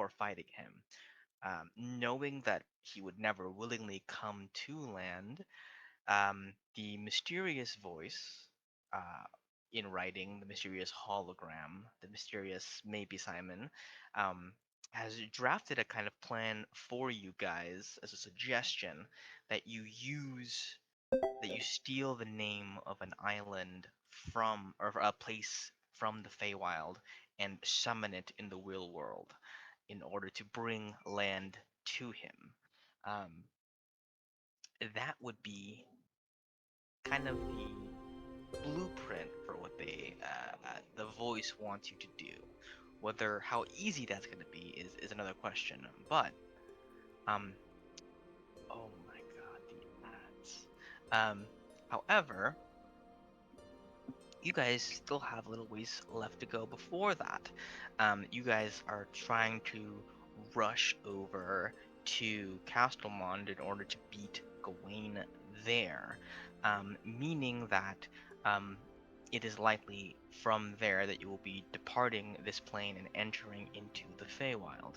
before fighting him. Knowing that he would never willingly come to land, the mysterious voice in writing, the mysterious hologram, the mysterious maybe Simon, um, has drafted a kind of plan for you guys as a suggestion that you steal the name of an island from, or a place from the Feywild and summon it in the real world in order to bring land to him. Um, that would be kind of the blueprint for what the voice wants you to do. Whether how easy that's going to be is another question. But um, oh my god, the ads. However, you guys still have a little ways left to go before that. You guys are trying to rush over to Kastelmond in order to beat Gawain there, meaning that um, it is likely from there that you will be departing this plane and entering into the Feywild.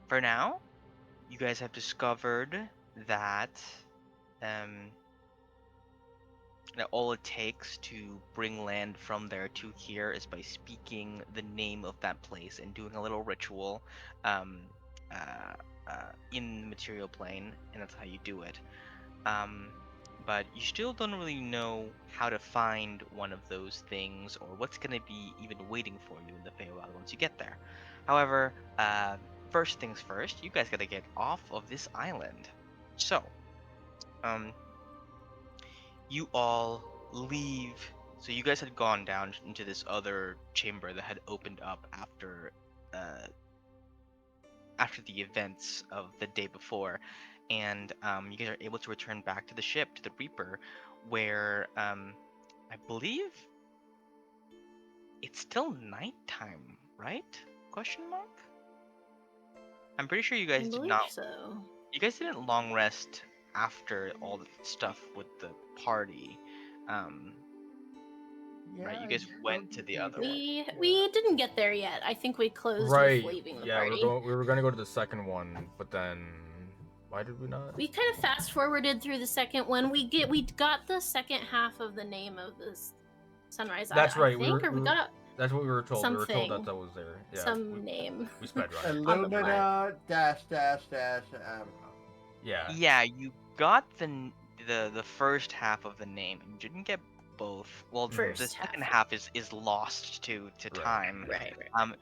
For now, you guys have discovered that um, that all it takes to bring land from there to here is by speaking the name of that place and doing a little ritual um, uh, in the material plane, and that's how you do it. Um, but you still don't really know how to find one of those things or what's going to be even waiting for you in the Feywild once you get there. However, first things first, you guys got to get off of this island. So, um, you all leave. So you guys had gone down into this other chamber that had opened up uh, after the events of the day before, and you guys are able to return back to the ship, to the Reaper, where I believe it's still nighttime, right? Question mark. I'm pretty sure you I guys did believe not. so. You guys didn't long rest after all the stuff with the party. Um, Yeah, right? You I guys went to don't the see other one. that. We didn't get there yet. I think we closed with Right. leaving the Yeah, party. we were gonna go to the second one, but then why did we not? We kind of fast forwarded through the second one. We got the second half of the name of this sunrise. That's I right. think, or we got That's what we were told. We were told something, that that was there. Yeah. some name. We sped run it. On the map. Illumina dash dash dash. I don't know. Yeah. Yeah, you got the first half of the name, and you didn't get both. Well, the First second half. half is lost to Right. time. Right.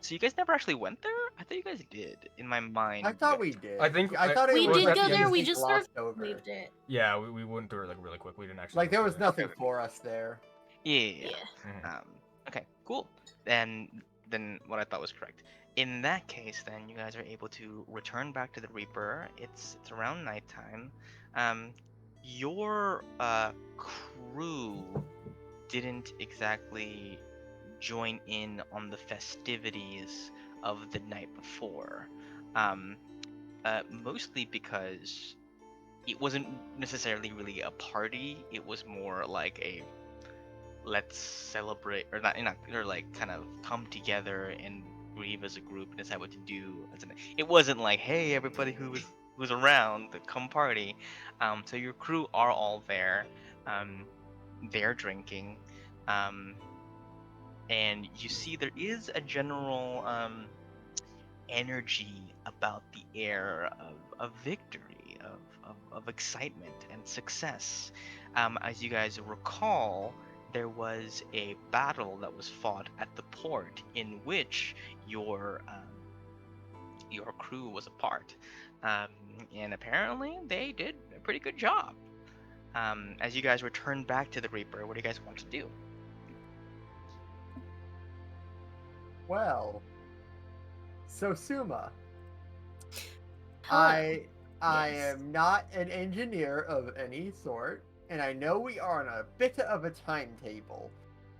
So you guys never actually went there? I thought you guys did. In my mind, I you thought guys- we did. I think I thought it We was did like go the there. We instinct just sort glossed of over. moved it. Yeah, we went through it like really quick. We didn't actually. Like there go was through it. nothing Okay. for us there. Yeah. Yeah. Okay. Cool. Then what I thought was correct. In that case, then you guys are able to return back to the Reaper. It's around nighttime. Your crew didn't exactly join in on the festivities of the night before. Um, Mostly because it wasn't necessarily really a party. It was more like a let's celebrate, or not, or like kind of come together and grieve as a group and decide what to do. It wasn't like, hey, everybody who's around, come party. So your crew are all there. Um, they're drinking. Um, and you see there is a general energy about the air of victory, of excitement and success. As you guys recall, there was a battle that was fought at the port in which your crew was a part, um, and apparently they did a pretty good job. As you guys return back to the Reaper, what do you guys want to do? Well, so Suma, Hello. I Yes. am not an engineer of any sort, and I know we are on a bit of a timetable.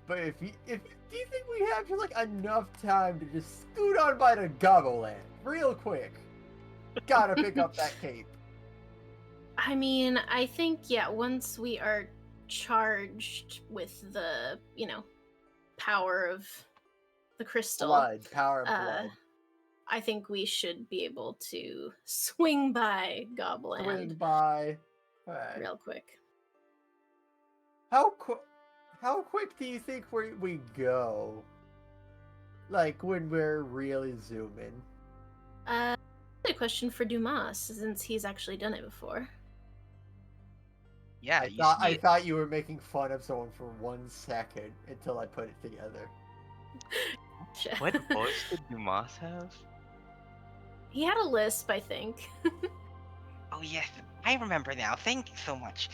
But do you think we have just like enough time to just scoot on by to Gobbleland real quick? Gotta pick up that cape. I mean, I think, yeah, once we are charged with the, power of the crystal, Blood, power of uh, blood. I think we should be able to swing by Gobland Swing by. Alright. real quick. How quick do you think we go? Like when we're really zooming. A question for Dumas, since he's actually done it before. Yeah, I thought you were making fun of someone for 1 second until I put it together. What voice did Dumas have? He had a lisp, I think. Oh yes, I remember now. Thank you so much.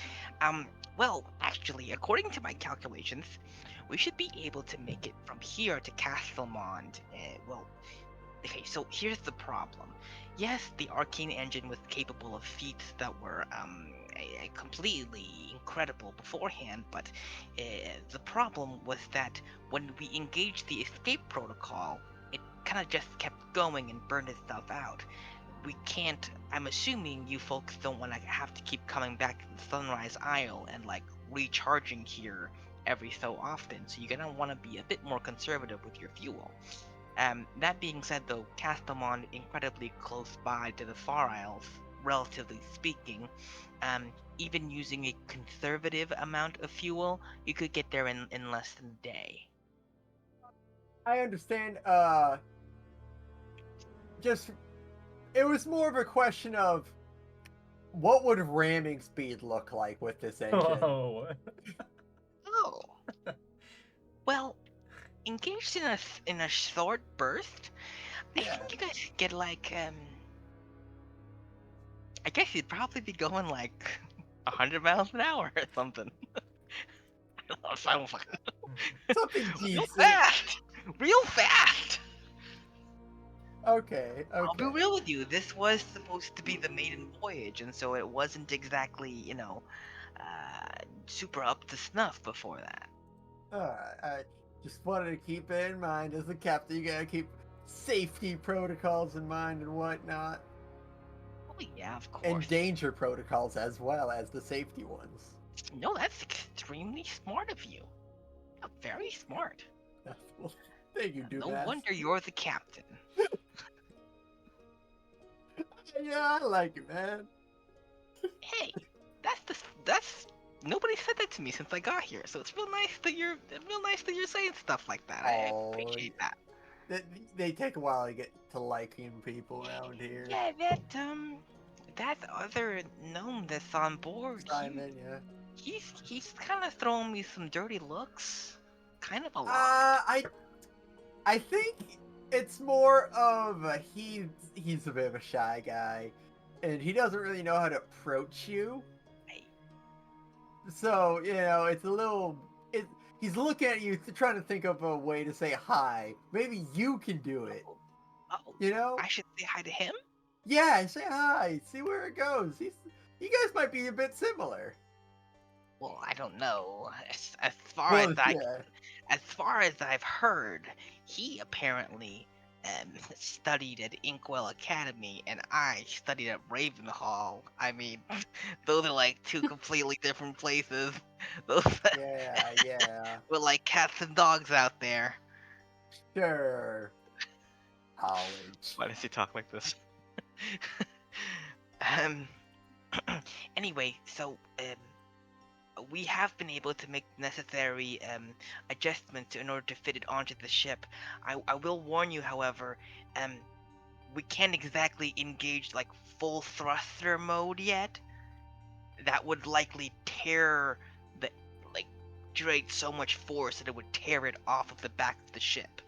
Well, actually, according to my calculations, we should be able to make it from here to Kastelmond. Well, okay, so here's the problem. Yes, the arcane engine was capable of feats that were completely incredible beforehand, but the problem was that when we engaged the escape protocol, it kind of just kept going and burned itself out. We can't. I'm assuming you folks don't want to have to keep coming back to the Sunrise Isle and like recharging here every so often, so you're gonna want to be a bit more conservative with your fuel. That being said, though, Kastelmond incredibly close by to the Far Isles, relatively speaking. Even using a conservative amount of fuel, you could get there in less than a day. I understand. Just it was more of a question of what would ramming speed look like with this engine. Oh. Oh. Well, engaged in a short burst, I Yeah. think you guys could get like I guess you'd probably be going like 100 miles an hour or something. I don't know, sounds like Something real decent. fast, real fast. Okay. I'll be real with you. This was supposed to be the maiden voyage, and so it wasn't exactly, super up to snuff before that. Alright. I just wanted to keep it in mind as the captain. You gotta keep safety protocols in mind and whatnot. Oh yeah, of course. And danger protocols as well as the safety ones. No, that's extremely smart of you. Yeah, very smart. Well, thank you, No Dumas. wonder you're the captain. Yeah, I like it, man. Hey, that's nobody said that to me since I got here, so it's real nice that you're saying stuff like that. I Oh, appreciate that. They take a while to get to liking people around here. Yeah, that other gnome that's on board, Simon, yeah. he's kind of throwing me some dirty looks, kind of a lot. I think it's more of he's a bit of a shy guy, and he doesn't really know how to approach you. Hey. So it's a little. He's looking at you, trying to think of a way to say hi. Maybe you can do it. Oh, I should say hi to him. Yeah, say hi. See where it goes. You guys might be a bit similar. Well, I don't know. As far as I've heard, he apparently studied at Inkwell Academy, and I studied at Ravenhall. I mean, those are like two completely different places. Those Yeah. with like cats and dogs out there. Sure. College. Why does he talk like this? Anyway, so we have been able to make necessary adjustments in order to fit it onto the ship. I will warn you, however, we can't exactly engage like full thruster mode yet. That would likely generate so much force that it would tear it off of the back of the ship.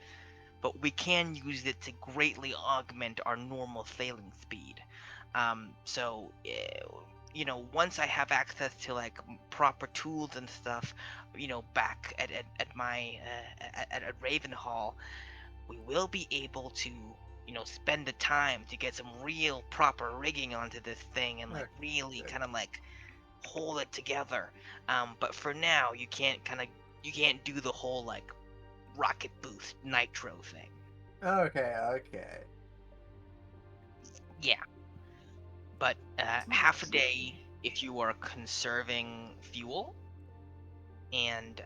But we can use it to greatly augment our normal sailing speed. Once I have access to like proper tools and stuff, back at my at Ravenhall, we will be able to, spend the time to get some real proper rigging onto this thing and like really kind of like hold it together. But for now, you can't do the whole like rocket boost nitro thing. Okay. Yeah. But half a day if you are conserving fuel, and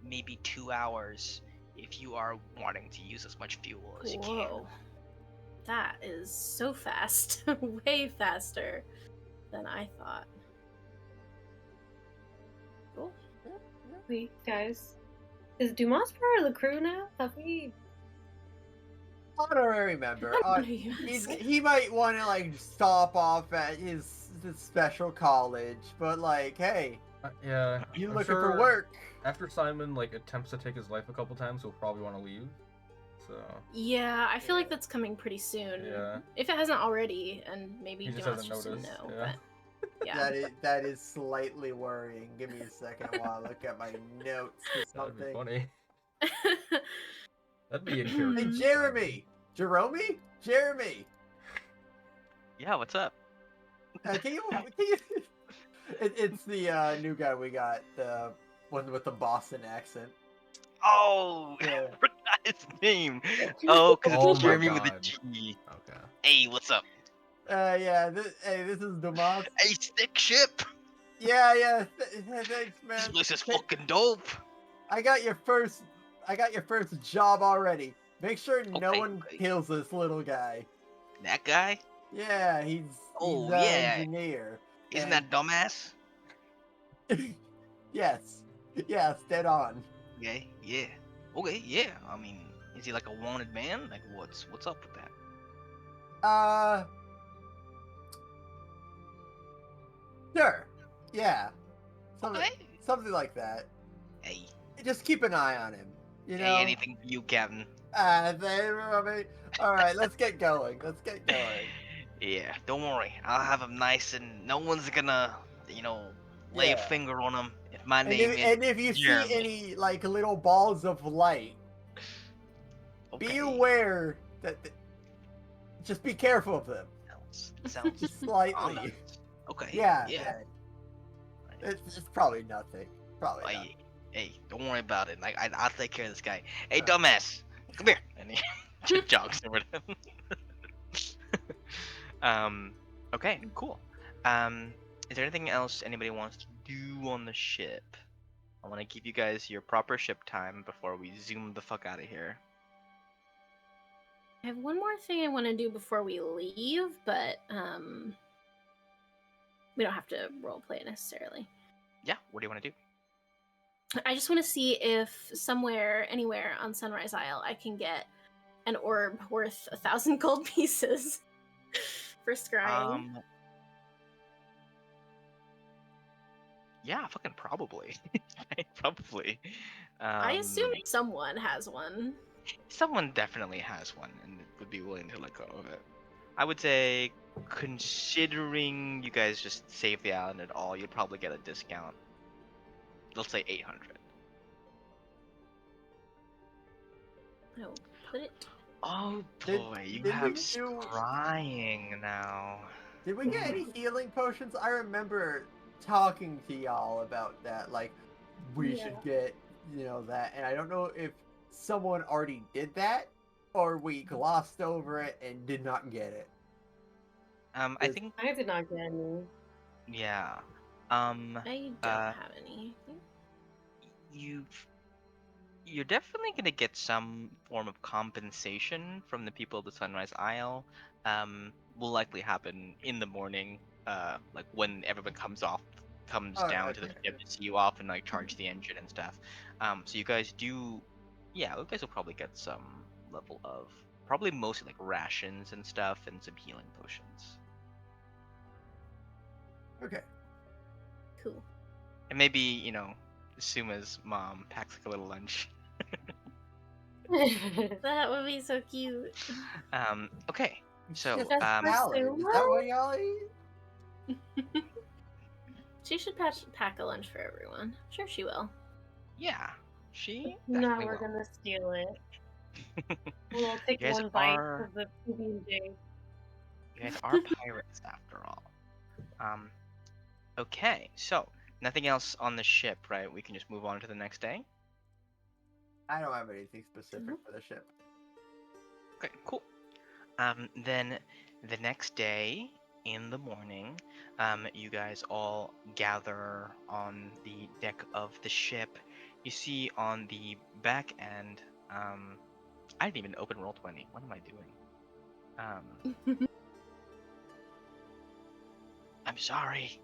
maybe 2 hours if you are wanting to use as much fuel as you can. Whoa. That is so fast. Way faster than I thought. Cool. Wait, guys. Is Dumas part of the crew now? Have we? Honorary member. I don't know you ask. He might want to like stop off at his special college, but like, hey, Yeah. you I'm looking sure for work? After Simon like attempts to take his life a couple times, he'll probably want to leave. So Yeah, I feel like that's coming pretty soon. Yeah. If it hasn't already, and maybe He just Dumas hasn't just didn't noticed, know. yeah. But yeah. That is slightly worrying. Give me a second while I look at my notes or that'd be something. funny. That'd be in Hey, character. Jeremy, Jeremy. Yeah, what's up? Can you? It's the new guy we got, the one with the Boston accent. Oh, Yeah. I forgot his name. Oh, because Oh it's my Jeremy with a God. G. Okay. Hey, what's up? Yeah. This is Dumas. Hey, stick ship. Yeah. Thanks, This man. place is Hey, fucking dope. I got your first job already. Make sure no Okay, one okay. kills this little guy. That guy? Yeah, he's Oh, an yeah. engineer. Isn't and- that dumbass? Yes, dead on. Okay, yeah. Okay, yeah. I mean, is he like a wanted man? Like, what's up with that? Sure. Yeah. Okay. Something like that. Hey, Just keep an eye on him. You know. hey, anything for you, Captain? I mean, all right, let's get going. Yeah, don't worry. I'll have him nice, and no one's gonna, lay a Yeah. finger on him if my And name is if you Jeremy. see any like little balls of light, Okay. be aware that. Just be careful of them. Sounds Just slightly. ominous. Okay. Yeah. Yeah. It's probably nothing. Probably Hey, nothing. hey, don't worry about it. Like, I'll take care of this guy. Hey, Uh. dumbass, come here. And he just jogs over to him. Okay, cool. Is there anything else anybody wants to do on the ship? I want to give you guys your proper ship time before we zoom the fuck out of here. I have one more thing I want to do before we leave, but we don't have to roleplay it necessarily. Yeah, what do you want to do? I just want to see if somewhere, anywhere on Sunrise Isle, I can get an orb worth 1,000 gold pieces for scrying. Yeah, fucking probably. Probably. I assume someone has one. Someone definitely has one and would be willing to let go of it. I would say, considering you guys just save the island at all, you'd probably get a discount. Let's say 800. Oh, put it. Oh Did- boy, you did have we do- scrying now. Did we get any healing potions? I remember talking to y'all about that. Like, we should get, that. And I don't know if someone already did that or we glossed over it and did not get it. I think, I did not get any. yeah. I don't Uh, have any. You're definitely gonna get some form of compensation from the people of the Sunrise Isle. Will likely happen in the morning, like when everyone comes Oh, down to the okay. ship to see you off and like charge the engine and stuff. So you guys do, yeah, you guys will probably get some level of, probably mostly like rations and stuff and some healing potions. Okay. Cool. And maybe, Suma's mom packs like a little lunch. That would be so cute. Okay. So, Just That's salad. Is that what y'all eat? She should pack a lunch for everyone. Sure, she will. yeah, she No, definitely we're will. gonna steal it. We'll take You guys one bite are- of the PB&J. You guys are pirates after all. Okay, so nothing else on the ship, right? We can just move on to the next day. I don't have anything specific for the ship. Okay, cool. Then the next day in the morning, you guys all gather on the deck of the ship. You see on the back end, I didn't even open Roll20. What am I doing? I'm sorry.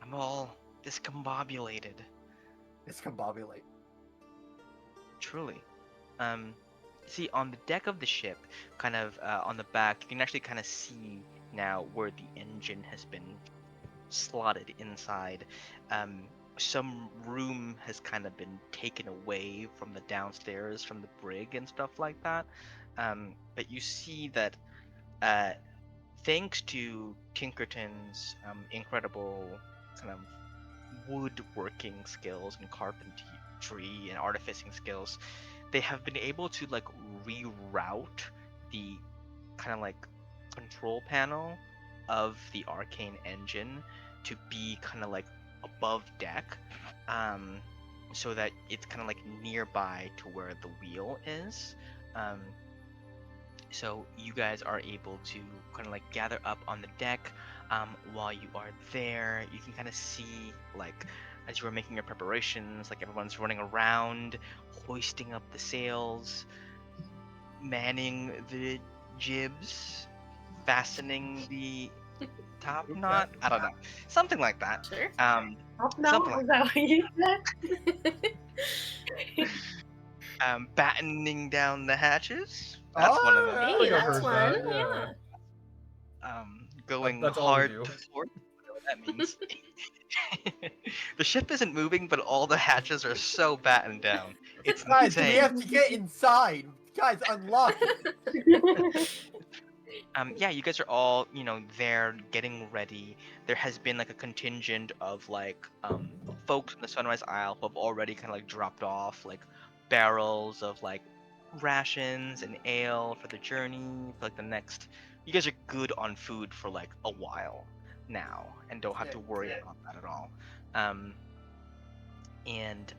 I'm all discombobulated. Discombobulate. Truly. See, on the deck of the ship, kind of on the back, you can actually kind of see now where the engine has been slotted inside. Some room has kind of been taken away from the downstairs, from the brig and stuff like that. But you see that uh, thanks to Tinkerton's incredible kind of woodworking skills and carpentry and artificing skills, they have been able to like reroute the kind of like control panel of the arcane engine to be kind of like above deck, um, so that it's kind of like nearby to where the wheel is. Um, so you guys are able to kind of like gather up on the deck. While you are there, you can kind of see like as you are making your preparations, like everyone's running around, hoisting up the sails, manning the jibs, fastening the top knot. I don't know, something like that. Sure. Up now? Something like Is that what you said? battening down the hatches. That's one of them. I Hey, think I've that's heard one. that, Yeah. yeah. Going That's all we hard do. to port, whatever that means. The ship isn't moving, but all the hatches are so battened down. It's Guys, we insane. have to get inside. Guys, unlock it. Yeah, you guys are all, there getting ready. There has been like a contingent of like folks in the Sunrise Isle who have already kind of like dropped off like barrels of like rations and ale for the journey for like the next. You guys are good on food for like a while now and don't have to worry about that at all. Um, and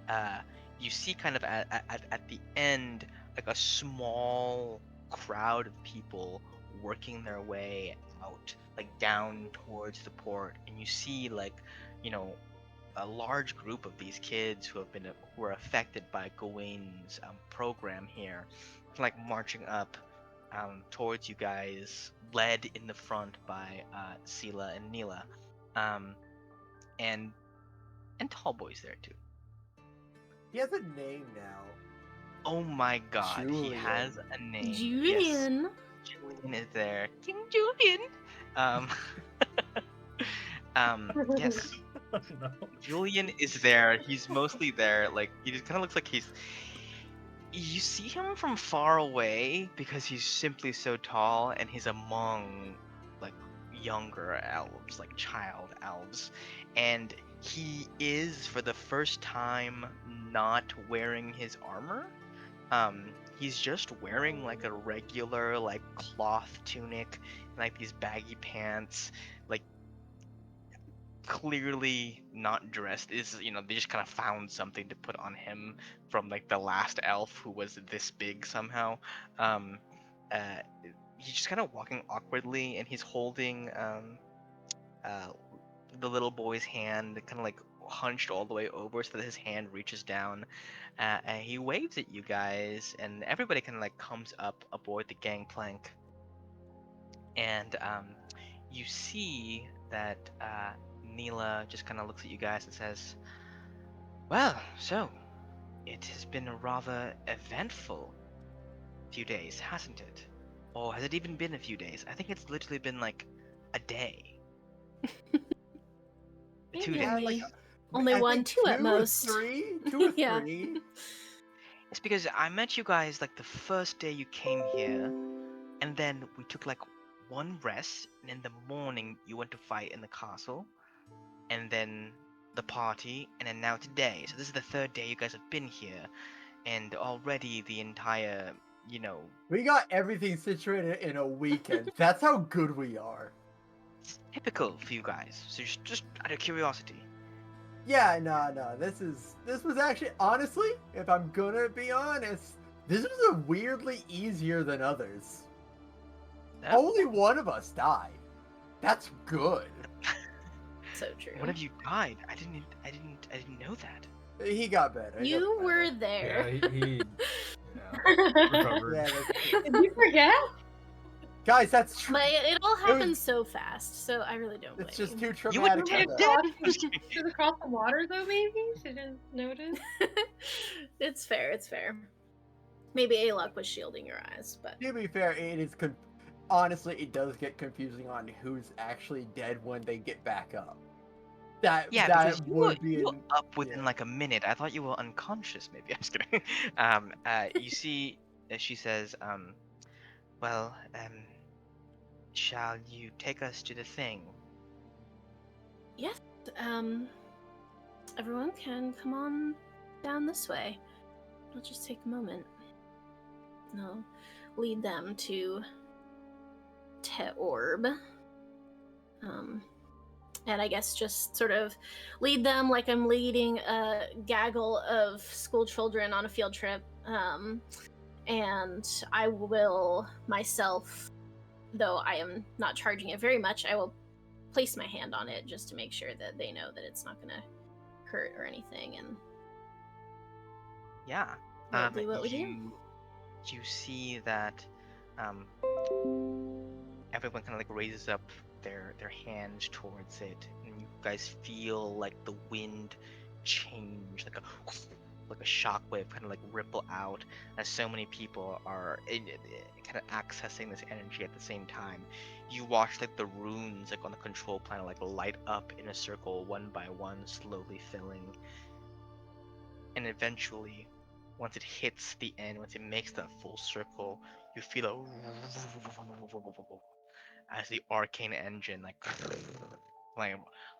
you see kind of at the end like a small crowd of people working their way out like down towards the port, and you see like a large group of these kids who are affected by Gawain's program here, like marching up towards you guys, led in the front by Sela and Neela, um, and Tallboy's there too. He has a name now. Oh my god, he Julian. has a name. Yes, Julian. Julian is there. King Julian. Um, yes, No. Julian is there. He's mostly there. Like he just kind of looks like he's. You see him from far away because he's simply so tall, and he's among like younger elves, like child elves, and he is for the first time not wearing his armor. He's just wearing like a regular like cloth tunic and like these baggy pants, like clearly not dressed. Is they just kind of found something to put on him from like the last elf who was this big somehow. Um, uh, he's just kind of walking awkwardly, and he's holding uh, the little boy's hand, kind of like hunched all the way over so that his hand reaches down. And he waves at you guys, and everybody kind of like comes up aboard the gangplank. And you see that Neela just kind of looks at you guys and says, "Well, so it has been a rather eventful few days, hasn't it? Or has it even been a few days? I think it's literally been like a day." Two Maybe days. only I one, think two at or most. Three? Two or Yeah. three? It's because I met you guys like the first day you came here, and then we took like one rest, and in the morning you went to fight in the castle, and then the party, and then now today. So this is the third day you guys have been here, and already the entire, We got everything situated in a weekend. That's how good we are. it's typical for you guys. So just out of curiosity. Yeah, no. This was actually, honestly, if I'm gonna be honest, this was a weirdly easier than others. Oh, Only one of us died. That's good. So true. one of you died. I didn't know that. He got better. he You got were better. there. Yeah, he Recovered. Yeah, that's Did you forget? guys, that's true. But it all was- happens so fast, so I really don't blame It's just you. too You would traumatic. take for that. that. Should have crossed the water though, maybe? She didn't notice. It's fair, it's fair. Maybe Alok was shielding your eyes, but To be fair, it is honestly, it does get confusing on who's actually dead when they get back up. That Yeah, that because would be you were up within yeah. like a minute. I thought you were unconscious. Maybe I'm just kidding. You see, she says, well, shall you take us to the thing? yes, um, everyone can come on down this way. It'll just take a moment. I'll lead them to Orb. And I guess just sort of lead them like I'm leading a gaggle of school children on a field trip. And I will myself, though I am not charging it very much, I will place my hand on it just to make sure that they know that it's not going to hurt or anything. And Yeah. we'll do what we do. You see that everyone kind of like raises up their hands towards it, and you guys feel like the wind change, like a shockwave kind of like ripple out as so many people are kind of accessing this energy at the same time. You watch like the runes like on the control panel like light up in a circle one by one, slowly filling, and eventually once it hits the end, once it makes that full circle, you feel a as the arcane engine like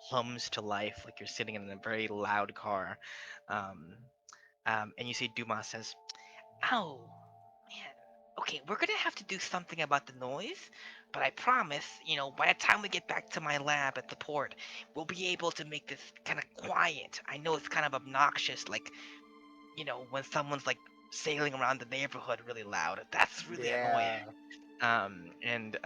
hums to life, like you're sitting in a very loud car. And you see Dumas says, Oh, man. Okay, we're gonna have to do something about the noise, but I promise, by the time we get back to my lab at the port, we'll be able to make this kind of quiet. I know it's kind of obnoxious, like, when someone's like sailing around the neighborhood really loud. That's really Yeah. annoying. And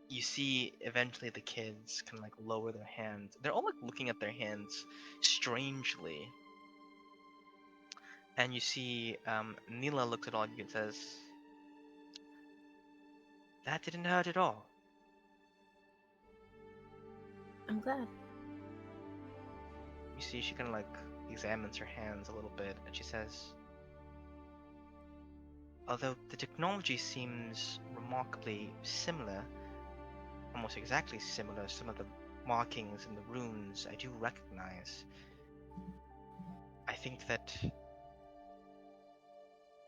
you see eventually the kids kind of like lower their hands. They're all like looking at their hands strangely. And you see Neela looks at all of you and says, that didn't hurt at all. I'm glad. You see she kind of like examines her hands a little bit and she says, although the technology seems remarkably similar, almost exactly similar, some of the markings and the runes I do recognize. I think that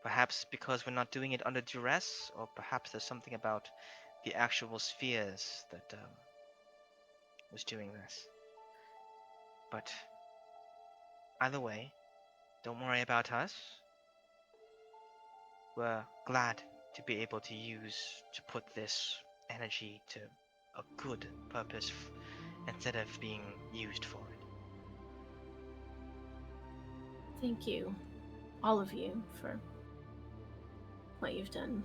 perhaps because we're not doing it under duress, or perhaps there's something about the actual spheres that was doing this. But either way, don't worry about us. We're glad to be able to put this energy to a good purpose instead of being used for it. Thank you, all of you, for what you've done.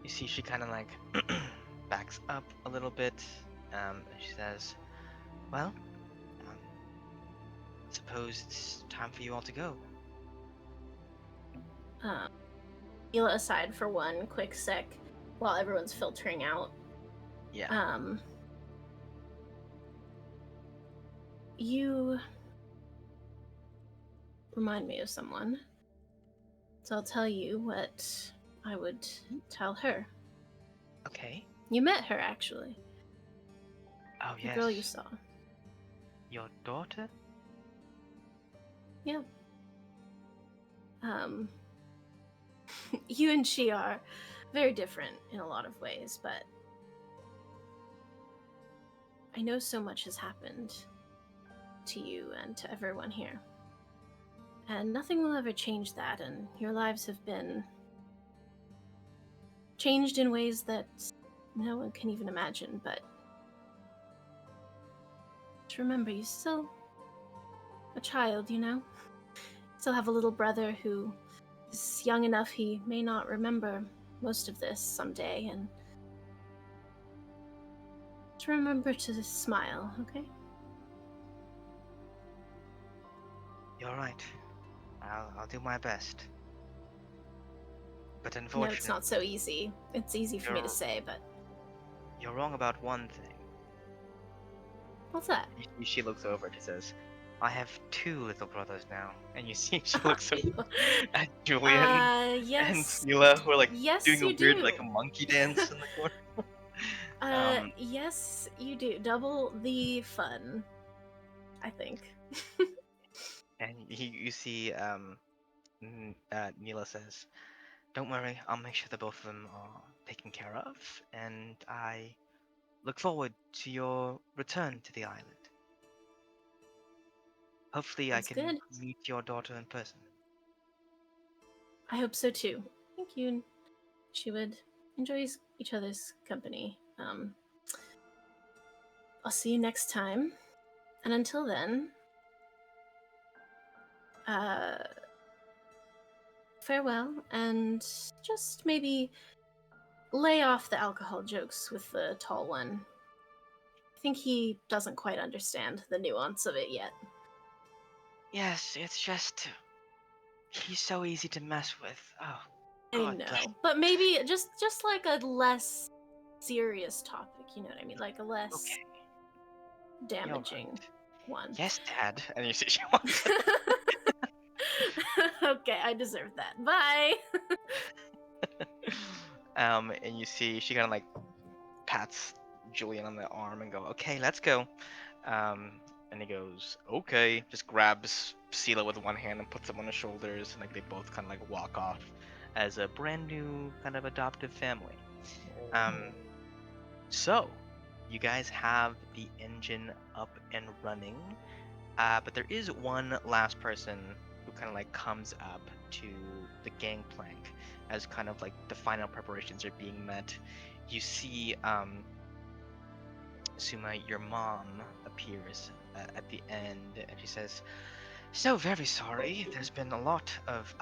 You see, she kind of like backs up a little bit, and she says, well, suppose it's time for you all to go. Hila aside for one quick sec while everyone's filtering out. Yeah. You remind me of someone, so I'll tell you what I would tell her. Okay. You met her, actually. Oh, The yes. girl you saw. Your daughter? Yeah. You and she are very different in a lot of ways, but I know so much has happened to you and to everyone here. And nothing will ever change that, and your lives have been changed in ways that no one can even imagine, but just remember, you're still a child, you know? Still have a little brother who is young enough he may not remember most of this someday, and just remember to smile, okay? You're right. I'll do my best. But No, it's unfortunately, not so easy. It's easy for me to You're- say, but you're wrong about one thing. what's that? You see, she looks over and she says, "I have 2 little brothers now." And you see, she looks over at Julian and Yes. Mila, who are like Yes, doing a you weird do. like a monkey dance in the corner. Yes, you do. Double the fun, I think. And you see, Mila says, "Don't worry, I'll make sure that both of them are taken care of, and I look forward to your return to the island. Hopefully, I That's can good. meet your daughter in person." I hope so too. Thank you. And she would enjoy each other's company. I'll see you next time. And until then, farewell, and just maybe lay off the alcohol jokes with the tall one. I think he doesn't quite understand the nuance of it yet. Yes, it's just he's so easy to mess with. Oh, I God bless. know, but maybe just like a less serious topic. You know what I mean? Like a less Okay, damaging right. one. Yes, Dad. And you see, she walks. Okay, I deserve that. Bye. And you see, she kind of like pats Julian on the arm and go, "Okay, let's go." And he goes, "Okay." Just grabs Sela with one hand and puts him on his shoulders, and like they both kind of like walk off as a brand new kind of adoptive family. So you guys have the engine up and running, but there is one last person who kind of like comes up to the gangplank as kind of like the final preparations are being met. You see, Suma, your mom appears at the end, and she says, "So very sorry. There's been a lot of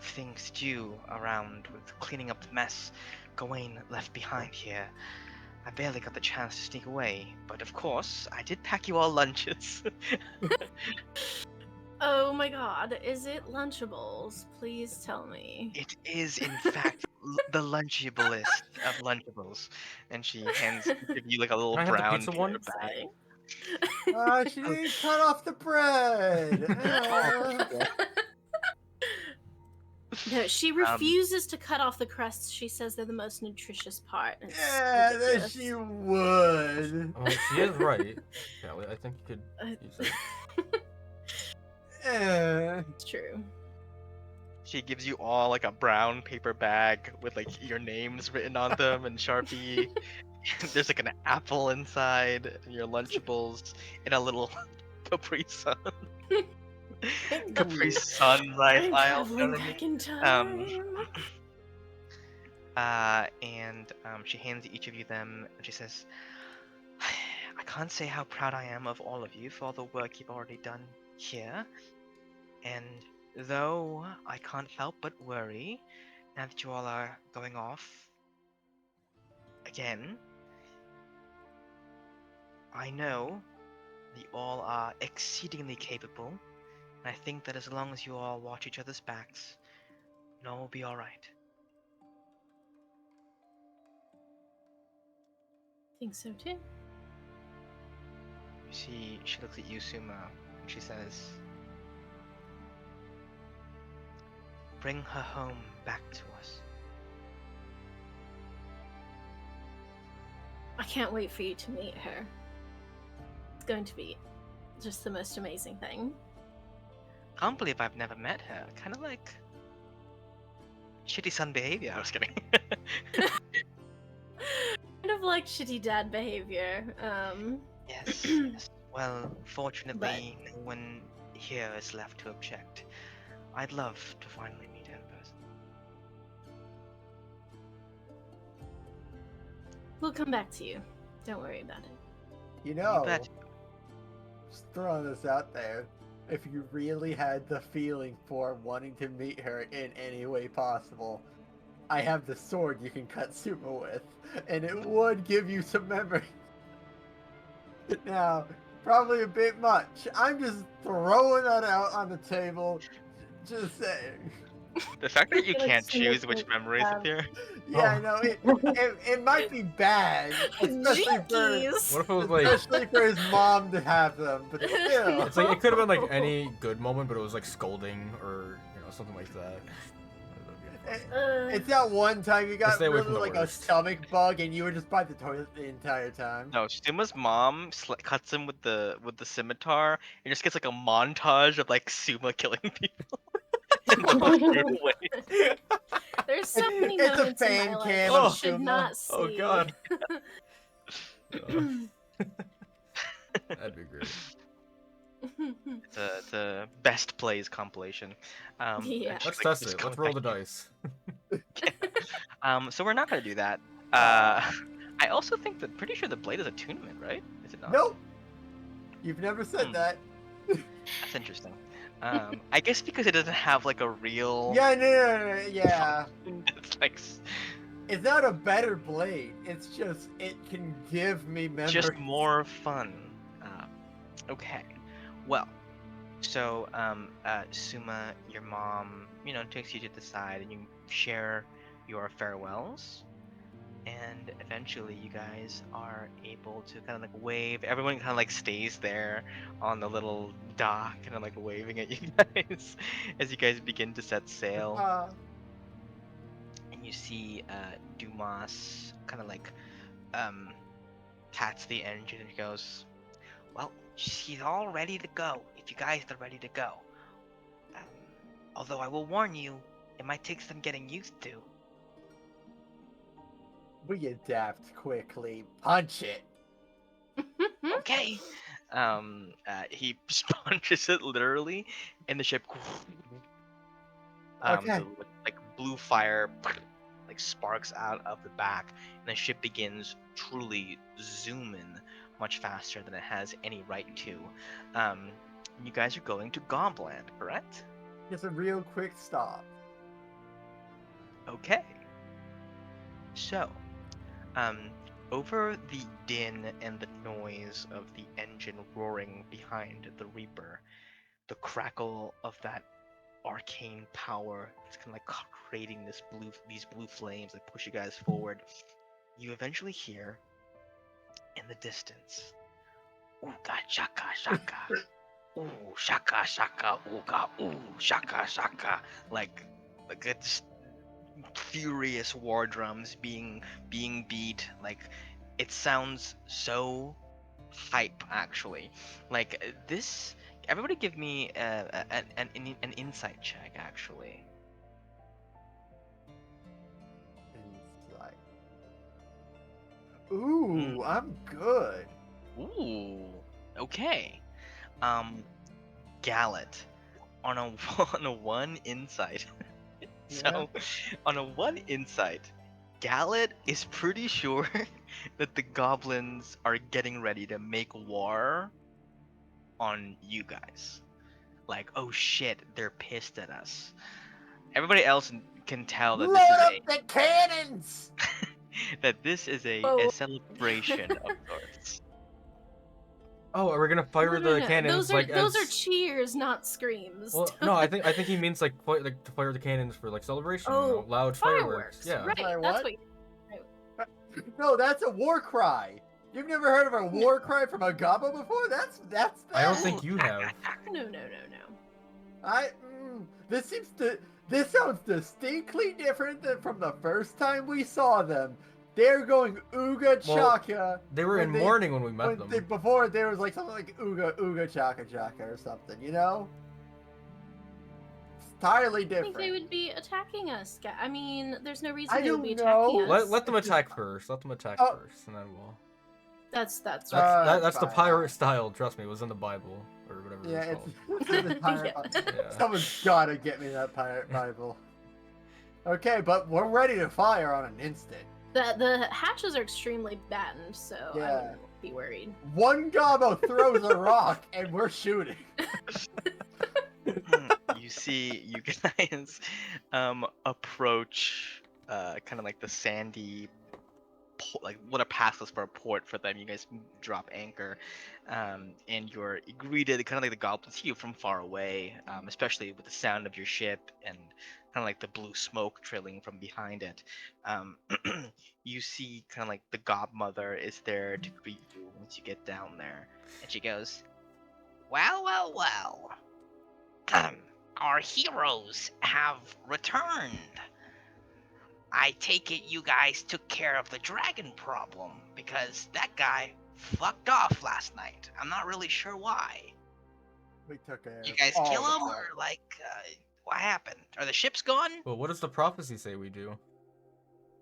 things to do around with cleaning up the mess Gawain left behind here. I barely got the chance to sneak away, but of course, I did pack you all lunches." Oh my god, is it Lunchables? Please tell me. It is, in fact, the Lunchablest of Lunchables. And she hands each of you like a little Can I have the brown pizza paper one? bag. Saying. She didn't cut off the bread. No, she Um, refuses to cut off the crusts. She says they're the most nutritious part. And it's Yeah, that ridiculous. she would. Oh, she is right. Kelly, I think you could use it. It's true. She gives you all like a brown paper bag with like your names written on them and Sharpie. There's like an apple inside, and your Lunchables in a little Capri Sun. Capri Sunrise I'm aisle. traveling You know what I back in time. And she hands each of you them, and she says, "I can't say how proud I am of all of you for all the work you've already done here. And though I can't help but worry now that you all are going off again, I know that you all are exceedingly capable, and I think that as long as you all watch each other's backs, it all will be alright." I think so too. She looks at you, Sumo, and she says, "Bring her home back to us." I can't wait for you to meet her. It's going to be just the most amazing thing. Can't believe I've never met her. Kind of like shitty son behavior. I was kidding. Kind of like shitty dad behavior. Yes, yes. Well, fortunately, no one here is left to object. I'd love to finally meet her in person. We'll come back to you. Don't worry about it. You know, bet. just throwing this out there. If you really had the feeling for wanting to meet her in any way possible, I have the sword you can cut Sumo with, and it would give you some memory. Now, probably a bit much. I'm just throwing that out on the table Just saying. The fact that you Like can't some choose which of memories the, appear. Yeah, I Oh. know it might be bad, especially for Jinkies! What if it was like? especially for his mom to have them, but still. It's like it could have been like any good moment, but it was like scolding or something like that. That'd be fun. It's that one time you got stay away really from the like a worst. stomach bug and you were just by the toilet the entire time. No, Suma's mom cuts him with the scimitar and just gets like a montage of like Suma killing people in the most brutal way. There's so many It's a moments in my fan life cam you of should Suma. not see. Oh god. That'd be great. It's a best plays compilation. Yeah. and she, Let's like, test just it. Let's going roll back the in. dice. So we're not gonna do that. Aw. I also think that pretty sure the blade is attunement, right? Is it not? Nope. You've never said Hmm. that. That's interesting. I guess because it doesn't have like a real. Yeah, no, yeah. function that's like It's not a better blade. It's just it can give me memories. just more fun. Okay. Well, so Suma, your mom, takes you to the side and you share your farewells. And eventually you guys are able to kind of like wave. Everyone kind of like stays there on the little dock and like waving at you guys as you guys begin to set sail. And you see Dumas kind of like pats the engine and goes, "Well, she's all ready to go if you guys are ready to go. Um, Although I will warn you, it might take some getting used to." We adapt quickly. Punch it. Okay. He punches it literally, and the ship. Okay. The like blue fire like sparks out of the back, and the ship begins truly zooming much faster than it has any right to. You guys are going to Gobland, correct? Just a real quick stop. Okay. So, over the din and the noise of the engine roaring behind the Reaper, the crackle of that arcane power that's kind of like creating these blue flames that push you guys forward, you eventually hear in the distance, "Ooga shaka shaka, ooh shaka shaka, ooga ooh shaka shaka," like it's furious war drums being beat. Like it sounds so hype actually. Like this. Everybody, give me an insight check actually. Insight. Ooh, I'm good. Ooh, okay. Gallet on a on a one insight. So, on a one insight, Gallet is pretty sure that the goblins are getting ready to make war on you guys. Like, oh shit, they're pissed at us. Everybody else can tell that Load this is up the cannons! that this is a Oh. celebration of sorts. Oh, are we gonna fire the cannons Those are like those are as... cheers, not screams. Well, no, I think he means like to fire the cannons for like celebration. Oh, loud fireworks. Yeah. Right, Sorry, that's what? what. No, that's a war cry. You've never heard of a war cry from a gobbo before? That's I don't that. think you have. No. This sounds distinctly different than from the first time we saw them. They're going ooga chaka. They were in mourning when we met them. Before there was like something like ooga chaka chaka or something, you know? It's entirely I think they different. would be attacking us. I mean, there's no reason I they would be don't know. attacking us. Let them attack first. Let them attack Oh. first, and then we'll. That's That's the fine. pirate style. Trust me, it was in the Bible or whatever Yeah, it's called. it's in the pirate. Yeah. Someone's gotta get me that pirate Bible. Okay, but we're ready to fire on an instant. The hatches are extremely battened, so I Yeah. wouldn't be worried. One gobbo throws a rock and we're shooting. You see, you guys approach kind of like the sandy like what a passless for a port for them. You guys drop anchor, and you're greeted kind of like the goblins see you from far away, especially with the sound of your ship and kind of like the blue smoke trailing from behind it. Um, you see kind of like the godmother is there to greet you once you get down there, and she goes, Well, well, well. Our heroes have returned. I take it you guys took care of the dragon problem because that guy fucked off last night. I'm not really sure why. We took care You of guys all kill the him or what happened? Are the ships gone? Well, what does the prophecy say we do?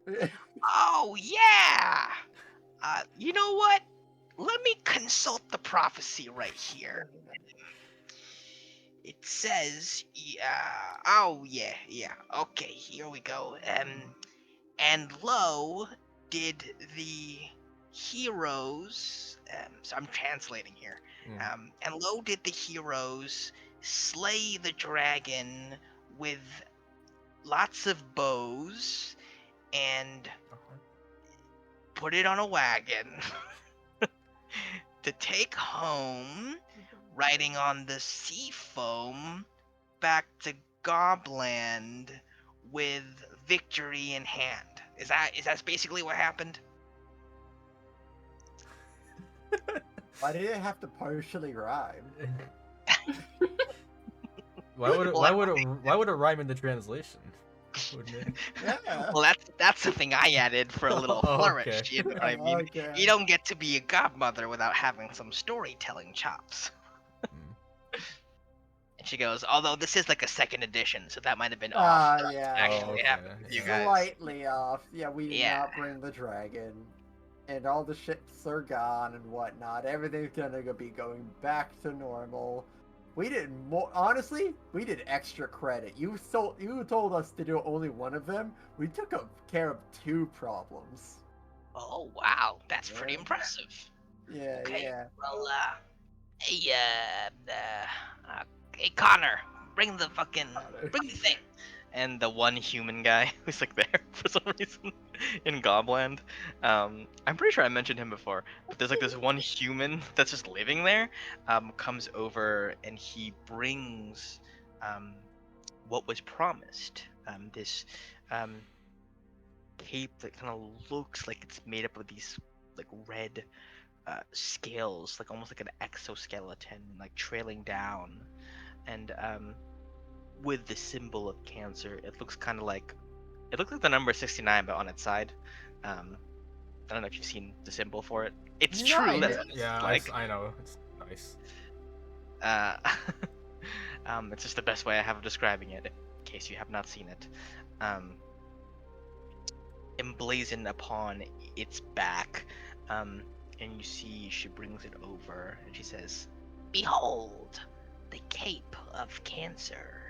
problems. Oh yeah. You know what? Let me consult the prophecy right here. It says, yeah. Oh yeah. Okay, here we go. And lo, did the heroes. So I'm translating here. And lo, did the heroes slay the dragon with lots of bows and put it on a wagon to take home, riding on the sea foam back to Gobland with victory in hand. Is that basically what happened? Why did it have to partially rhyme? Why would it? Well, Why would it rhyme in the translation? Wouldn't it? Yeah. Well, that's something I added for a little Oh, flourish. okay. You know what I mean? Okay. You don't get to be a godmother without having some storytelling chops. And she goes, although this is like a second edition, so that might have been off. Yeah. Actually, okay, happened with you yeah. guys. Slightly off. Yeah, we did Yeah. not bring the dragon. And all the ships are gone and whatnot. Everything's gonna be going back to normal. We did more. Honestly, we did extra credit. You told us to do only one of them. We took care of 2 problems. Oh wow, that's pretty Yeah. impressive. Yeah, Okay. yeah. Well, hey Connor, bring the thing. and the one human guy who's like there for some reason in Gobland. I'm pretty sure I mentioned him before, but there's like this one human that's just living there, comes over and he brings what was promised. This um, cape that kind of looks like it's made up of these like red scales, like almost like an exoskeleton, like trailing down, and with the symbol of cancer, it looks kind of like the number 69, but on its side. I don't know if you've seen the symbol for it. It's No, I true. That's didn't. what Yeah, it's like. I know. It's nice. Uh, it's just the best way I have of describing it, in case you have not seen it. Emblazoned upon its back, and you see she brings it over, and she says, Behold, the cape of cancer.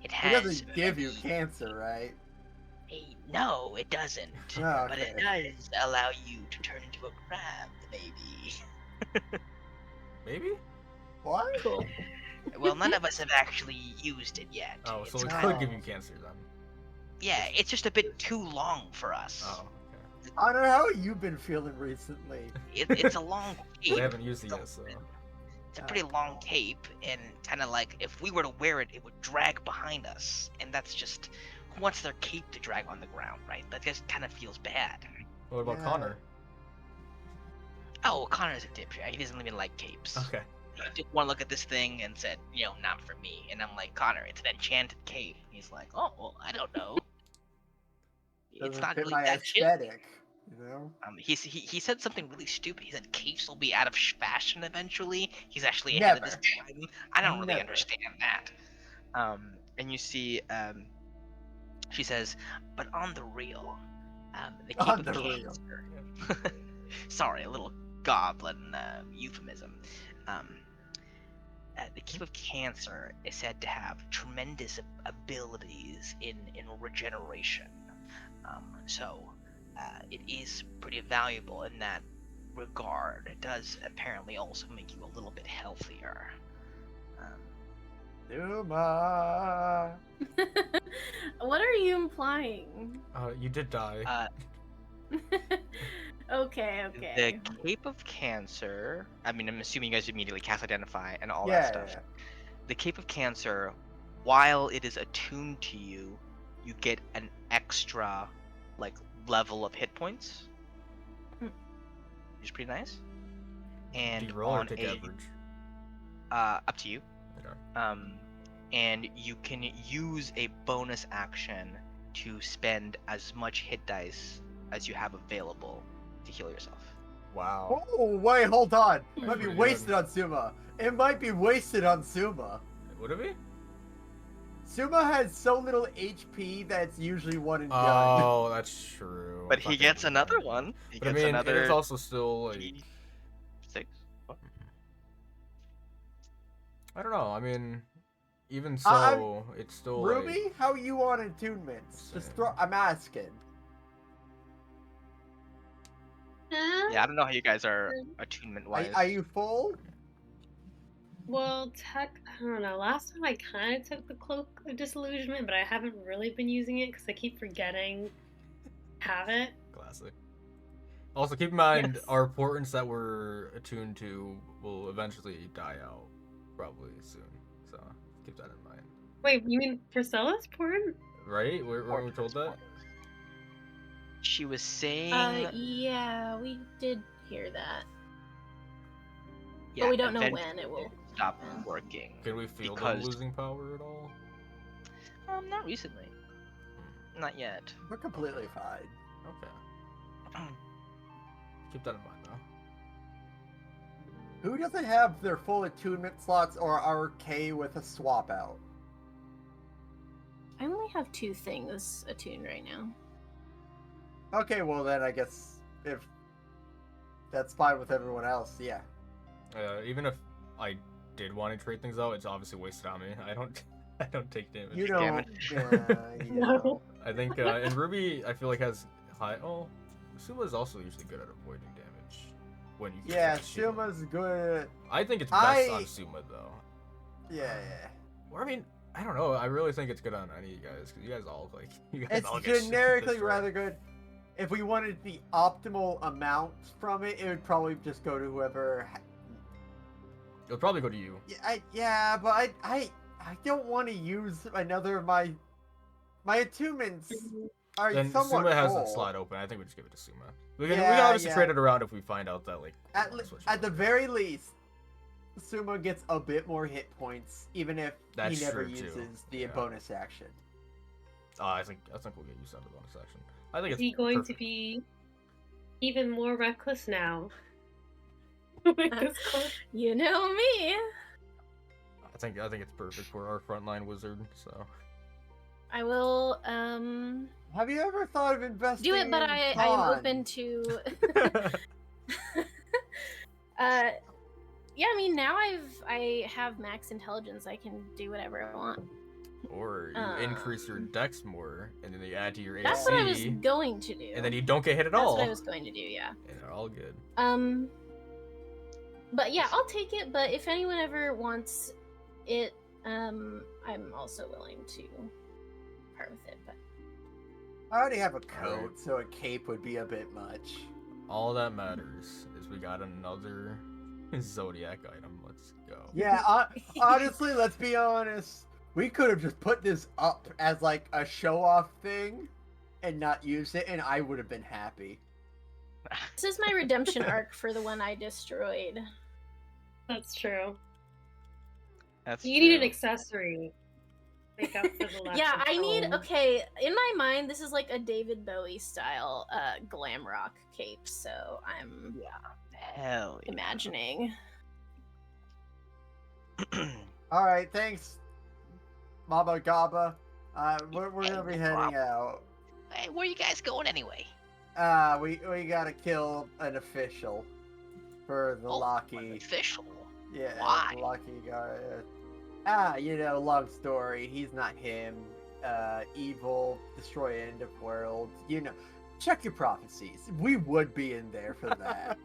It It has doesn't give you cancer, right? no, it doesn't. Oh, But it okay. does allow you to turn into a crab, maybe. Maybe. What? Cool. Well, none of us have actually used it yet. Oh, so It's it kind could of- give you cancer then. yeah, it's just a bit too long for us. Oh, okay. Honor, how have you been feeling recently? It's a long We cape. haven't used it yet, so. It's a pretty long cape, and kind of like if we were to wear it, it would drag behind us, and that's just who wants their cape to drag on the ground, right? That just kind of feels bad. What about Yeah. Connor? Oh, well, Connor's a dipshit. He doesn't even like capes. Okay. He took one look at this thing and said, not for me. And I'm like, Connor, it's an enchanted cape. He's like, oh, well, I don't know. It's Doesn't not fit really my that chill. aesthetic, you know? He said something really stupid. He said capes will be out of fashion eventually. He's actually ahead of his time. I don't really Never. understand that. and you see, She says, but on the real, the cape On of the real. cancer. Sorry, a little goblin euphemism. The Cape of Cancer is said to have tremendous abilities in regeneration. So it is pretty valuable in that regard. It does apparently also make you a little bit healthier. Numa. What are you implying? You did die. Okay. The Cape of Cancer. I mean, I'm assuming you guys immediately cast Identify and all that Yeah, stuff. yeah. The Cape of Cancer, while it is attuned to you, you get an extra, like, level of hit points, Hmm. which is pretty nice. Do And you roll or on take a, average? up to you. Okay. And you can use a bonus action to spend as much hit dice as you have available to heal yourself. Wow. Oh, wait, hold on. It might be Pretty wasted good. on Suma. It might be wasted on Suma. Would it be? Suma has so little HP that it's usually one and done. Oh, that's true. But I he thought they gets were another random. one. He But I gets mean, it's another also still like. D6. What? I don't know. I mean, even I'm- so, it's still Ruby, like. how you on attunements? Just throw. I'm asking. Yeah, I don't know how you guys are attunement wise. Are you full? Well, I don't know. Last time I kind of took the Cloak of Disillusionment, but I haven't really been using it because I keep forgetting to have it. Classic. Also, keep in mind, Yes. our portents that we're attuned to will eventually die out, probably soon. So keep that in mind. Wait, you mean for Celes porn? Right? Weren't we told that? She was saying. Yeah, we did hear that. Yeah, But we don't know eventually when it will stop happen. working. Can we feel them Because- losing power at all? Not recently. Not yet. We're completely fine. Okay. Keep that in mind, though. Who doesn't have their full attunement slots or are okay with a swap out? I only have 2 things attuned right now. Okay, well then I guess if that's fine with everyone else, yeah. Even if I did want to trade things out, it's obviously wasted on me. I don't. I don't take damage. You damage. don't. You No. don't. I think and Ruby, I feel like has high. Oh, Suma is also usually good at avoiding damage when you. can Yeah, get shield. Suma's good. I think it's best on Suma though. Yeah. Or I mean, I don't know. I really think it's good on any of you guys because you guys all like. You guys It's all get generically destroyed. rather good. If we wanted the optimal amount from it, it would probably just go to whoever. It'll probably go to you. Yeah, but I don't want to use another of my attunements are Then somewhat Suma has full. that slot open. I think we just give it to Suma. We can Yeah, obviously yeah. trade it around if we find out that like. At, we'll switch at it the up. very least, Suma gets a bit more hit points, even if That's he never true, too. uses the Yeah. bonus action. I think we'll get used to the bonus action. I think Is it's he going perfect. to be even more reckless now? With this cloak? You know me. I think it's perfect for our frontline wizard. So I will Have you ever thought of investing do it, but in I am Khan? open to yeah, I mean now I have max intelligence. I can do whatever I want. or you increase your dex more, and then you add to your AC, That's what I was going to do. and then you don't get hit at That's all. what I was going to do, yeah. And they're all good. But yeah, I'll take it, but if anyone ever wants it, I'm also willing to part with it, but I already have a coat, so a cape would be a bit much. All that matters is we got another zodiac item. Let's go. Yeah, honestly, let's be honest. We could have just put this up as like a show-off thing and not used it, and I would have been happy. this is my redemption arc for the one I destroyed. That's true. That's You need an true. accessory. Make up for the lack Yeah, of I need, tone. okay, in my mind, this is like a David Bowie style glam rock cape, so I'm Hell yeah. imagining. All right, thanks, Mama Gaba. We're Hey, gonna be no heading problem. out. Hey, where you guys going anyway? We gotta kill an official for the Oh, Locky. Official. Yeah, Why? the Locky guy. Long story. He's not him. Evil, destroy end of world. Check your prophecies. We would be in there for that.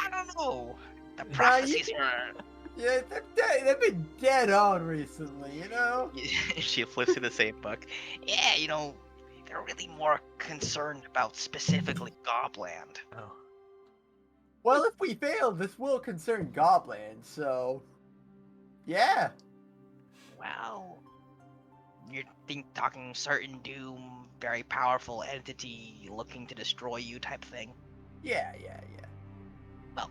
I don't know. The you- prophecies were. Yeah, they've been dead on recently. She flips to the same book. Yeah, They're really more concerned about specifically Gobland. Oh. Well, if we fail, this will concern Gobland, so yeah. Well, you're talking certain doom, very powerful entity looking to destroy you type thing. Yeah. Well,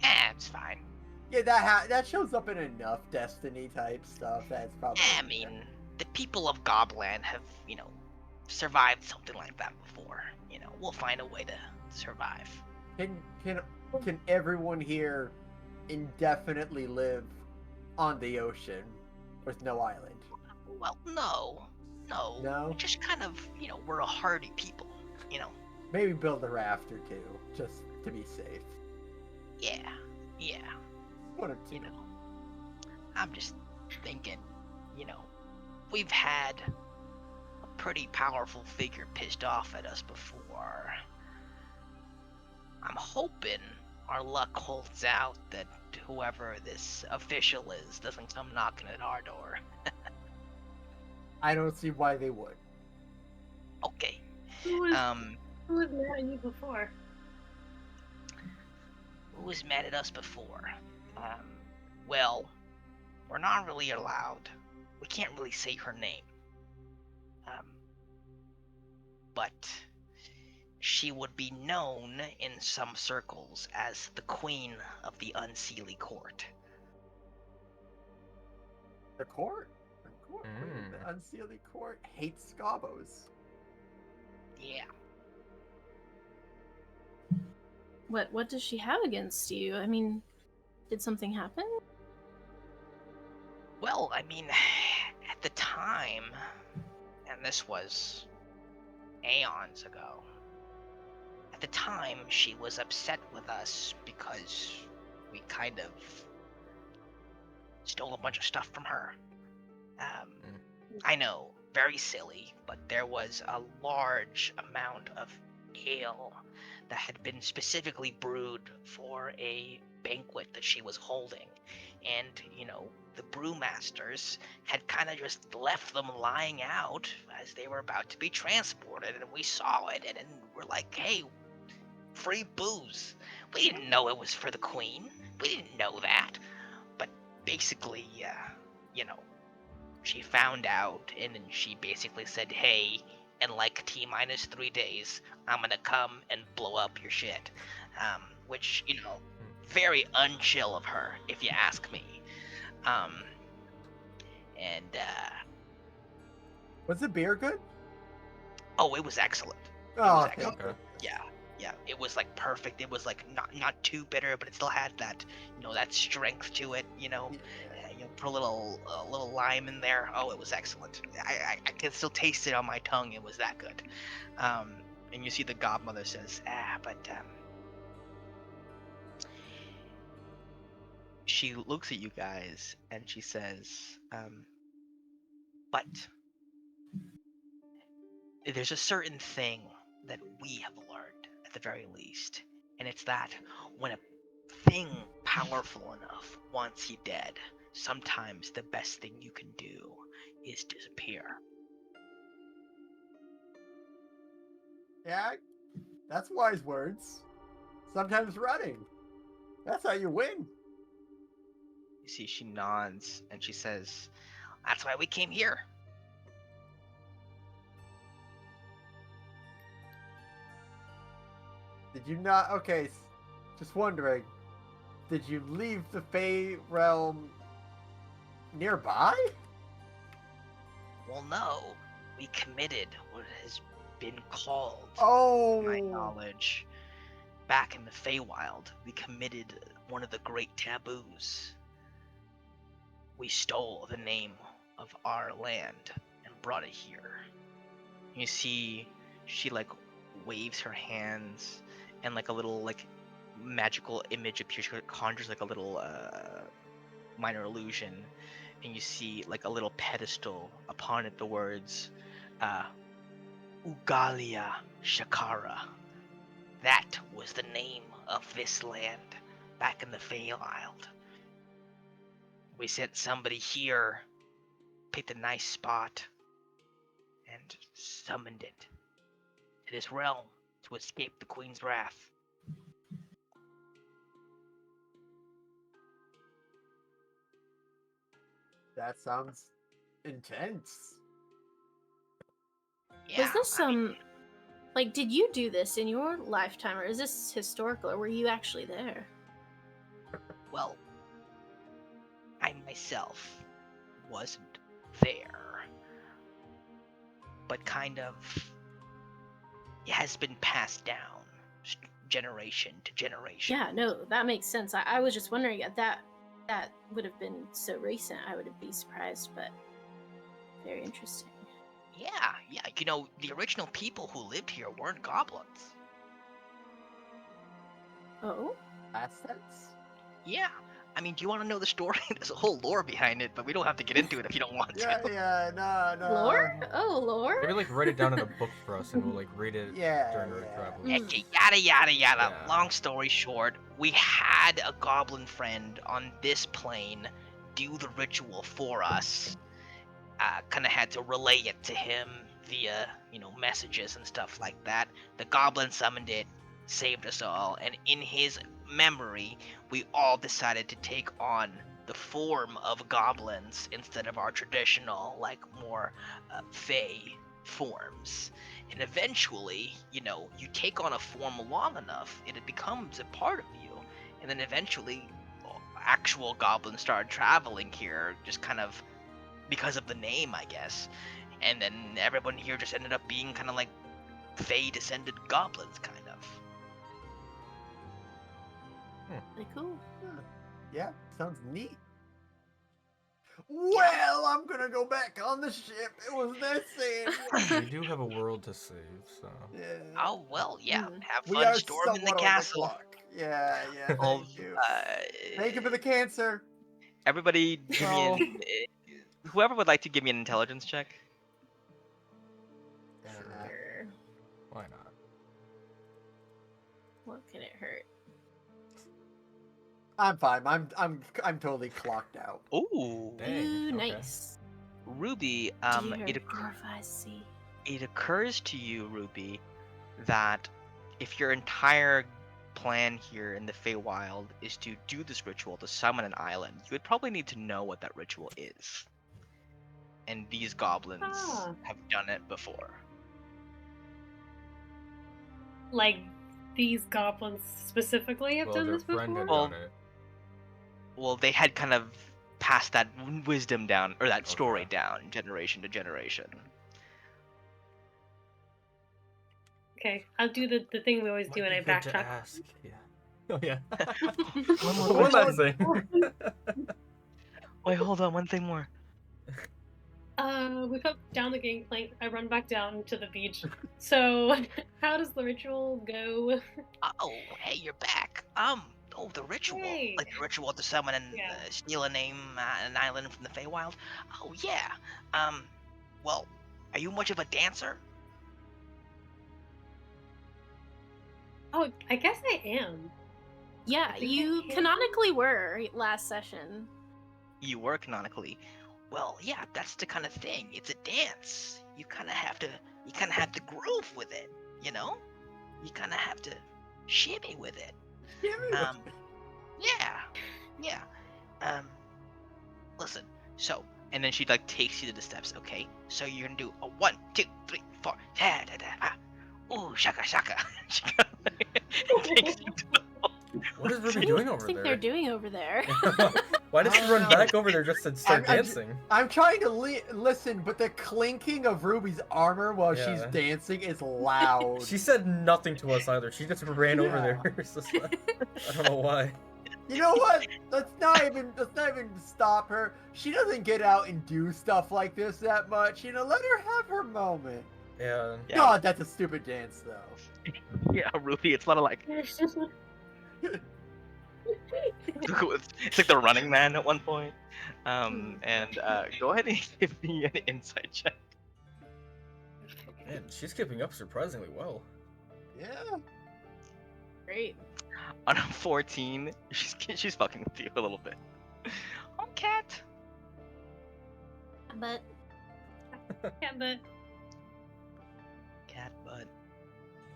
it's fine. Yeah, that shows up in enough Destiny type stuff. That's probably. I mean, the people of Gobland have, survived something like that before. We'll find a way to survive. Can everyone here indefinitely live on the ocean with no island? Well, no. No? We just kind of, we're a hardy people, Maybe build a raft or two, just to be safe. Yeah. One or two. I'm just thinking, we've had a pretty powerful figure pissed off at us before. I'm hoping our luck holds out that whoever this official is doesn't come knocking at our door. I don't see why they would. Okay. Who was mad at you before? Who was mad at us before? Well, we're not really allowed. We can't really say her name. But she would be known in some circles as the Queen of the Unseelie Court. The court? The Unseelie Court hates Scabos. Yeah. What does she have against you? I mean, did something happen? Well, I mean, at the time, and this was aeons ago, at the time she was upset with us because we kind of stole a bunch of stuff from her. I know, very silly, but there was a large amount of ale that had been specifically brewed for a banquet that she was holding. And, the brewmasters had kind of just left them lying out as they were about to be transported, and we saw it, and then we're like, hey, free booze. We didn't know it was for the queen. We didn't know that. But basically, she found out, and then she basically said, hey, in like T-minus 3 days, I'm gonna come and blow up your shit. Which, very unchill of her, if you ask me. Was the beer good? Oh, it was excellent. Oh, excellent. Okay. Yeah, it was like perfect. It was like not too bitter, but it still had that, that strength to it, put a little lime in there. Oh, it was excellent. I can still taste it on my tongue. It was that good. And you see the godmother says, but she looks at you guys and she says, but there's a certain thing that we have learned at the very least, and it's that when a thing powerful enough wants you dead, sometimes the best thing you can do is disappear. Yeah, that's wise words. Sometimes running. That's how you win. You see, she nods and she says, that's why we came here. Did you not? Okay, just wondering. Did you leave the Fey realm nearby? Well, no, we committed what has been called, Oh, to my knowledge, back in the Feywild. We committed one of the great taboos. We stole the name of our land and brought it here. You see, she like waves her hands, and like a little like magical image appears. She conjures like a little minor illusion, and you see like a little pedestal. Upon it the words Ugalia Shakara. That was the name of this land back in the Feywild. We sent somebody here, picked a nice spot, and summoned it to this realm to escape the Queen's wrath. That sounds intense. Yeah, Was this I mean, like, did you do this in your lifetime, or is this historical, or were you actually there? well, I myself wasn't there, but kind of it has been passed down generation to generation. Yeah, no, that makes sense. I was just wondering if that would have been so recent. I would have been surprised, but very interesting. Yeah, yeah. You know, the original people who lived here weren't goblins. Oh, Assets? Yeah. I mean, do you want to know the story? There's a whole lore behind it, but we don't have to get into it if you don't want to. Yeah, no. lore? Oh, lore. Maybe like write it down in a book for us, and we'll like read it Yeah, during our yeah. travels. Mm. Okay, yada yada yada. Yeah. Long story short, we had a goblin friend on this plane do the ritual for us. Kind of had to relay it to him via, messages and stuff like that. The goblin summoned it, saved us all, and in his memory, we all decided to take on the form of goblins instead of our traditional, like, more fey forms. And eventually, you take on a form long enough, it becomes a part of you. And then eventually, actual goblins started traveling here, just kind of because of the name, I guess. And then everyone here just ended up being kind of like fey descended goblins, kind of. Pretty cool. Yeah, sounds neat. Well, I'm gonna go back on the ship. It was necessary. We do have a world to save, so. Yeah. Oh, well, yeah. Mm. Have We fun are storming the somewhat on castle. clock. Yeah, Of, thank you. Thank you for the cancer. Everybody, give me an. Whoever would like to give me an intelligence check. Sure. Why not? What can it hurt? I'm fine. I'm totally clocked out. Ooh, Dang, Ooh, okay. nice. Ruby. Dear It glorifies sea. it occurs to you, Ruby, that if your entire plan here in the Feywild is to do this ritual to summon an island, you would probably need to know what that ritual is. And these goblins Ah. have done it before. Like, these goblins specifically have Well, done their this friend before? had Well, done it. Well, they had kind of passed that wisdom down, or that story Okay. down, generation to generation. Okay, I'll do the thing we always do when I Might be good to backtrack. ask. Yeah. Oh yeah. One more One last question. thing. Wait, hold on, one thing more. We put down the gangplank. I run back down to the beach. So, how does the ritual go? Oh, hey, you're back. The ritual. Hey. Like the ritual to summon and Yeah. steal an island from the Feywild. Oh, yeah. Well, are you much of a dancer? Oh, I guess I am. Yeah, I think you I can. canonically were last session. You were canonically. Well, yeah, that's the kind of thing. It's a dance. You kind of have to groove with it, you know? You kind of have to shimmy with it. Yeah. Listen. So, And then she like takes you to the steps. Okay, so you're gonna do a 1, 2, 3, 4. Da, da, da, ah. Ooh, shaka shaka. she kind of takes you to the What is What Ruby do you doing over think there? they're doing over there? Why did she run back over there just to start I'm dancing? I'm trying to listen, but the clinking of Ruby's armor while she's Yeah. dancing is loud. She said nothing to us either. She just ran over Yeah. there. It's just like- I don't know why. You know what? Let's not even stop her. She doesn't get out and do stuff like this that much. Let her have her moment. Yeah. Yeah. God, that's a stupid dance though. Yeah, Ruby. It's a lot of like. It's like the Running Man at one point. And go ahead and give me an insight check. Man, she's keeping up surprisingly well. Yeah. Great. On a 14, she's fucking with you a little bit. Oh, cat. But Yeah, but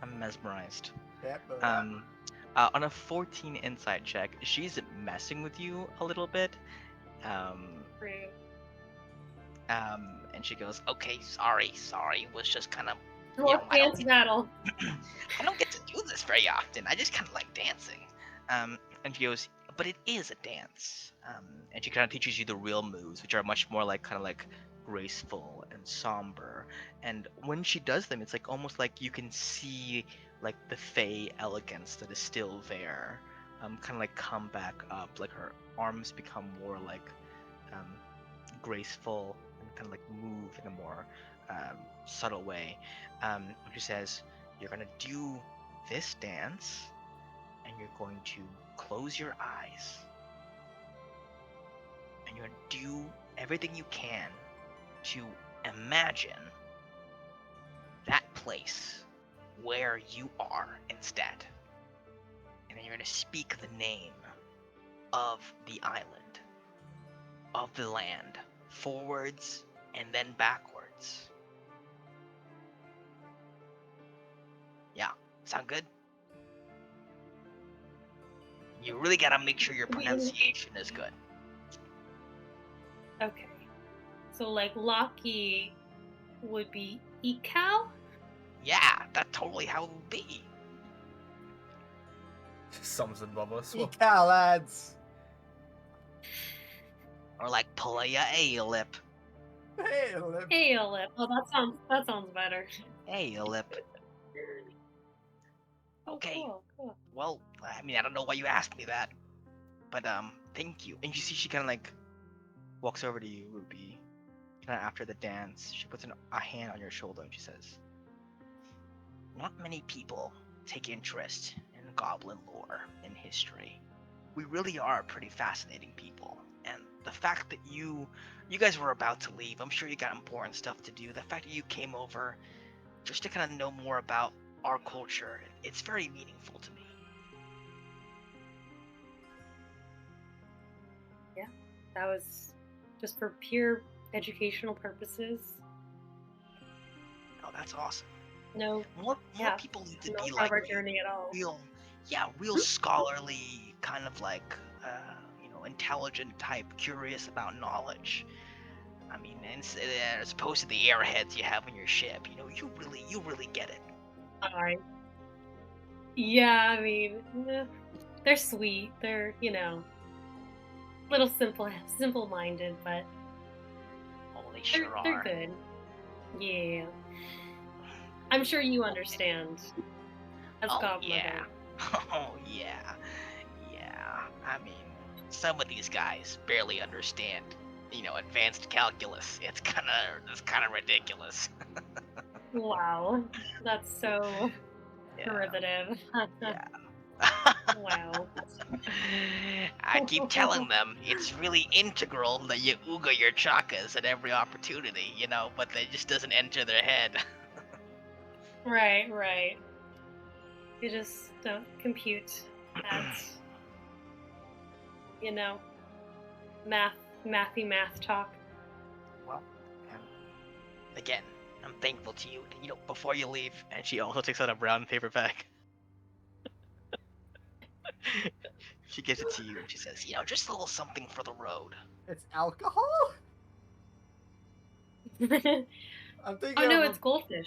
I'm mesmerized. Yep. On a 14 insight check, she's messing with you a little bit. Um, Rude. and she goes, Okay, sorry. Was just kind of, Let's dance battle. I don't get to do this very often. I just kind of like dancing. and she goes, but it is a dance. And she kind of teaches you the real moves, which are much more like kind of like graceful and somber. And when she does them, it's like almost like you can see like the fey elegance that is still there, kind of like come back up. Like her arms become more like um, graceful and kind of like move in a more subtle way. She says, "You're gonna do this dance, and you're going to close your eyes, and you're gonna do everything you can to imagine that place where you are instead. And then you're gonna speak the name of the island, of the land, forwards and then backwards. Yeah, sound good? You really gotta make sure your pronunciation is good. Okay. So like Locky would be Ekal? Yeah, that's totally how it would be. Sums it above us. Well, Ecal, lads. Or like Palea Aelip. Hey, Lip. Aelip. Oh, that sounds better. Aelip. Oh, Okay. cool. Well, I mean, I don't know why you asked me that, but thank you. And you see she kind of like walks over to you, Ruby. Kind of after the dance, she puts a hand on your shoulder and she says, Not many people take interest in goblin lore and history. We really are pretty fascinating people. And the fact that you guys were about to leave, I'm sure you got important stuff to do. The fact that you came over just to kind of know more about our culture, it's very meaningful to me. Yeah, that was just for pure educational purposes. Oh, that's awesome. No, More yeah, people need to no be part like of our me. journey at all. Real scholarly, kind of like, intelligent type, curious about knowledge. I mean, as opposed to the airheads you have on your ship, you really get it. Alright. Yeah, I mean, they're sweet. They're, little simple-minded, but Oh, they they're, sure they're are. good. Yeah. I'm sure you understand. As Oh Godmother. yeah. Oh yeah. Yeah. I mean, some of these guys barely understand, advanced calculus. It's kind of ridiculous. Wow. That's so Yeah. derivative. Yeah. Wow. I keep telling them it's really integral that you ooga your chakas at every opportunity, but that just doesn't enter their head. Right. You just don't compute that, math talk. Well, again, I'm thankful to you. Before you leave, and she also takes out a brown paper bag. She gives it to you and she says, just a little something for the road. It's alcohol? I'm thinking Oh no, of it's goldfish.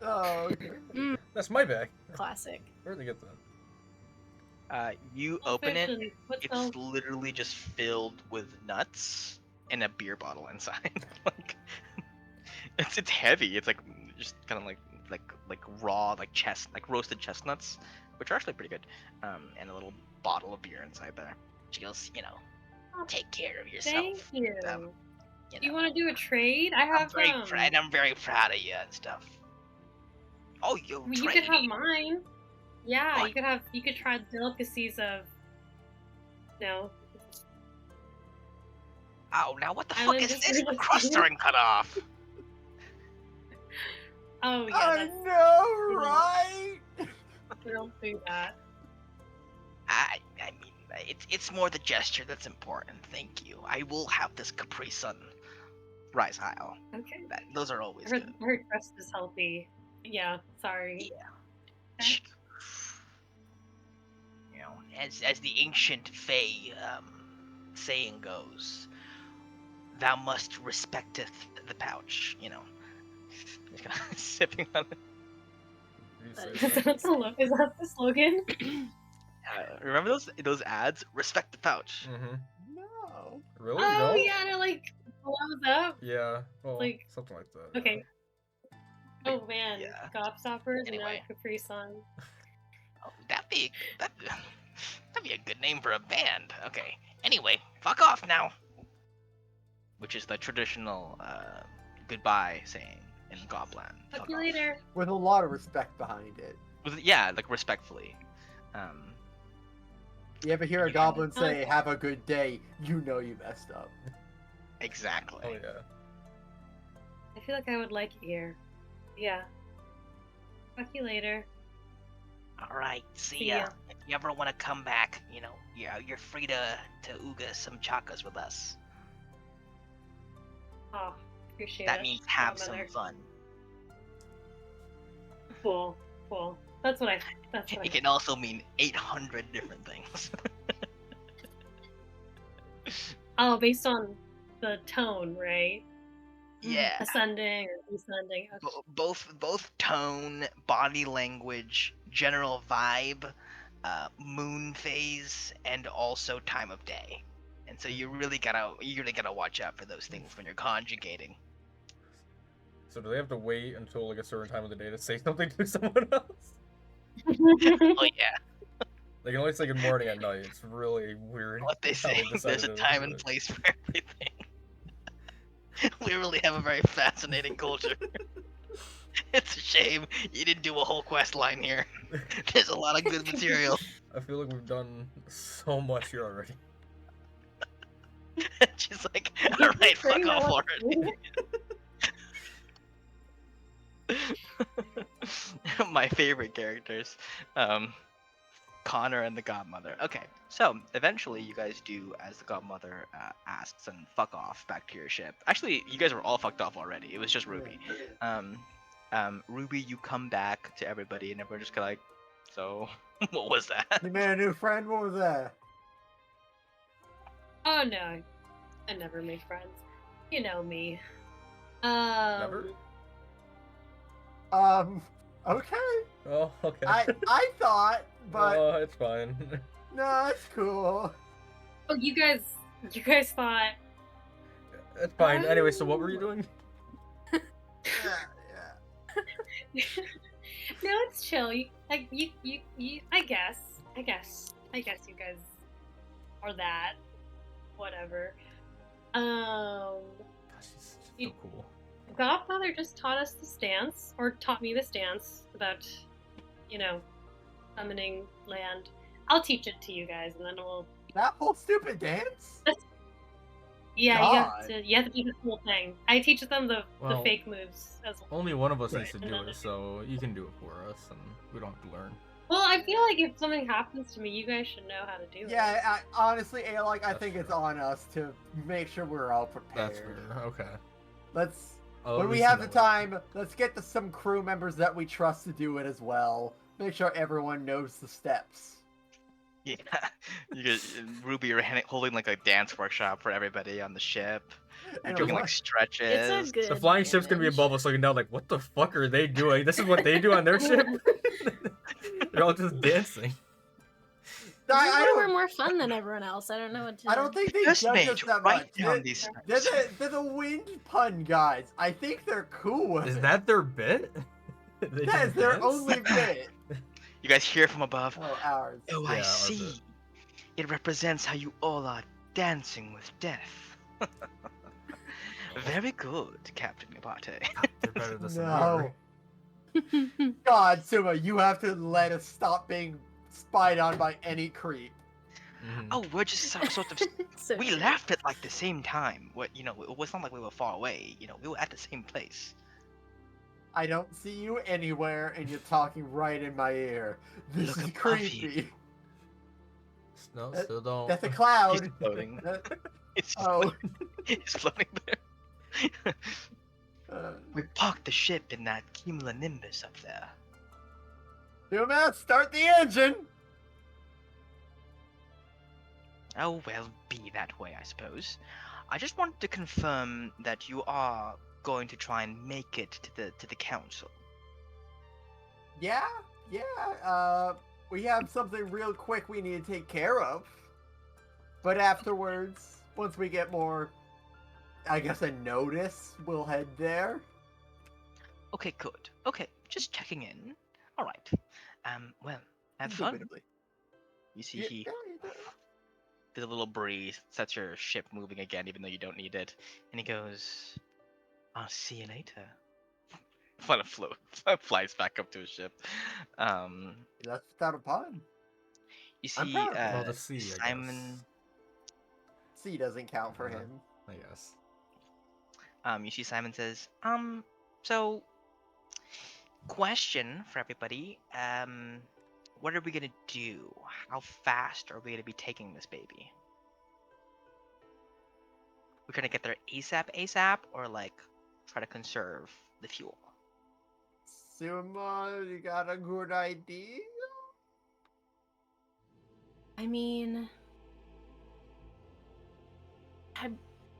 Oh, okay. that's my bag. Classic. Where'd they get that? You open it, Goldfish and what it's else? literally just filled with nuts and a beer bottle inside. Like, it's heavy. It's like just kind of like raw like roasted chestnuts, which are actually pretty good. And a little bottle of beer inside there. She goes, take care of yourself. Thank you. Um, Do you want to do a trade? I have I'm very proud of you and stuff. Oh, you could have mine. Yeah, What? you could try the delicacies of Oh, now what the fuck Island is just this? The really crusts cute. aren't cut off. Oh yeah, I know, right? we don't do that. I mean, it's more the gesture that's important. Thank you. I will have this Capri Sun Rise Isle. Okay. Those are always Her good. trust is healthy. Yeah, sorry. Yeah. You know, as the ancient Fey saying goes, thou must respecteth the pouch. You know, just kind of sipping on it. Is that the slogan? Remember those ads? Respect the pouch. Mm-hmm. No. Really? Oh No? yeah, to like blows up. Yeah. Well, Like, something like that. Okay. Oh man, Yeah. Gobstoppers and now Anyway. Capri Sun. Oh, that'd be a good name for a band. Okay. Anyway, fuck off now. Which is the traditional goodbye saying in Gobland. Talk to you later. With a lot of respect behind it. Yeah, like respectfully. You ever hear a goblin say, "Have a good day," you know you messed up. Exactly. Oh yeah. I feel like I would like it here. Yeah. Talk to you later. All right. See See ya. ya. If you ever want to come back, you know, you're free to ooga some chakas with us. Oh, appreciate it. That means have some Godmother. fun. Cool. That's what I It can also mean 800 different things. Oh, based on the tone, right? Yeah. Ascending or descending. Okay. Both tone, body language, general vibe, moon phase, and also time of day. And so you really gotta watch out for those things when you're conjugating. So do they have to wait until like a certain time of the day to say something to someone else? Oh yeah. They can only say good morning at night. It's really weird. What they how say, decided there's a to time do and it. place for everything. We really have a very fascinating culture. It's a shame you didn't do a whole quest line here. There's a lot of good material. I feel like we've done so much here already. She's like, alright, fuck Bring that off one. already. My favorite characters. Connor and the Godmother. Okay, so eventually you guys do as the Godmother asks and fuck off back to your ship. Actually, you guys were all fucked off already. It was just Ruby. Ruby, you come back to everybody and everyone just kind of like, so what was that? You made a new friend? What was that? Oh no, I never make friends. You know me. Never? Okay. Oh, okay. I thought, but Oh, it's fine. no, it's cool. Oh, you guys thought. It's fine. Anyway, so what were you doing? Yeah. No, it's chill. You, I guess you guys are that. Whatever. Gosh, she's so cool. Godfather just taught us the stance, or taught me the stance about, you know, summoning land. I'll teach it to you guys, and then we'll. That whole stupid dance? Yeah, God. you have to do the whole thing. I teach them the Well, fake moves as well. Only one of us needs to And do then it, so you can do it for us, and we don't have to learn. Well, I feel like if something happens to me, you guys should know how to do it. Yeah, honestly, Alok, I That's think it's true. on us to make sure we're all prepared. That's fair. Okay. Let's, I'll when at we least have know the it. time, let's get some crew members that we trust to do it as well. Make sure everyone knows the steps. Yeah, you get Ruby, you're holding like a dance workshop for everybody on the ship. You're And doing I'm like stretches. It's a good. The flying ship's gonna be image. above us looking down like, what the fuck are they doing? This is what they do on their ship? They're all just dancing. This is I why we're don't, more fun than everyone else. I don't know what to. I don't think they Just judge us mage, that write much. down these They're steps. the wind pun guys. I think they're cool with Is it. that their bit? They That is just their dance? only bit. You guys hear from above. Oh, ours. Oh, Yeah, I our see. bit. It represents how you all are dancing with death. Very good, Captain Abate. They're better this than No. ever. God, Suma, you have to let us stop being spied on by any creep. Mhm. Oh, we're just sort of. So We true. left at like the same time. What it was not like we were far away. We were at the same place. I don't see you anywhere, and you're talking right in my ear. This Look is above creepy. No, That- still don't. That's a He's cloud. floating. That- It's just oh, he's floating there. uh, We parked the ship in that cumulonimbus up there. Suma, start the engine! Oh, well, be that way, I suppose. I just wanted to confirm that you are going to try and make it to the council. Yeah, we have something real quick we need to take care of. But afterwards, once we get more, I guess, a notice, we'll head there. Okay, good. Okay, just checking in. All right. Well, have fun. Indubitably. You see, Yeah, he yeah. there's a little breeze, sets your ship moving again, even though you don't need it, and he goes, "I'll see you later." Kind of flies back up to his ship. Um, That's without a pun. you I'm see, proud of Well, the sea, I Simon. C doesn't count for Uh-huh. him. guess. I guess. You see, Simon says, So, question for everybody. What are we gonna do? How fast are we gonna be taking this baby? We're gonna get there ASAP, or like try to conserve the fuel? Suma, you got a good idea? I mean, I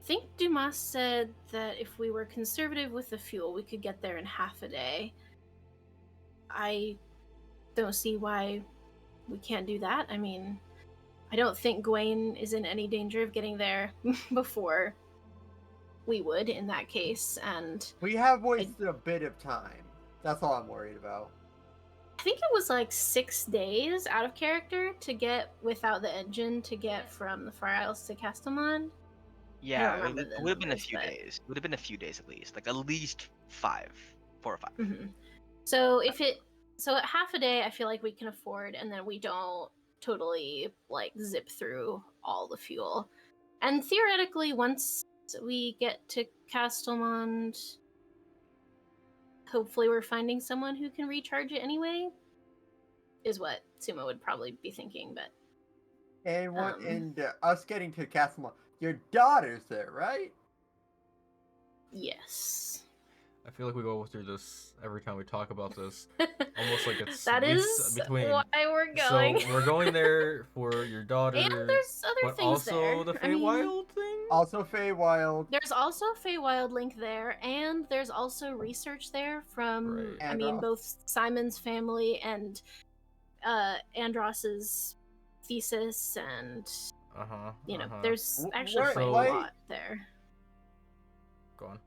think Dumas said that if we were conservative with the fuel, we could get there in half a day. I don't see why we can't do that. I mean, I don't think Gawain is in any danger of getting there before we would in that case, and We have wasted a bit of time. That's all I'm worried about. I think it was like 6 days out of character to get without the engine to get from the Far Isles to Castelmond. Yeah, remember it the would have been a numbers, few but- days. It would have been a few days at least, like at least 4 or 5. Mhm. So at half a day, I feel like we can afford, and then we don't totally like zip through all the fuel. And theoretically, once we get to Castelmond, hopefully we're finding someone who can recharge it anyway. Is what Sumo would probably be thinking, but And what? Um. And us getting to Castle, your daughter's there, right? yes. I feel like we go through this every time we talk about this. Almost like it's that weeks is between. why we're going. So we're going there for your daughter. And there's other but things also there. the I mean, Feywild thing. Also, Feywild. there's also a Feywild link there, and there's also research there from, Right. I mean, Andros. both Simon's family and Andros's thesis, and there's actually quite a wait. lot there. Go on.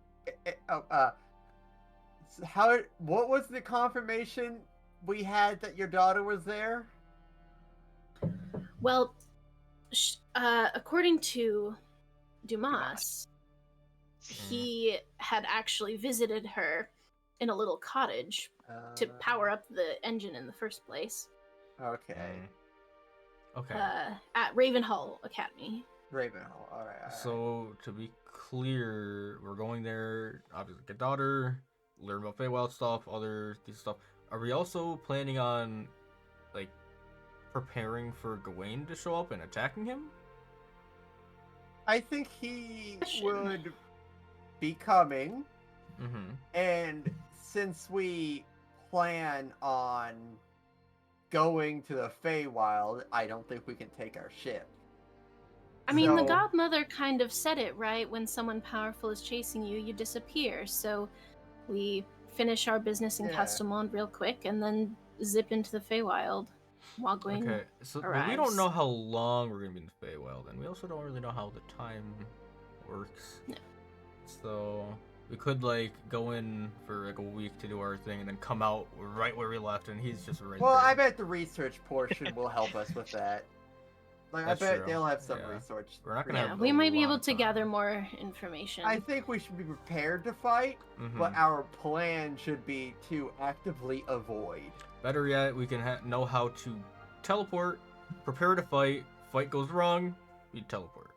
What was the confirmation we had that your daughter was there? Well, according to Dumas, he had actually visited her in a little cottage to power up the engine in the first place. Okay. Okay. At Ravenhall Academy. Ravenhall. All right. So to be clear, we're going there. Obviously, get daughter, learn about Feywild stuff, this stuff. Are we also planning on, like, preparing for Gawain to show up and attacking him? I think he would be coming, and since we plan on going to the Feywild, I don't think we can take our ship. I mean, the Godmother kind of said it, right? When someone powerful is chasing you, you disappear. So we finish our business in Kastelmond real quick and then zip into the Feywild while Gawain but we don't know how long we're going to be in the Feywild, and we also don't really know how the time works. No. So we could, like, go in for, like, a week to do our thing and then come out right where we left, and he's just right there. I bet the research portion will help us with that. Like, That's I bet true. they'll have some Yeah. research. We're not gonna have we might be a able lot to of gather time. more information. I think we should be prepared to fight, but our plan should be to actively avoid. Better yet, we can know how to teleport, prepare to fight. Fight goes wrong, we teleport.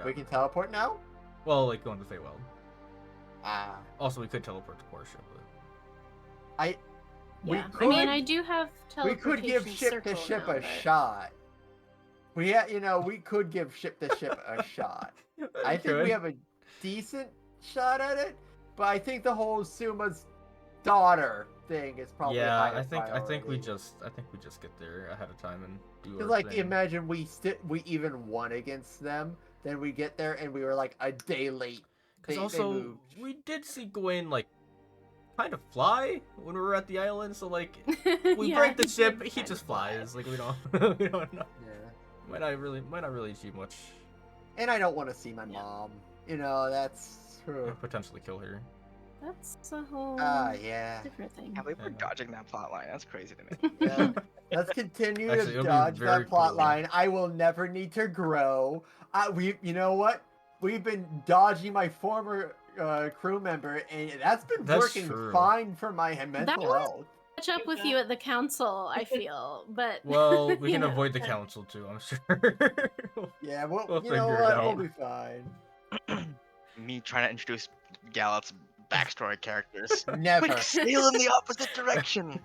We can teleport now? Well, like going to Feywild. Ah. Also, we could teleport to Portia, but I mean, I do have we teleportation could give ship to ship now, a shot. We could give ship to ship a shot. I think we have a decent shot at it, but I think the whole Suma's daughter thing is probably Yeah, higher I think we priority. just get there ahead of time and do our Cause like thing. imagine we even won against them, then we get there and we were like a day late. Because They also moved. we did see Gawain like kind of fly when we were at the island, so like we Yeah, break the he ship, did he kind just of fly. flies. Like we don't we don't know. Yeah. Might not really achieve much. And I don't want to see my Yeah. mom. You know, that's And potentially kill her. That's a whole yeah. different thing. Yeah, we were Yeah. dodging that plot line. That's crazy to me. Yeah. Let's continue Actually, to it'll be dodge very that plot cool. line. I will never need to grow. You know what? We've been dodging my former crew member, and that's been That's working true. fine for my mental was- health. Catch up with you at the council, I feel, but Well, we you can know. avoid the council too, I'm sure. Yeah, well, We'll you know figure it what? out. We'll be fine. Me trying to introduce Gallet's backstory characters. Never. Quick, sail in the opposite direction.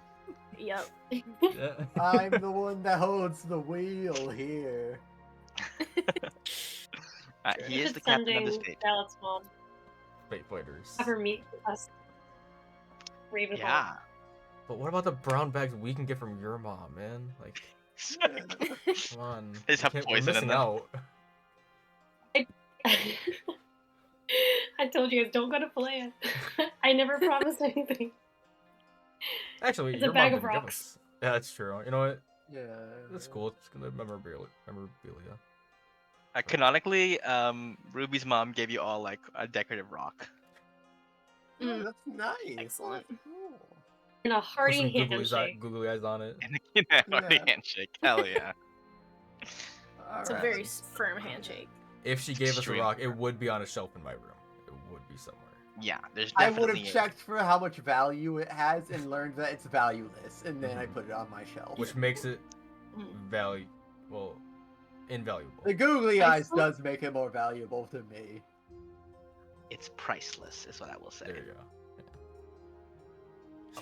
Yep. Yeah. I'm the one that holds the wheel here. He is Should the captain of sending this fate. Gallet's mom. Fate fighters. Have her meet us. Ravenhall. Yeah. But what about the brown bags we can get from your mom, man? Like, come on. They just have We're poison in missing them. out. I told you guys don't go to Palea. I never promised anything. Actually, It's a your bag mom of didn't give rocks. us. Yeah, that's true. You know what? Yeah. That's cool. It's gonna memorabilia. Canonically, Ruby's mom gave you all like a decorative rock. Yeah, Mm, that's nice. excellent. That's cool. And a With hearty some handshake. googly eyes on it. And you know, Yeah. handshake. Hell yeah. It's a Alright. very firm handshake. If she gave us a Extreme. rock, it would be on a shelf in my room. It would be somewhere. Yeah, there's I definitely. would have checked for how much value it has and learned that it's valueless, and then I put it on my shelf. Which makes it Mm. invaluable. The googly I eyes thought- does make it more valuable to me. It's priceless, is what I will say. There you go.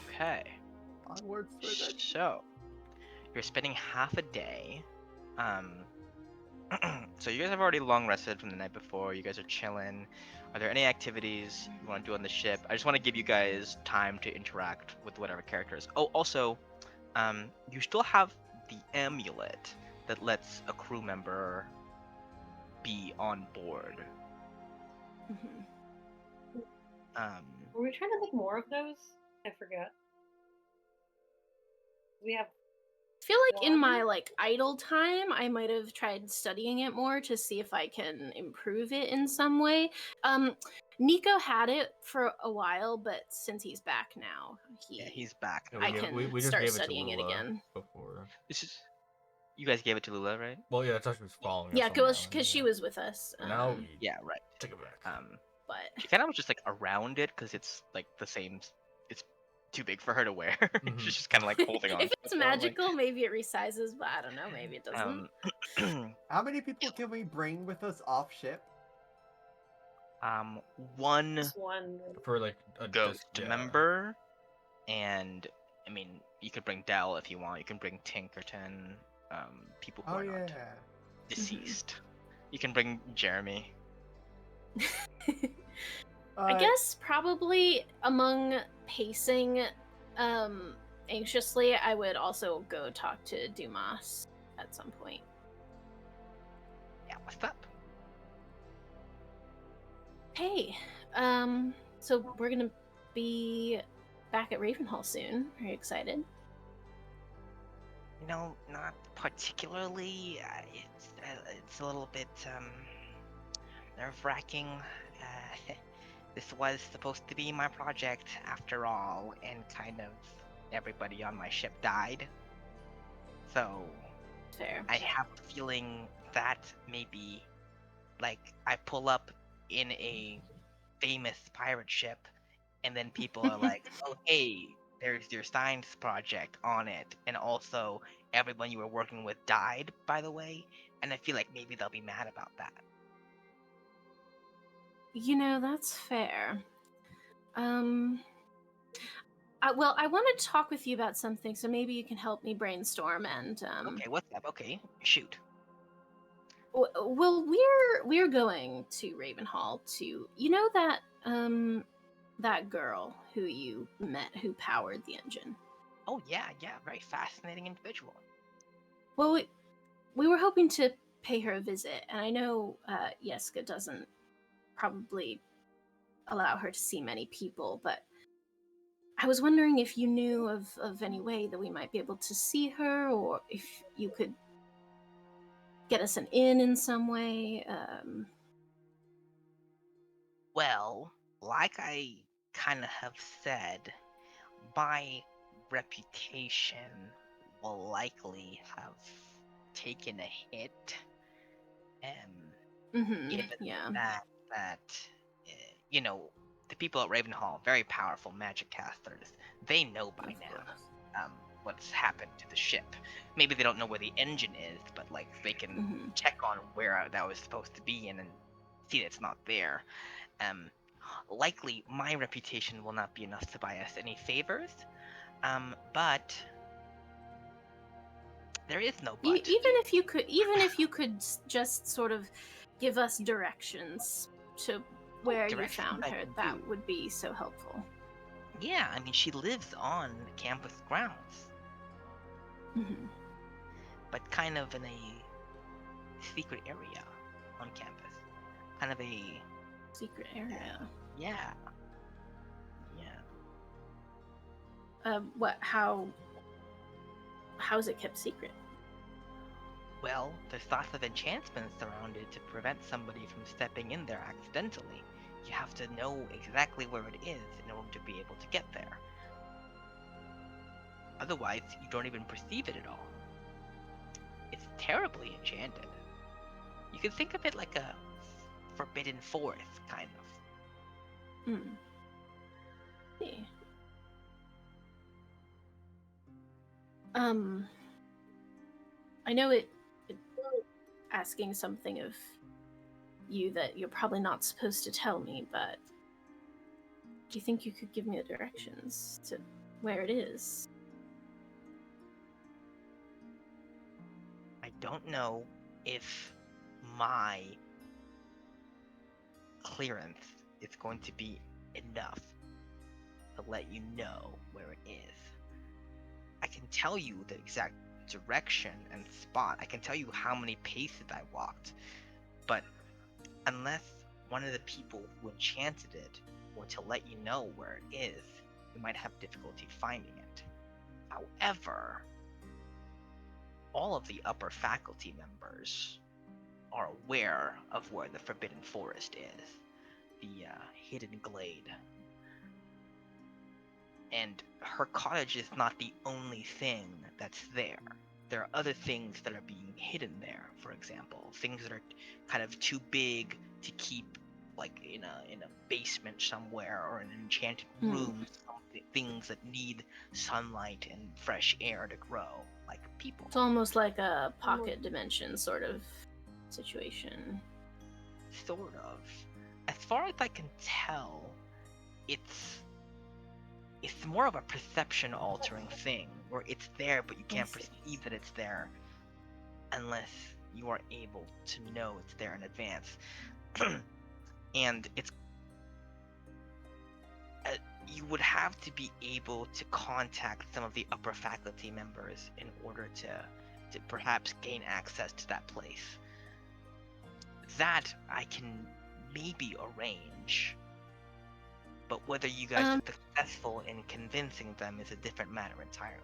Okay. Onwards for the So, you're spending half a day. So you guys have already long rested from the night before. You guys are chilling. Are there any activities you want to do on the ship? I just want to give you guys time to interact with whatever characters. Oh, also, you still have the amulet that lets a crew member be on board. Mhm. Were we trying to make more of those? I forget. We have. I feel like in One? my like idle time, I might have tried studying it more to see if I can improve it in some way. Nico had it for a while, but since he's back now, Yeah, he's back. Yeah, I can we just start gave it to studying it Lula again. before. This is. You guys gave it to Lula, right? Well, yeah, Tasha was following us. Yeah, on the because island, she yeah. was with us. And now um, we Yeah, right. take it back. but She kind of was just like around it because it's like the same. It's too big for her to wear. Mhm. She's just kind of like holding on. if to it's it, so I'm like, magical, maybe it resizes, but I don't know. Maybe it doesn't. How many people can we bring with us off ship? One Just one. For like a ghost yeah. member, and I mean, you could bring Dell if you want. You can bring Tinkerton. People who Oh are yeah. not deceased. You can bring Jeremy. I guess probably among pacing anxiously, I would also go talk to Dumas at some point. Yeah, what's up? Hey, so we're gonna be back at Ravenhall soon. Are you excited? You know, not particularly. It's a little bit nerve-wracking. This was supposed to be my project after all, and kind of everybody on my ship died. So Fair. I have a feeling that maybe, like, I pull up in a famous pirate ship, and then people are like, "Oh, hey, there's your science project on it, and also everyone you were working with died, by the way." And I feel like maybe they'll be mad about that. You know, that's fair. Well, I want to talk with you about something, so maybe you can help me brainstorm. And Okay, what's up? Okay, shoot. well, we're going to Ravenhall to, you know, that that girl who you met who powered the engine. Oh yeah, very fascinating individual. Well, we were hoping to pay her a visit, and I know Yeska doesn't probably allow her to see many people, but I was wondering if you knew of any way that we might be able to see her, or if you could get us an in some way. Well, like I kind of have said, my reputation will likely have taken a hit. Given Yeah. that you know, the people at Ravenhall, very powerful magic casters, they know by Of now course. what's happened to the ship. Maybe they don't know where the engine is, but like they can Mhm. check on where that was supposed to be and see that it's not there. Um, Likely my reputation will not be enough to buy us any favors. But there is no but. Even if you could just sort of give us directions to where you Directions found I her, can that do. would be so helpful. Yeah, I mean she lives on campus grounds, Mhm. but kind of in a secret area on campus. Kind of a Secret area. yeah, yeah. What? How is it kept secret? Well, there's lots of enchantments around it to prevent somebody from stepping in there accidentally. You have to know exactly where it is in order to be able to get there. Otherwise, you don't even perceive it at all. It's terribly enchanted. You can think of it like a forbidden forest, kind of. Hmm. See. I know it asking something of you that you're probably not supposed to tell me, but do you think you could give me the directions to where it is? I don't know if my clearance is going to be enough to let you know where it is. I can tell you the exact direction and spot. I can tell you how many paces I walked. But unless one of the people who enchanted it were to let you know where it is, you might have difficulty finding it. However, all of the upper faculty members are aware of where the Forbidden Forest is, the hidden glade. And her cottage is not the only thing that's there. There are other things that are being hidden there, for example, things that are kind of too big to keep like in a basement somewhere or in an enchanted room, things that need sunlight and fresh air to grow, like people. It's almost like a pocket dimension sort of situation. Sort of. As far as I can tell, it's more of a perception altering thing where it's there but you can't perceive that it's there unless you are able to know it's there in advance. And it's you would have to be able to contact some of the upper faculty members in order to perhaps gain access to that place. That I can maybe arrange, but whether you guys are successful in convincing them is a different matter entirely.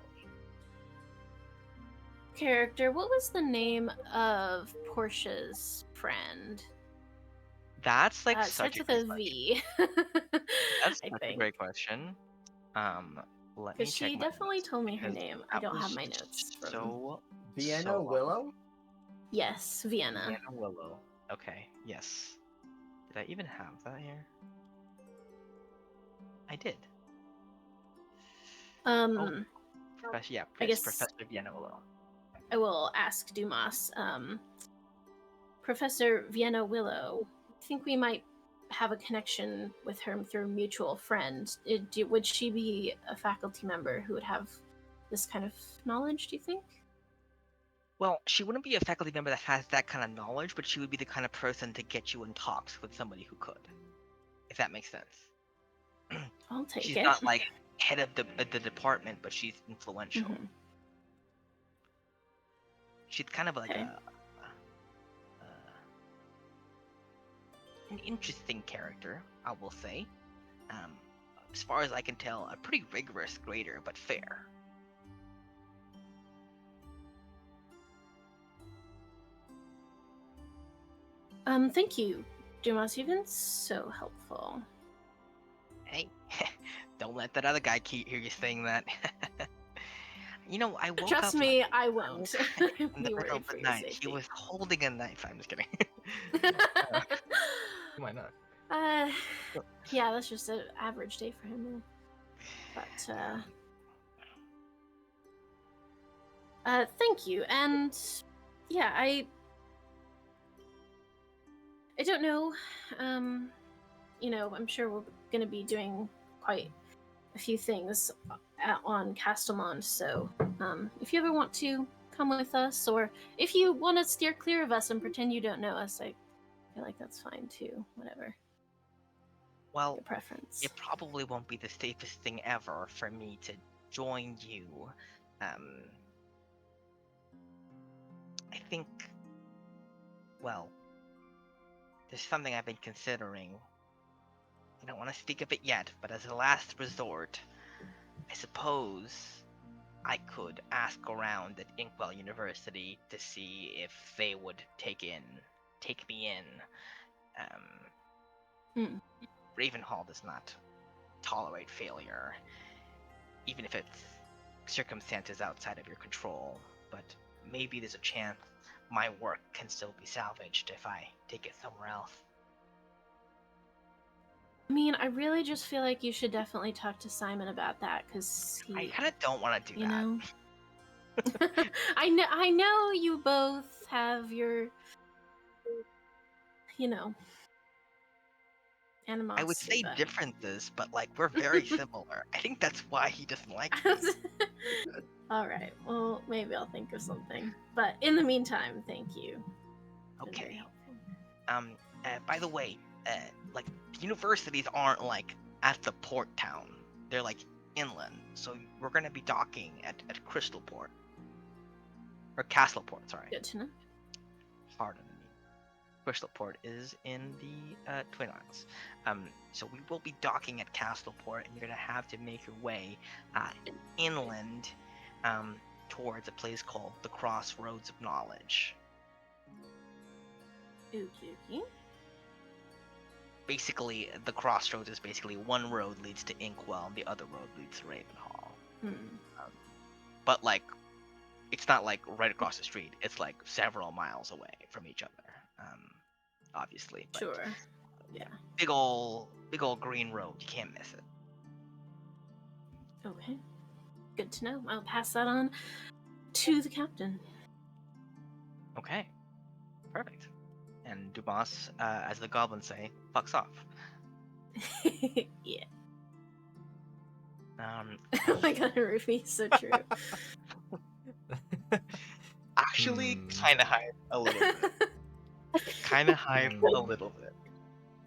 Character, what was the name of Portia's friend? That's like It such starts a with great a question. V. That's I such a think. great question. Let me Because check she my definitely notes told me her because name. I that don't have was my notes from. so Vienna Willow? Yes, Vienna. Vienna Willow. Okay, yes. Did I even have that here? I did. Yeah, I it's guess Professor Vienna Willow. I will ask Dumas. Professor Vienna Willow, I think we might have a connection with her through a mutual friend. Would she be a faculty member who would have this kind of knowledge, do you think? Well, she wouldn't be a faculty member that has that kind of knowledge, but she would be the kind of person to get you in talks with somebody who could. If that makes sense. I'll take She's it. not like head of the department, but she's influential. Mhm. She's kind of like Okay. an interesting character, I will say. As far as I can tell, a pretty rigorous grader, but fair. Thank you, Dumas. You've been so helpful. Hey, don't let that other guy hear you saying that. I woke Trust up me, I won't. in the Be middle worried of for the your night. He safety. was holding a knife. I'm just kidding. You might not. Yeah, that's just an average day for him. But thank you, and yeah, I don't know. I'm sure we're going to be doing quite a few things on Kastelmond. So, if you ever want to come with us, or if you want to steer clear of us and pretend you don't know us, I feel like that's fine too. Whatever Well, your preference. it probably won't be the safest thing ever for me to join you. I think, well, there's something I've been considering. I don't want to speak of it yet, but as a last resort, I suppose I could ask around at Inkwell University to see if they would take me in. Ravenhall does not tolerate failure, even if it's circumstances outside of your control. But maybe there's a chance my work can still be salvaged if I take it somewhere else. I mean, I really just feel like you should definitely talk to Simon about that, because I kind of don't want to do you that. know. I know you both have your, animosity. I would say but... differences, but like we're very similar. I think that's why he doesn't like me. All right. Well, maybe I'll think of something. But in the meantime, thank you. Been very Okay. helpful. By the way, like universities aren't like at the port town. They're like inland. So we're gonna be docking at Crystalport. Or Castleport, sorry. Good to know. Pardon me. Crystalport is in the Twin Isles. So we will be docking at Castleport, and you're gonna have to make your way inland towards a place called the Crossroads of Knowledge. Ookie. Basically, the Crossroads is basically one road leads to Inkwell, and the other road leads to Ravenhall. But like, it's not like right across the street. It's like several miles away from each other. Obviously. But, Sure. Yeah. Big ol' green road. You can't miss it. Okay. Good to know. I'll pass that on to the captain. Okay. Perfect. And Dumas, as the goblins say, fucks off. Yeah. Um, Oh my god, Rufy, so true. Actually, kind of hype a little bit. Kind of hype a little bit.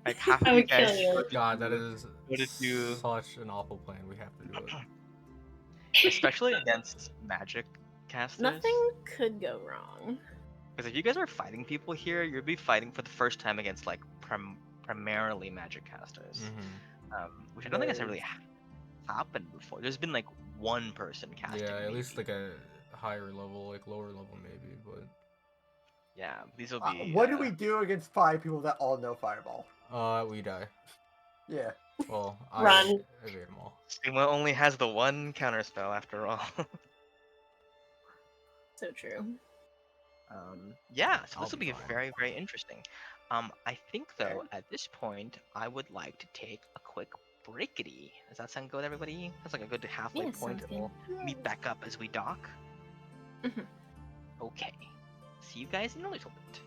Like half I of you would kill guys you. God, that is would do, such an awful plan. We have to do it. especially against magic casters. Nothing could go wrong. Because if you guys are fighting people here, you'll be fighting for the first time against like primarily magic casters, which I don't think has really happened before. There's been like one person casting. Yeah, at maybe. least like a higher level, like lower level maybe, but Yeah, these will be. What do we do against 5 people that all know Fireball? we die. Yeah. Well, Run. I evade them all. Sigma only has the one counterspell after all. So true. Yeah, so I'll this will be be fine. very, very interesting. I think though at this point I would like to take a quick breakity. Does that sound good, everybody? That's like a good halfway Yeah, point. sounds We'll meet back up as we dock. Mhm. Okay. See you guys in a little bit.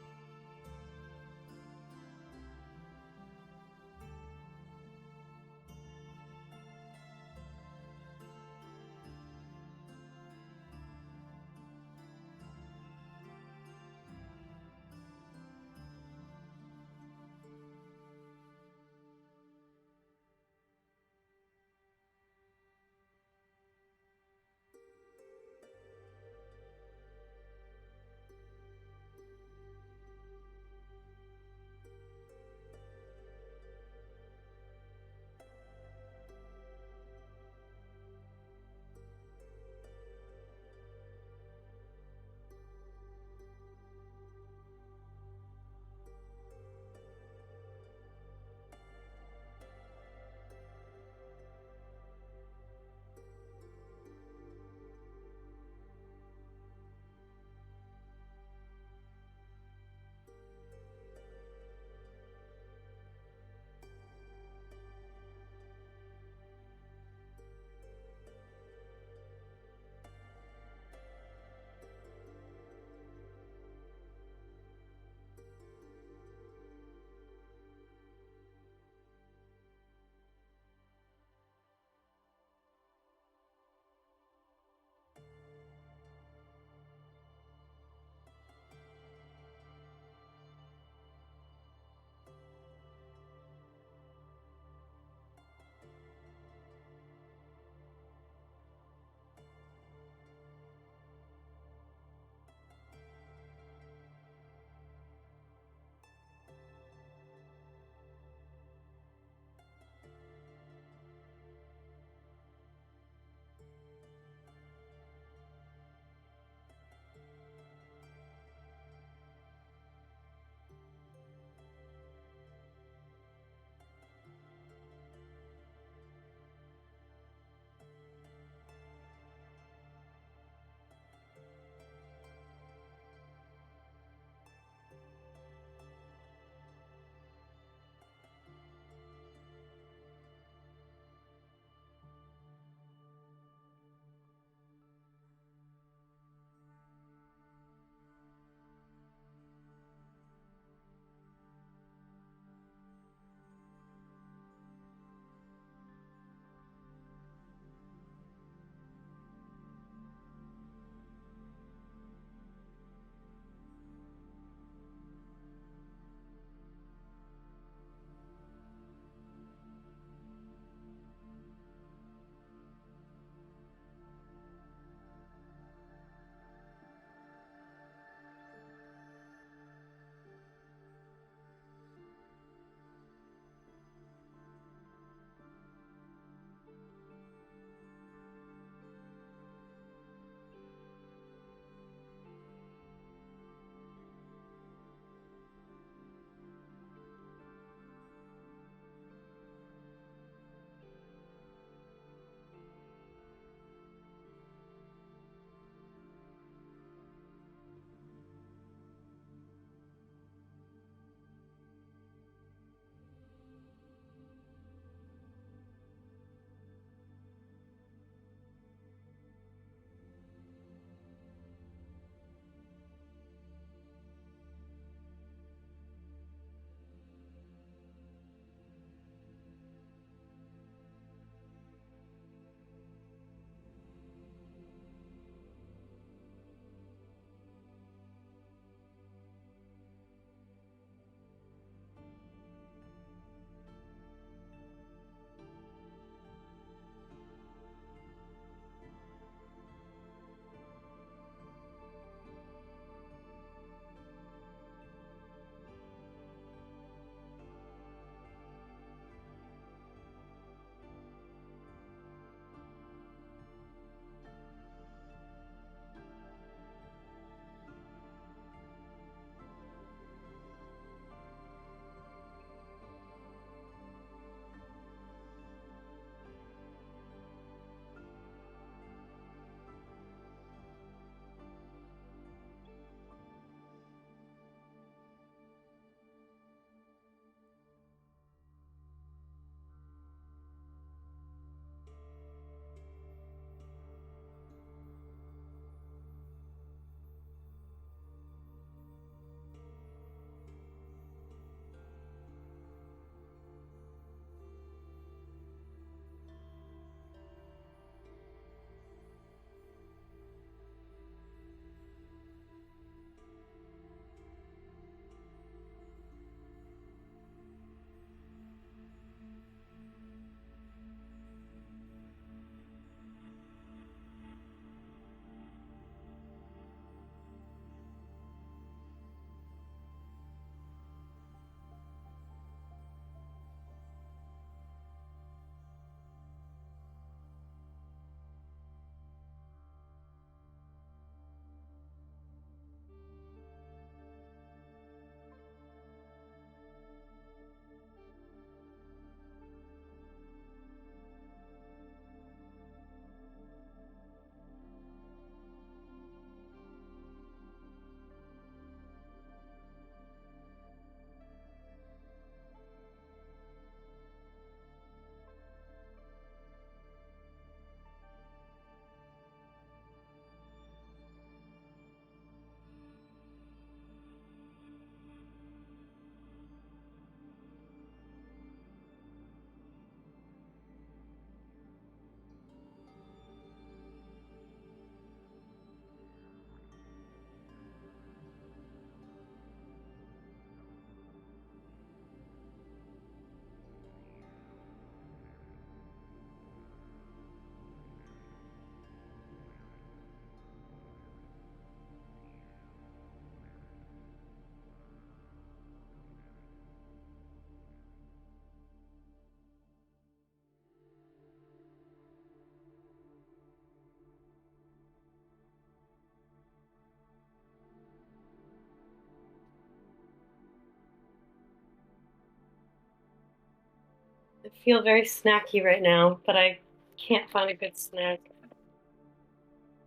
feel very snacky right now, but I can't find a good snack.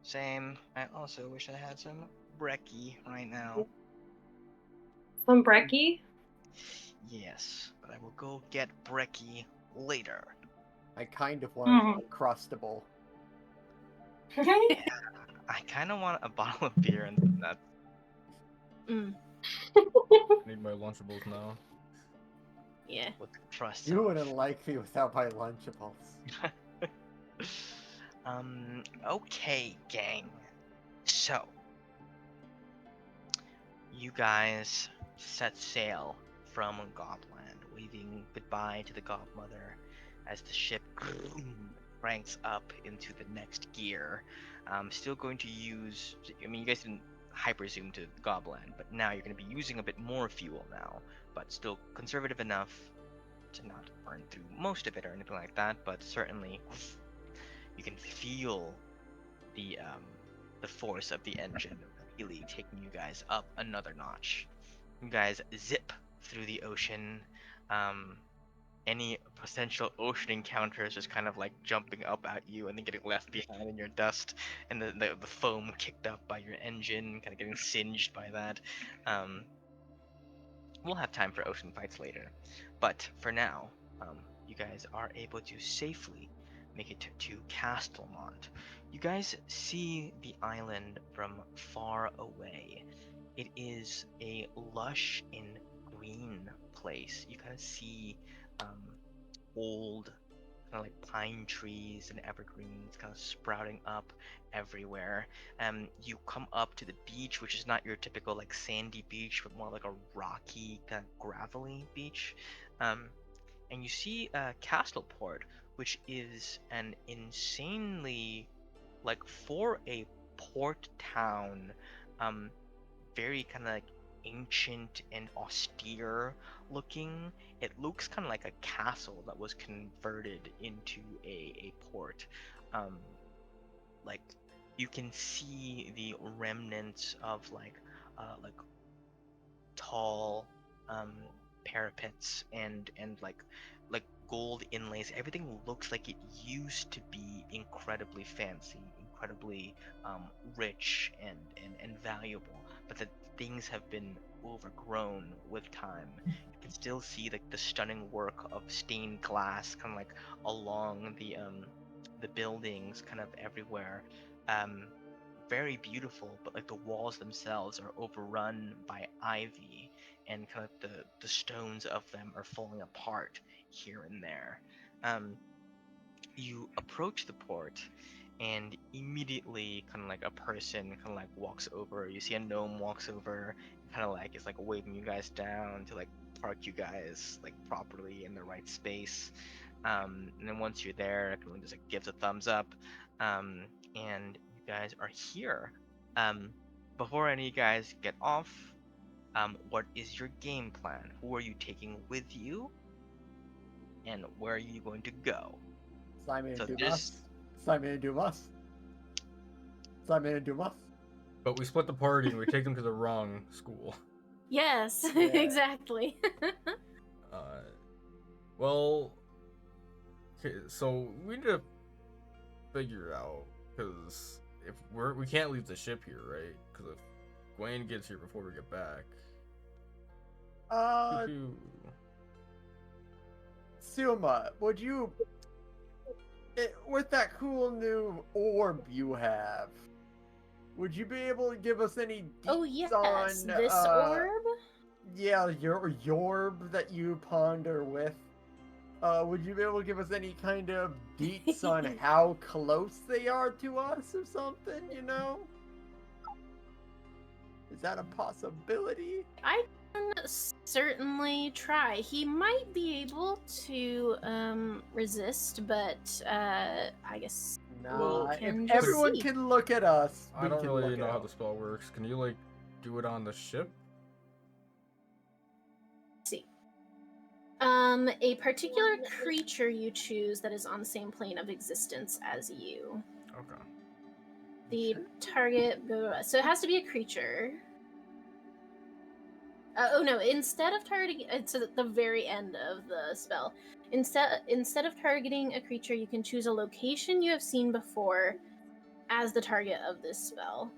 Same. I also wish I had some brekkie right now. Some brekkie? Yes, but I will go get brekkie later. I kind of want Mhm. a Crustable. I kind of want a bottle of beer and some nuts. Mm, I need my Lunchables now. yeah. With the crust You off. wouldn't like me without my Lunchables. Okay, gang. So, you guys set sail from Gobland, waving goodbye to the Godmother as the ship cranks up into the next gear. Still going to use. I mean, you guys didn't hyper zoom to Gobland, but now you're going to be using a bit more fuel now, but still conservative enough to not burn through most of it or anything like that. But certainly, you can feel the force of the engine really taking you guys up another notch. You guys zip through the ocean. Um, any potential ocean encounters just kind of like jumping up at you and then getting left behind in your dust, and the foam kicked up by your engine, kind of getting singed by that. Um, we'll have time for ocean fights later, but for now, you guys are able to safely make it to Kastelmond. You guys see the island from far away. It is a lush and green place. You kind of see um, old kind of like pine trees and evergreens kind of sprouting up everywhere. You come up to the beach, which is not your typical like sandy beach, but more like a rocky kind of gravelly beach. Um, and you see Castleport, which is an insanely like for a port town, um, very kind of like ancient and austere looking. It looks kind of like a castle that was converted into a port. Um, like you can see the remnants of like tall um, parapets and like gold inlays. Everything looks like it used to be incredibly fancy, incredibly rich and valuable, but that things have been overgrown with time. You can still see like the stunning work of stained glass kind of like along the buildings kind of everywhere. um Very beautiful, but like the walls themselves are overrun by ivy, and kind of the stones of them are falling apart here and there. Um, you approach the port, and immediately, kind of like a person kind of like walks over. You see a gnome walks over, kind of like is like waving you guys down to like park you guys like properly in the right space. And then once you're there, everyone just like gives a thumbs up, um, and you guys are here. Um, before any of you guys get off, what is your game plan? Who are you taking with you, and where are you going to go? Simon and So Dumas. Simon and Dumas. Simon and Dumas. But we split the party and we take them to the wrong school. Yes, Yeah. exactly. Well, okay, so we need to figure out, because if we can't leave the ship here, right? Because if Gwen gets here before we get back. Woohoo. Suma, would you, with that cool new orb you have, would you be able to give us any Oh deets yes, on this orb. yeah, your orb that you ponder with? Would you be able to give us any kind of deets on how close they are to us or something, you know? Is that a possibility? I can certainly try. He might be able to resist, but I guess Nah, we if can just everyone see. can look at us, I we don't can really look know at how them. the spell works. Can you, like, do it on the ship? See. A particular creature you choose that is on the same plane of existence as you. Okay. The target. So it has to be a creature. Oh no! Instead of targeting, it's at the very end of the spell. Instead of targeting a creature, you can choose a location you have seen before as the target of this spell.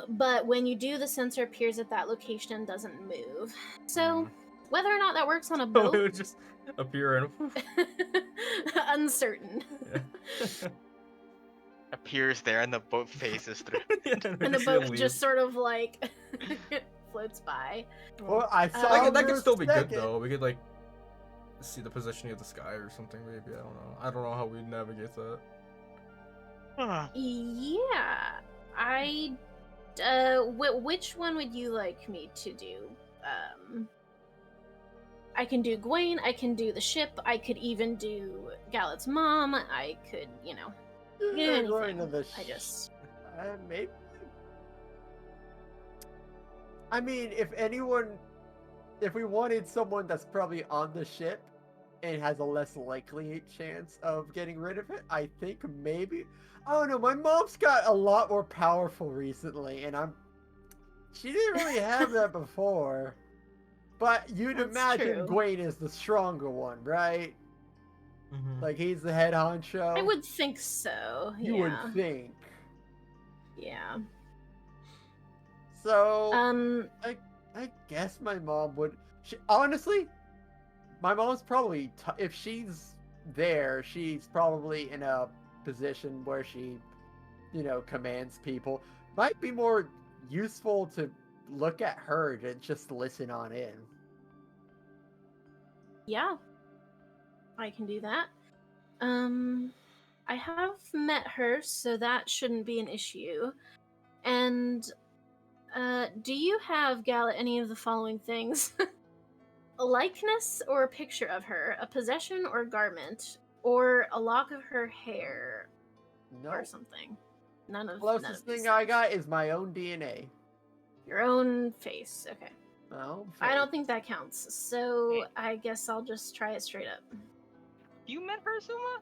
But when you do, the sensor appears at that location and doesn't move. So, whether or not that works on a So it boat, would just appear and uncertain. Appears there and the boat faces through. And the boat just sort of like floats by. Well, I saw Like, him that for could a still be good second. though. We could like see the positioning of the sky or something. Maybe I don't know how we'd navigate that. Yeah, which one would you like me to do? I can do Gwaine, I can do the ship, I could even do Gallet's mom, I could, do Yeah, going anything. to the maybe. I mean, if we wanted someone that's probably on the ship and has a less likely chance of getting rid of it, I think maybe. I don't know. My mom's got a lot more powerful recently, and she didn't really have that before. But you'd That's imagine true. Gwaine is the stronger one, right? Mm-hmm. Like he's the head honcho. I would think so. You would think. Yeah. So I guess my mom would. Honestly, my mom's probably if she's there, she's probably in a position where she, commands people. Might be more useful to look at her than just listen on in. Yeah. I can do that. I have met her, so that shouldn't be an issue. And do you have, Gallet, any of the following things? A likeness or a picture of her, a possession or garment, or a lock of her hair, or something? None of Closest these thing I things. got is my own DNA. Your own face. Okay. No, I don't think that counts, so I guess I'll just try it straight up. You met her, Suma?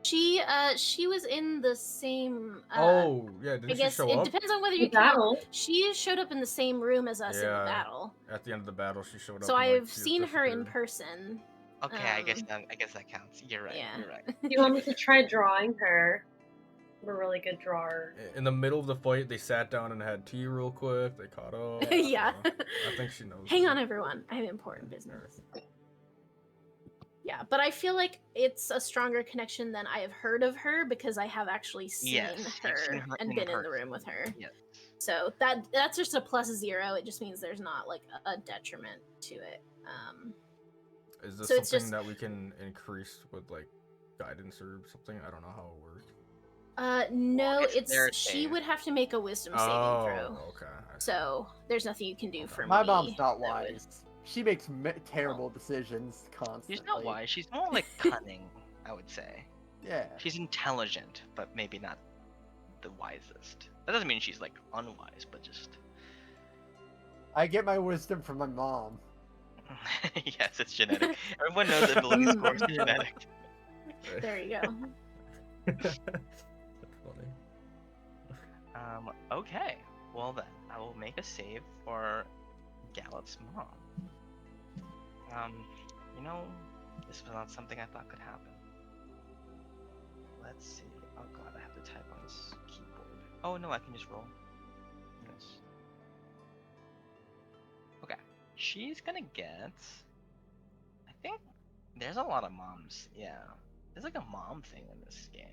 She was in the same. Oh yeah, I didn't she guess show it up depends on whether The you count. battle. She showed up in the same room as us in the Yeah. battle, at the end of the battle? She showed up. so and, like, I've she seen her in disappeared. person. Okay, I guess that counts. You're right. Yeah. You're right. You want me to try drawing her? I'm a really good drawer. In the middle of the fight, they sat down and had tea real quick. They caught up. Yeah. I think she knows. Hang on, everyone. I have important business. Yeah, but I feel like it's a stronger connection than I have heard of her because I have actually seen Yes, you've her seen her and in been in the person. room with her. Yes. So that's just a +0. It just means there's not like a detriment to it. Is this so it's something just- that we can increase with like guidance or something? I don't know how it works. No, it's their she save. would have to make a wisdom saving throw. Okay. I see. So there's nothing you can do for My me. mom's not that would- wise. She makes terrible decisions constantly. She's not wise. She's more like cunning, I would say. Yeah. She's intelligent, but maybe not the wisest. That doesn't mean she's like unwise, but just. I get my wisdom from my mom. Yes, it's genetic. Everyone knows ability scores are genetic. There you go. That's funny. Okay. Well then, I will make a save for Gallet's mom. This was not something I thought could happen. Let's see. Oh god, I have to type on this keyboard. Oh no, I can just roll. Yes. Okay. She's gonna get. I think there's a lot of moms. Yeah. There's like a mom thing in this game.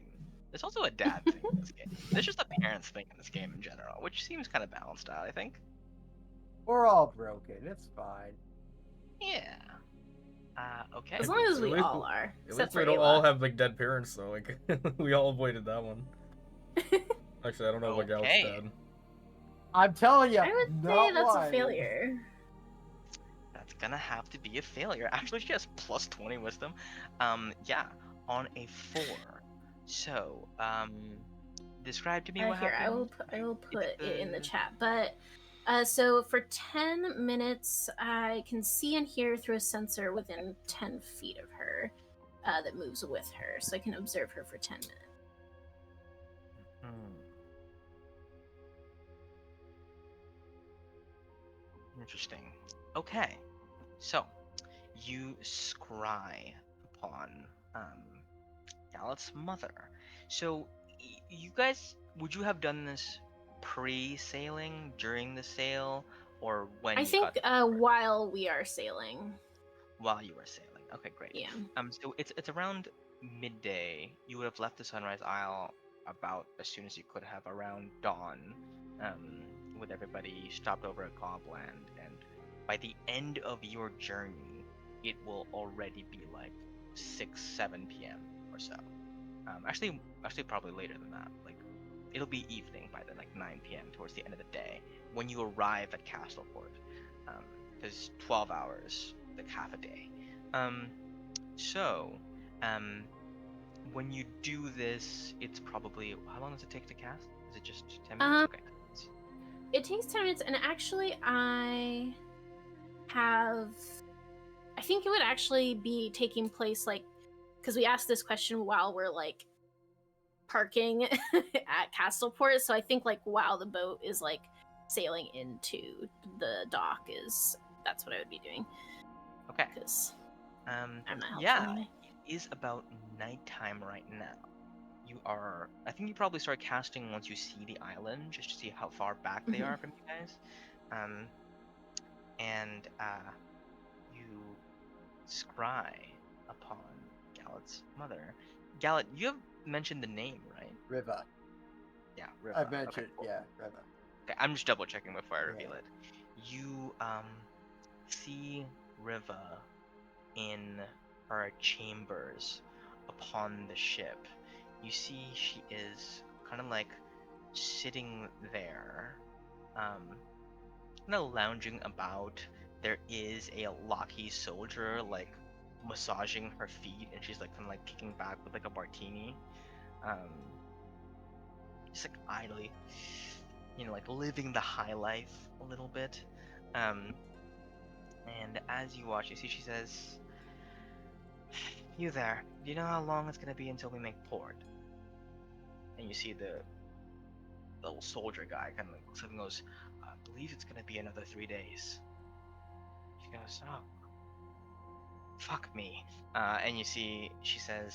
There's also a dad thing in this game. There's just a parents thing in this game in general, which seems kind of balanced out, I think. We're all broken. It's fine. Yeah. Okay. As long as At we least- all are. At Except least for we don't Ayla. all have like dead parents, though. Like we all avoided that one. Actually, I don't know what Gal's Okay. dead. I'm telling you, I would say not that's wise. a failure. That's gonna have to be a failure. Actually, she has plus 20 wisdom. Yeah, on a 4. So, describe to me what Here, happened. I will put it in the chat. But so for 10 minutes, I can see and hear through a sensor within 10 feet of her that moves with her, so I can observe her for 10 minutes. Interesting. Okay, so you scry upon Gallet's mother. So, you guys, would you have done this pre-sailing, during the sail, or I when you think got while we are sailing. while you were sailing? Okay, great. Yeah. So it's around midday. You would have left the Sunrise Isle about as soon as you could have, around dawn, with everybody stopped over at Gobland, and by the end of your journey, it will already be like 6, 7 p.m. or so. Actually, probably later than that. Like, it'll be evening by then, like 9 p.m. towards the end of the day when you arrive at Castleport. Because 12 hours, like half a day. Um, so, um, when you do this, it's probably, how long does it take to cast? Is it just 10 minutes? Um, Okay. it takes 10 minutes, and actually, I have. I think it would actually be taking place like, because we asked this question while we're like parking at Castleport, so I think like while the boat is like sailing into the dock is that's what I would be doing Okay. because I'm not helpful Yeah, anyway. it is about nighttime right now. I think you probably start casting once you see the island, just to see how far back they are from you guys. Um, and you scry upon Gallet's mother. Gallet, you have mentioned the name, right? River. Yeah, I Riva. Okay, mentioned, cool. yeah, River. Okay, I'm just double checking before I reveal Yeah. it. You see Riva in her chambers upon the ship. You see she is kind of like sitting there, kind of lounging about. There is a Locky soldier like massaging her feet, and she's like kind of like kicking back with like a martini, um, just like idly, like living the high life a little bit. Um, and as you watch, you see she says, "You there? Do you know how long it's gonna be until we make port?" And you see the little soldier guy kind of looks up and goes, "I believe it's gonna be another 3 days." She goes, "Oh, fuck me." And you see she says,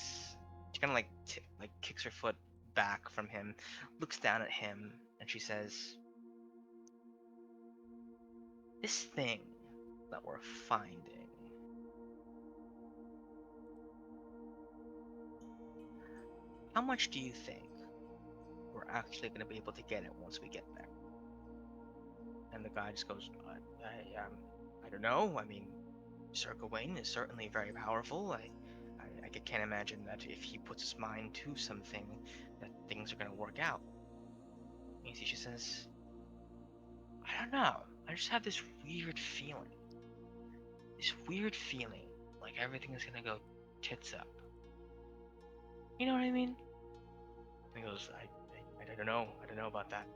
she kind of like like kicks her foot back from him, looks down at him, and she says, "This thing that we're finding, how much do you think we're actually going to be able to get it once we get there?" And the guy just goes, I don't know. I mean, Sir Gawain is certainly very powerful. I can't imagine that if he puts his mind to something, that things are going to work out." And she says, "I don't know. I just have this weird feeling. This weird feeling like everything is going to go tits up. You know what I mean?" And he goes, I don't know. I don't know about that."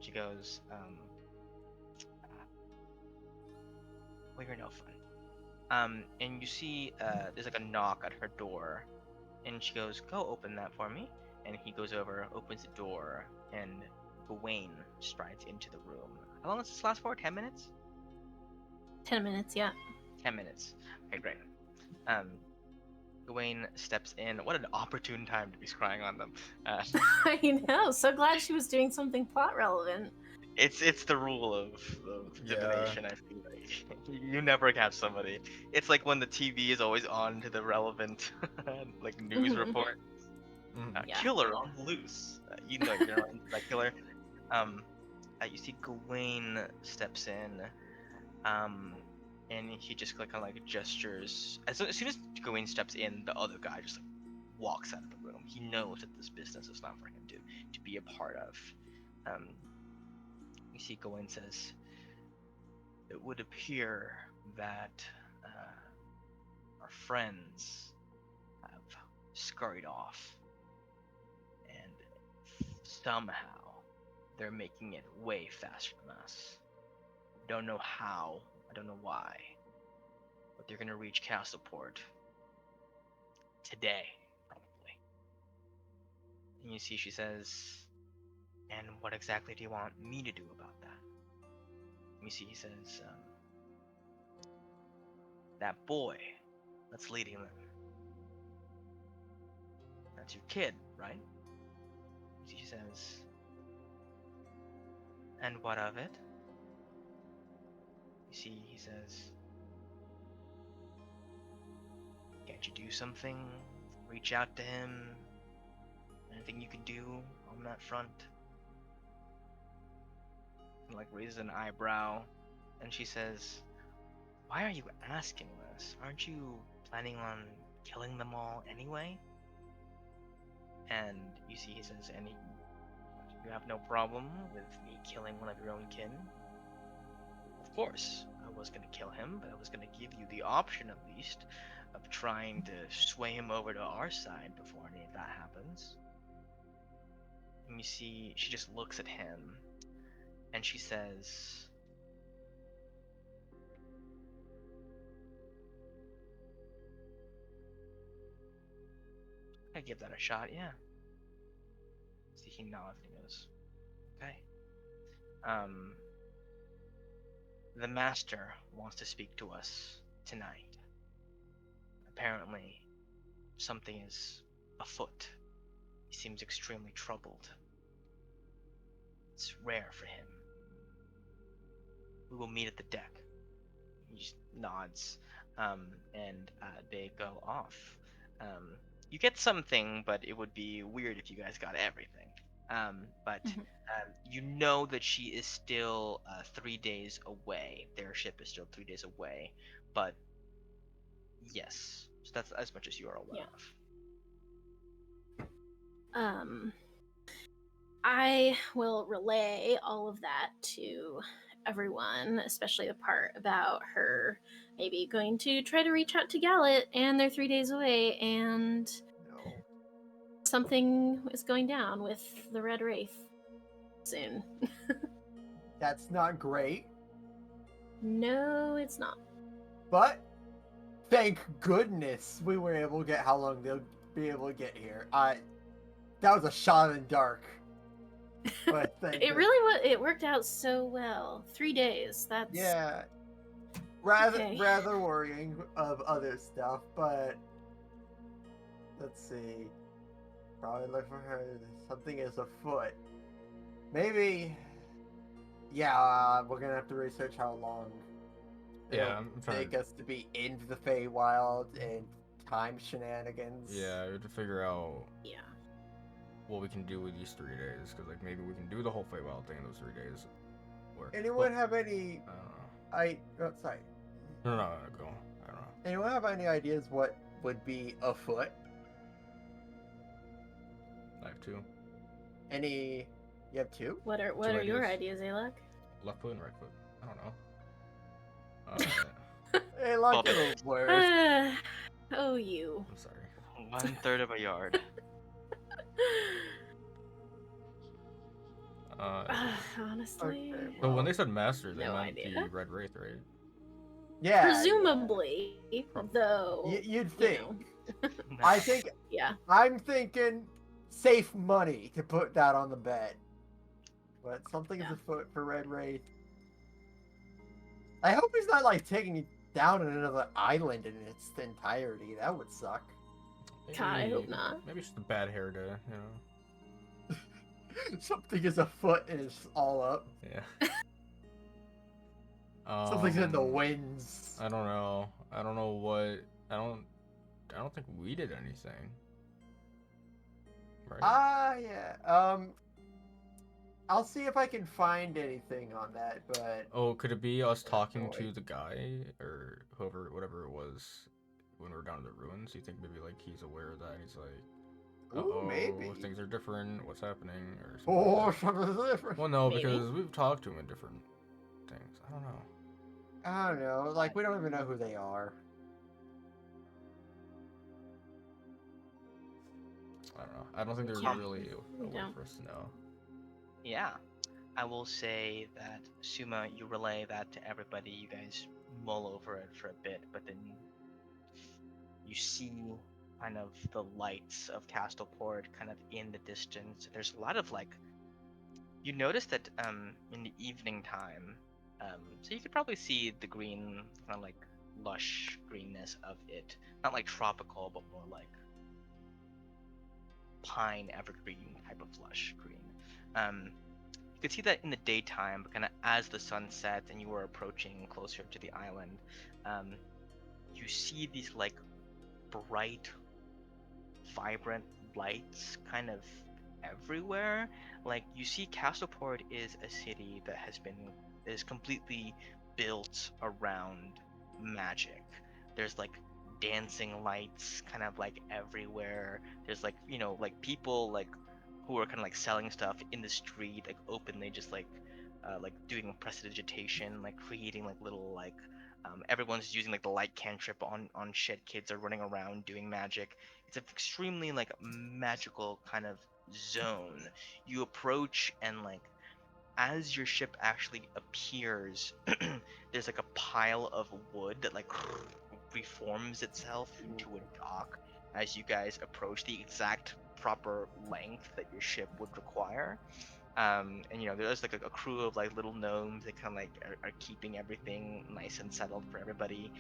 She goes, well, you're no fun. And you see, there's like a knock at her door, and she goes, "Go open that for me." And he goes over, opens the door, and Gawain strides into the room. How long does this last for? 10 minutes? 10 minutes, yeah. 10 minutes. Okay, great. Um, Gawain steps in. What an opportune time to be scrying on them. I know. So glad she was doing something plot relevant. It's the rule of Yeah. divination. I feel like you never catch somebody. It's like when the TV is always on to the relevant like news Mhm. report. Yeah. Killer on the loose. You know you're not into that killer. Um, you see Gawain steps in, and he just kind of like gestures. As soon as Gawain steps in, the other guy just like walks out of the room. He knows that this business is not for him to be a part of. Um, you see Gawain says, "It would appear that our friends have scurried off, and somehow they're making it way faster than us. I don't know how, I don't know why, but they're gonna reach Castleport today, probably." And you see she says, "And what exactly do you want me to do about that?" And you see he says, that boy that's leading them. That's your kid, right? She says, and what of it? You see, he says, can't you do something? Reach out to him? Anything you can do on that front? And like raises an eyebrow, and she says, why are you asking this? Aren't you planning on killing them all anyway? And you see, he says, and you have no problem with me killing one of your own kin? Of course, I was gonna kill him, but I was gonna give you the option at least of trying to sway him over to our side before any of that happens. And you see, she just looks at him, and she says, I give that a shot, yeah. See, he nods and he goes, okay. The master wants to speak to us tonight. Apparently, something is afoot. He seems extremely troubled. It's rare for him. We will meet at the deck. He just nods, and they go off. You get something, but it would be weird if you guys got everything. But you know that she is still 3 days away. Their ship is still 3 days away, but yes, so that's as much as you are aware of. I will relay all of that to everyone, especially the part about her maybe going to try to reach out to Gallet, and they're 3 days away, and No. something is going down with the Red Wraith soon. That's not great, No, it's not. but thank goodness we were able to get how long they'll be able to get here. That was a shot in the dark. But thank It really was. It worked out so well. 3 days. That's yeah. Okay. Rather worrying of other stuff, but let's see. Probably look for her. Something is afoot. Maybe. Yeah, we're gonna have to research how long Yeah, it'll I'm trying take to. us to be into the Feywild and time shenanigans. Yeah, we have to figure out Yeah. what we can do with these 3 days, because like maybe we can do the whole Feywild thing in those 3 days. Or Anyone have any? I don't know. Sorry. No, go. I don't know. Anyone have any ideas what would be afoot? I have 2. Any? You have two? What are Two your ideas. ideas, Alok? Left foot and right foot. I don't know. Hey, like Bubble. the worst. Oh, you. I'm sorry. 1/3 of a yard. Honestly. Okay, So when they said master, they No meant idea. the Red Wraith, right? Yeah. Presumably, though. You'd you think. know. I think. Yeah. I'm thinking safe money to put that on the bet. But something is Yeah. afoot for Red Wraith. I hope he's not like taking it down in another island in its entirety. That would suck. God, I hope not. Maybe it's just a bad hair day, you know? Something is afoot and it's all up. Yeah. Something's in the winds. I don't know. I don't know what. I don't think we did anything. Right? Yeah. I'll see if I can find anything on that, but Oh, could it be us talking boy. to the guy or whoever, whatever it was, when we were down in the ruins? You think maybe like he's aware of that? And he's like, ooh, "Uh-oh, maybe. things are different. What's happening?" Or something. Oh, Like that. something's different. Well, no, Maybe. because we've talked to him in different things. I don't know. I don't know. Like we don't even know who they are. I don't know. I don't think there's Yeah. really a way Yeah. for us to know. Yeah, I will say that Suma, you relay that to everybody. You guys mull over it for a bit, but then you see kind of the lights of Kastelport kind of in the distance. There's a lot of like, you notice that in the evening time, so you could probably see the green kind of like lush greenness of it. Not like tropical, but more like pine evergreen type of lush green. You could see that in the daytime, but kind of as the sun sets and you were approaching closer to the island, um, you see these like bright, vibrant lights kind of everywhere. Like you see, Castleport is a city that is completely built around magic. There's like dancing lights kind of like everywhere. There's like, like people like who are kind of like selling stuff in the street, like openly, just like doing prestidigitation, like creating like little like everyone's using like the light cantrip on shit. Kids are running around doing magic. It's an extremely like magical kind of zone. You approach and like as your ship actually appears, there's like a pile of wood that like reforms itself into a dock as you guys approach the exact proper length that your ship would require. And there's like a crew of like little gnomes that kind of like are keeping everything nice and settled for everybody.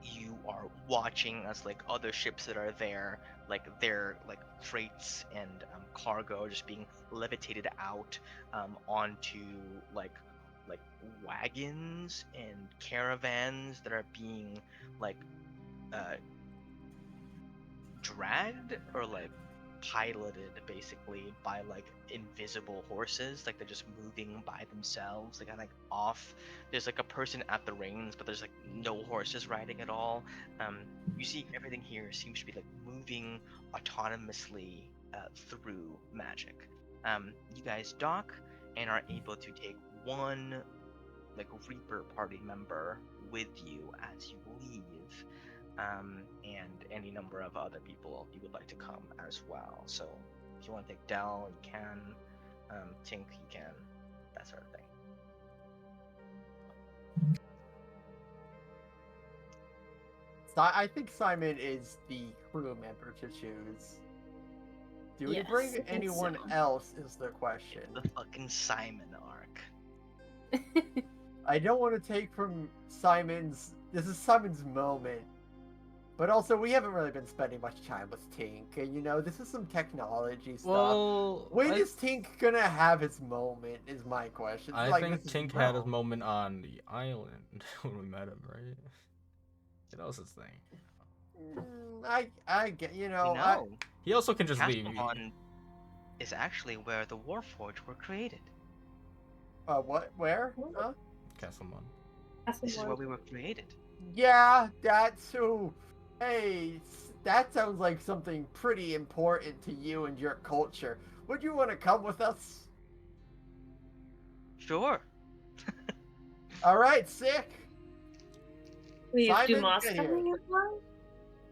You are watching as like other ships that are there, like their like freights and cargo are just being levitated out onto like wagons and caravans that are being like uh, dragged or like piloted basically by like invisible horses, like they're just moving by themselves, like kind of like off. There's like a person at the reins, but there's like no horses riding at all. You see everything here seems to be like moving autonomously through magic. You guys dock and are able to take one like Reaper party member with you as you leave, and any number of other people you would like to come as well. So if you want to take Dell, you can. Tink, you can. That sort of thing. So I think Simon is the crew member to choose. Do we Yes, bring I think anyone so. else is the question. The fucking Simon arc. I don't want to take from Simon's... This is Simon's moment. But also, we haven't really been spending much time with Tink. And, this is some technology stuff. Well, When is Tink gonna have his moment, is my question. I Like, think this is Tink had his wrong. moment on the island when we met him, right? That was his thing. I get, You know, He also can just leave. Kastelmond is actually where the Warforged were created. What? Where? Huh? Kastelmond. This is where we were created. Yeah, that's who. Hey, that sounds like something pretty important to you and your culture. Would you want to come with us? Sure. Alright, sick. We have Simon, Dumas get here. coming as well?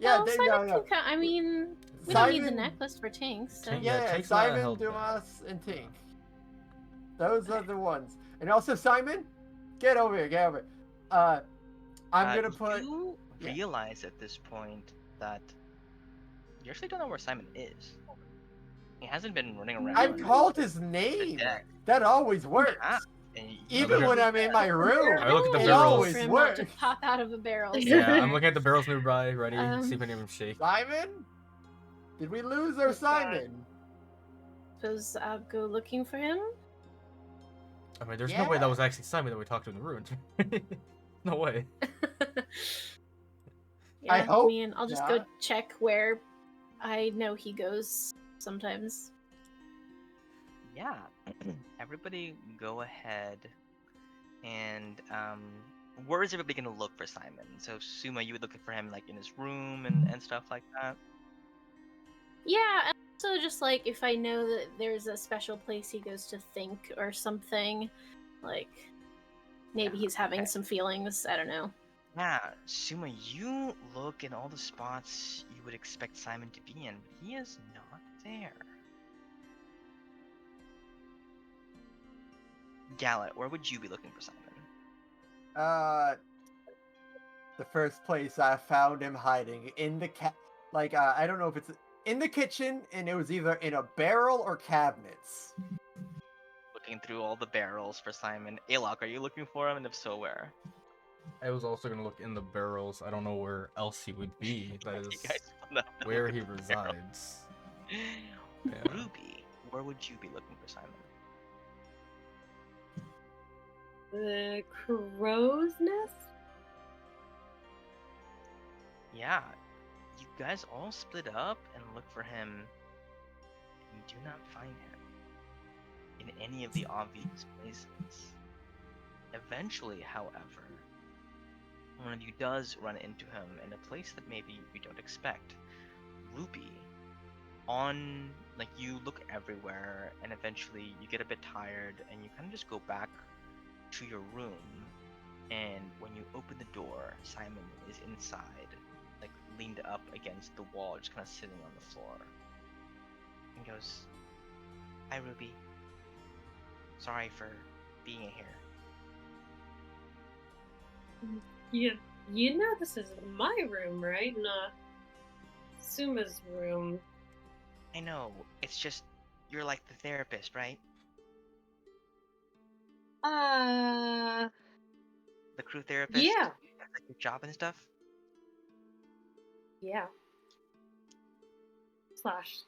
Yeah, Well, they Simon know. can come. I mean, we don't need the Simon- necklace for Tink, so. Tink- Yeah, Tink's not Simon, held back. Dumas, and Tink. Those are the ones. And also, Simon, get over here, get over here. I'm gonna put... You yeah. realize at this point that you actually don't know where Simon is. He hasn't been running around. I've called his name. deck. That always works. Ah, and Even look when at- I'm in my room. I look at the It barrels. always For him works. not to pop out of a barrel. so- Yeah, I'm looking at the barrels nearby, ready. See if Um, any of them shake. Simon? Did we lose our Simon? Suppose I'll go looking for him. I mean, there's no way Yeah. that was actually Simon that we talked to in the ruins. No way. Yeah, I hope mean, I'll just go not. check where I know he goes sometimes. yeah, everybody go ahead and where is everybody gonna look for Simon? So Suma, you would looking for him like in his room and stuff like that. Yeah, and also just like if I know that there's a special place he goes to think or something, like maybe Yeah, he's having okay. some feelings. I don't know. Yeah, Suma, you look in all the spots you would expect Simon to be in, but he is not there. Gallet, where would you be looking for Simon? The first place I found him hiding in the I don't know if it's in the kitchen, and it was either in a barrel or cabinets. Looking through all the barrels for Simon. Alok, are you looking for him, and if so, where? I was also gonna look in the barrels. I don't know where else he would be. That You is guys wanna look where at he the barrel. resides. Yeah. Ruby, where would you be looking for Simon? The crow's nest? Yeah, you guys all split up and look for him and do not find him in any of the obvious places. Eventually, however, one of you does run into him in a place that maybe you don't expect. Ruby, on, like, you look everywhere and eventually you get a bit tired and you kind of just go back to your room. And when you open the door, Simon is inside, like leaned up against the wall, just kind of sitting on the floor. And goes, "Hi, Ruby. Sorry for being in here." You know this is my room, right? Not Suma's room. I know, it's just, you're like the therapist, right? The crew therapist? Yeah. That's like your job and stuff? Yeah. Slash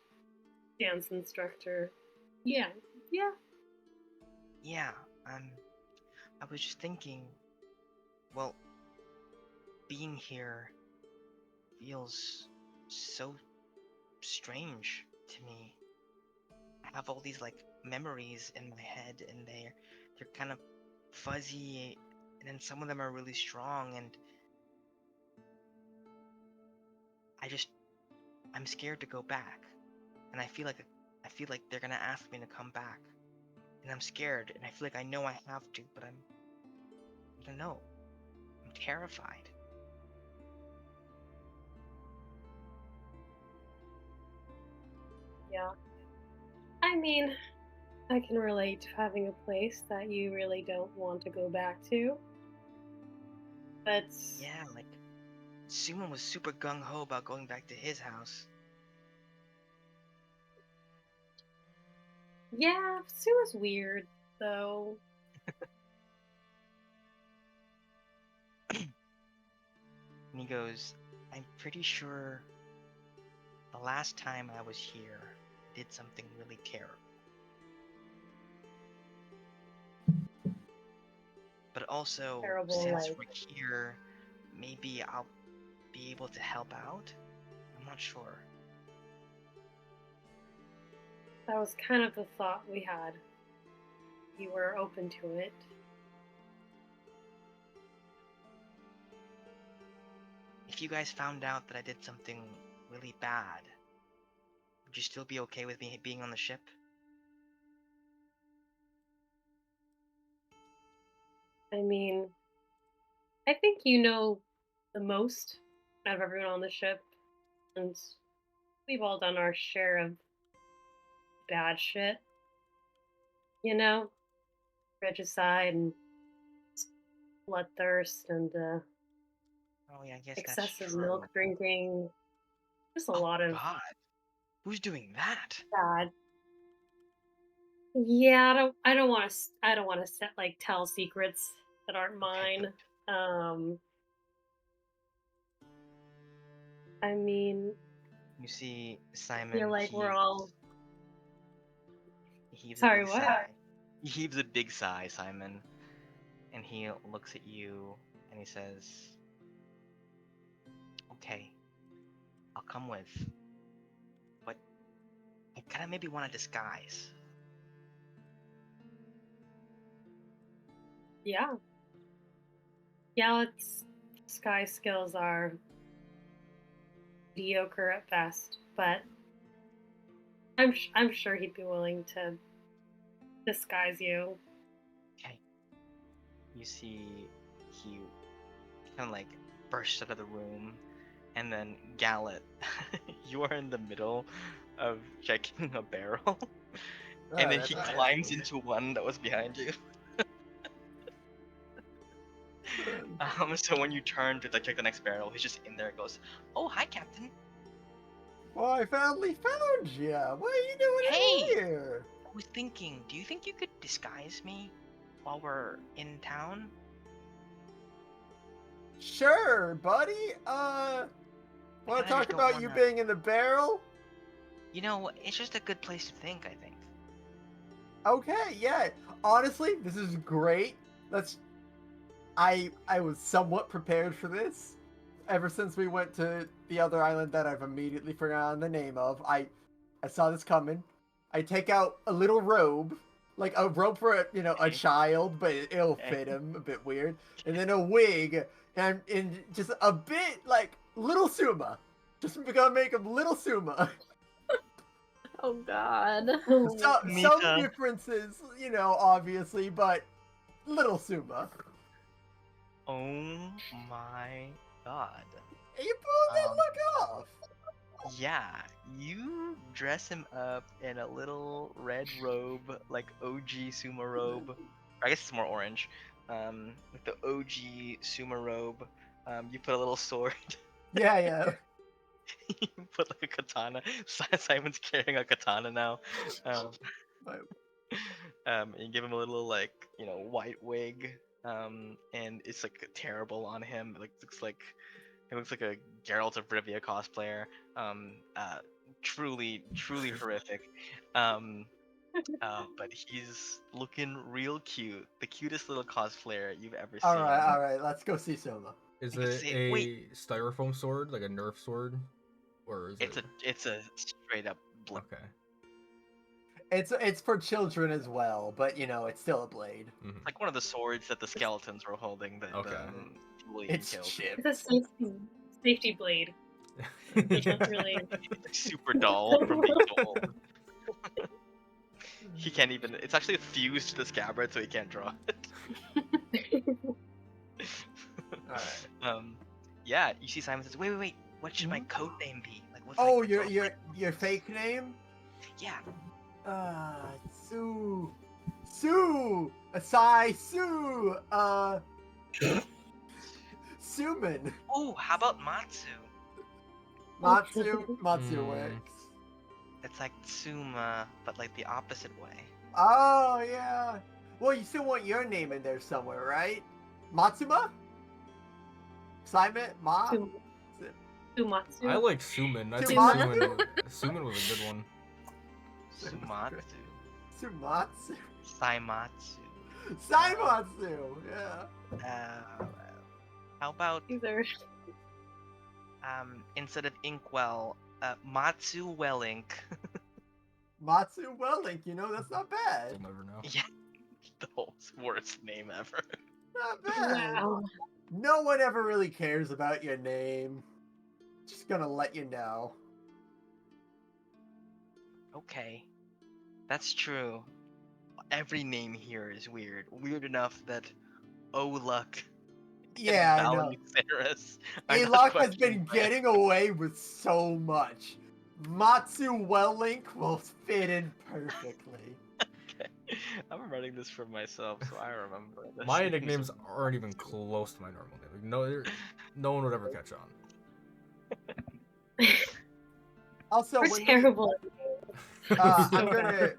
dance instructor. Yeah. Yeah. Yeah, I was just thinking, well, being here feels so strange to me. I have all these like memories in my head and they're kind of fuzzy, and then some of them are really strong, and I just I'm scared to go back. And I feel like they're going to ask me to come back. And I'm scared and I feel like I know I have to, but I don't know. I'm terrified. Yeah. I mean, I can relate to having a place that you really don't want to go back to. But Yeah, like Suman was super gung ho about going back to his house. yeah, Suma's weird, though. And he goes, "I'm pretty sure the last time I was here, I did something really terrible. But also, Terrible, since like, we're here, maybe I'll be able to help out? I'm not sure." that was kind of the thought we had. You were open to it. If you guys found out that I did something really bad, would you still be okay with me being on the ship? I mean, I think you know the most out of everyone on the ship, and we've all done our share of bad shit. You know, regicide and bloodthirst and Oh yeah, I guess that's excessive true. milk drinking. Just a Oh lot of God, who's doing that? bad. Yeah, I don't want to. I don't want to set like tell secrets that aren't Okay, mine. good. Um, I mean, You see, I feel Simon like we're all. he heaves a Sorry, big what? sigh. He heaves a big sigh, Simon, and he looks at you and he says, "Okay, I'll come with, but I kind of maybe want a disguise." Yeah, yeah. Let's. Sky skills are mediocre at best, but I'm sure he'd be willing to disguise you. Okay. You see, he kind of like bursts out of the room, and then Gallet, you are in the middle of checking a barrel, and then That's he awesome. climbs into one that was behind you. So when you turn to like, check the next barrel, he's just in there. Goes, "Oh, hi, Captain. Well, I finally found you. What are you doing Hey, in here? I was thinking, do you think you could disguise me while we're in town?" Sure, buddy. Want kinda to just talk don't about you wanna- being in the barrel? You know, it's just a good place to think, I think. Okay, yeah. Honestly, this is great. Let's. I was somewhat prepared for this. Ever since we went to the other island that I've immediately forgotten the name of, I saw this coming. I take out a little robe, like a robe for a a Okay. child, but it'll Okay. fit him a bit weird, and then a wig, and just a bit like little Suma. Just gonna make him little Suma. Oh God. Some Mita. differences, obviously, but little Suma. Oh my god. You pulled that Um, look off. Yeah, you dress him up in a little red robe, like OG sumo robe. Or I guess it's more orange. With the OG sumo robe. You put a little sword. Yeah, yeah. You put like a katana. Simon's carrying a katana now. Um, But you give him a little like white wig. And it's like terrible on him. It looks like a Geralt of Rivia cosplayer. Um, uh, truly horrific. Um, but he's looking real cute. The cutest little cosplayer you've ever all seen. right. Let's go see Soma. Is I could it say- a wait. styrofoam sword, like a Nerf sword, or is it? It's a straight up blade. Okay. It's for children as well, but it's still a blade. Mhm. Like one of the swords that the skeletons were holding that Okay. William It's killed. chipped. It's a safety blade. You can't really. It's like super dull from being so old. He can't even. It's actually fused to the scabbard, so he can't draw it. All right. Yeah. You see, Simon says, "Wait. What should my Hmm? code name be? Like, what's Oh, like, what's your fake name? Yeah. Sue. Asai Sue. Suman. Oh, how about Matsu? Matsu Hmm. works. It's like Tsuma, but like the opposite way. Oh yeah. Well, you still want your name in there somewhere, right? Matsuma? Simon? Ma? Sum- Sumatsu. I like Suman. I think Sumatsu? Suman was a good one. Sumatsu. Sumatsu? Saimatsu. Saimatsu! Yeah. How about These are. instead of Inkwell, Matsu Wellink. Matsu Wellink, that's not You'll bad. never know. Yeah, the worst name ever. Not bad. Wow. No one ever really cares about your name. Just gonna let you know. Okay, that's true. Every name here is weird. Weird enough that Luck Yeah, I and know. Valeniceras are not Alok has been questioned by it. getting away with so much. Matsu Wellink will fit in perfectly. Okay. I'm running this for myself, so I remember this. My nicknames aren't even close to my normal name. Like, no one would ever catch on. Also, We're when terrible. I'm So gonna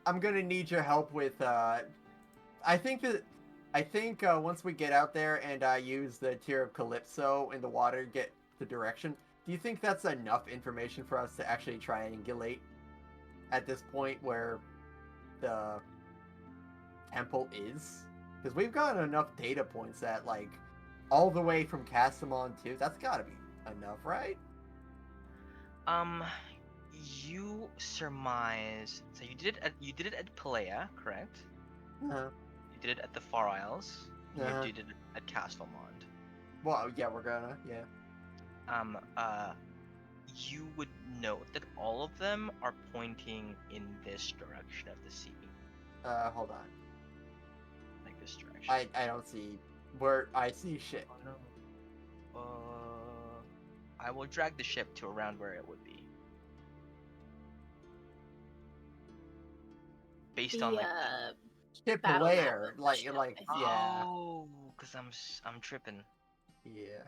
I'm gonna need your help with I think once we get out there and I use the Tear of Calypso in the water to get the direction, do you think that's enough information for us to actually triangulate at this point where the temple is? Because we've got enough data points that like all the way from Kastelmond to that's gotta be enough, right? You surmise. So you did it at Pelea, correct? Uh-huh. You did it at the Far Isles. And Uh-huh. you did it at Kastelmond. Well, yeah, we're gonna, yeah. You would note that all of them are pointing in this direction of the sea, Hold on. like this direction. I don't see where I see shit. Oh no. I will drag the ship to around where it would be. Based on The like. Ship battle map where? of the Like, ship, like, I think. yeah. Oh, because I'm tripping. Yeah.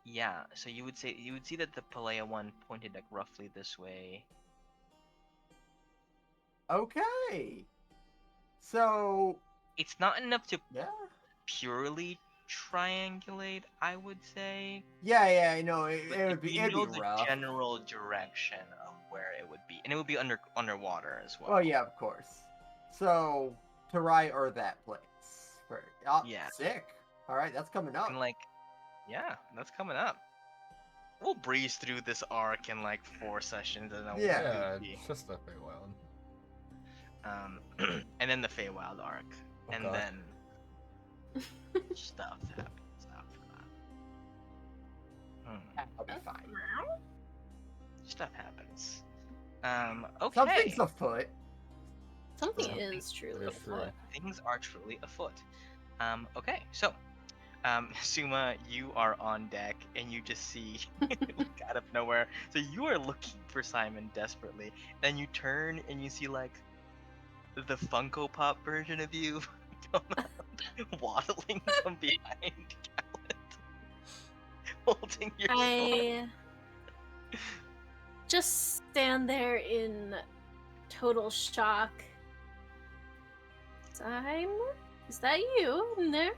Yeah. So you would see that the Pelea one pointed like roughly this way. Okay. So, It's not enough to yeah. purely triangulate, I would say. Yeah, I know. But It'd you be know the rough. general direction of where it would be, and it would be underwater as well. Well, yeah, of course. So, Tarai or that place. Yeah, Sick. All right, that's coming up. and like, yeah, that's coming up. We'll breeze through this arc in like 4 sessions, and then Yeah. Yeah, we'll be, it's just that Feywild. and then the Feywild arc, Oh and god. then stuff happens after that. I'll be fine. Stuff happens. Okay. Something's afoot. Something Something is truly is true. afoot. Things are truly afoot. Okay, so, Suma, you are on deck, and you just see, like, out of nowhere. So you are looking for Simon desperately. Then you turn and you see like the Funko Pop version of you come out, waddling from behind Gallant, holding your sword. I just stand there in total shock. Simon? Is that you in there?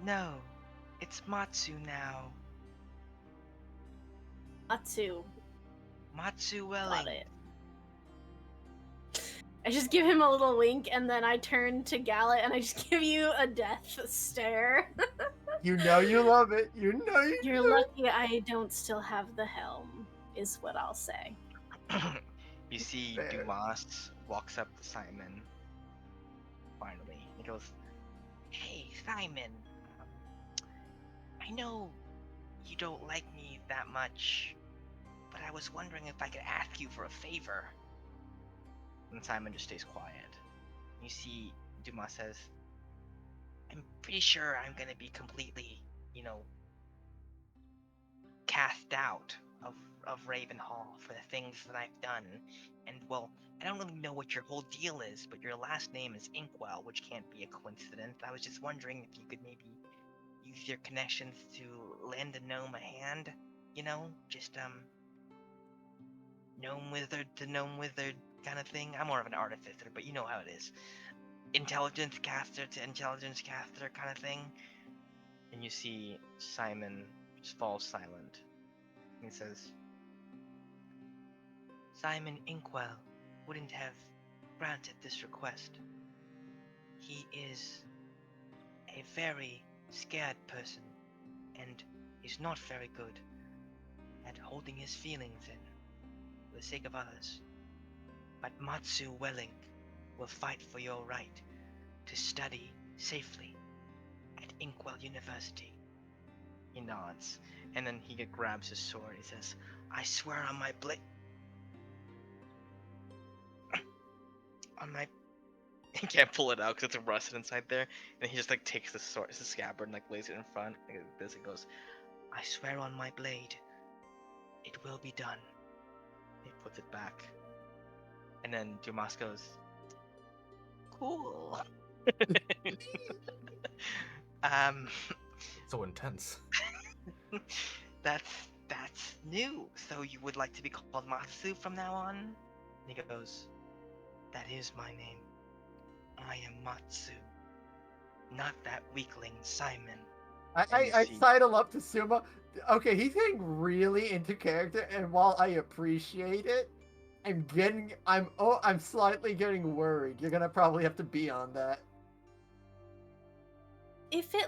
No, it's Matsu now. Atsu. Matsu Got Welling. it. I just give him a little wink and then I turn to Gallet and I just give you a death stare. You know you love it. You know you You're do. lucky I don't still have the helm, is what I'll say. You see Fair. Dumas walks up to Simon. Finally, he goes, Hey, Simon. I know you don't like me that much, but I was wondering if I could ask you for a favor. and Simon just stays quiet. You see Dumas says, I'm pretty sure I'm gonna be completely, cast out of Ravenhall for the things that I've done. And well, I don't really know what your whole deal is, but your last name is Inkwell, which can't be a coincidence. I was just wondering if you could maybe use your connections to lend a gnome a hand, just gnome wizard to gnome wizard kind of thing. I'm more of an artificer, but you know how it is. Intelligence caster to intelligence caster kind of thing. and you see Simon just falls silent. He says, Simon Inkwell wouldn't have granted this request. He is a very scared person and is not very good at holding his feelings in for the sake of others. But Matsu Welling will fight for your right to study safely at Inkwell University. he nods, and then he grabs his sword. He says, I swear on my on my he can't pull it out because it's rusted inside there, and he just like takes the sword, the scabbard, and like lays it in front. Like this, he goes, I swear on my blade, it will be done. he puts it back, and then Dumas goes, Cool. So intense. That's new. So you would like to be called Matsu from now on? And he goes, that is my name. I am Matsu. Not that weakling Simon. I sidle up to Suma. Okay, he's getting really into character, and while I appreciate it, I'm slightly getting worried. You're gonna probably have to be on that. If it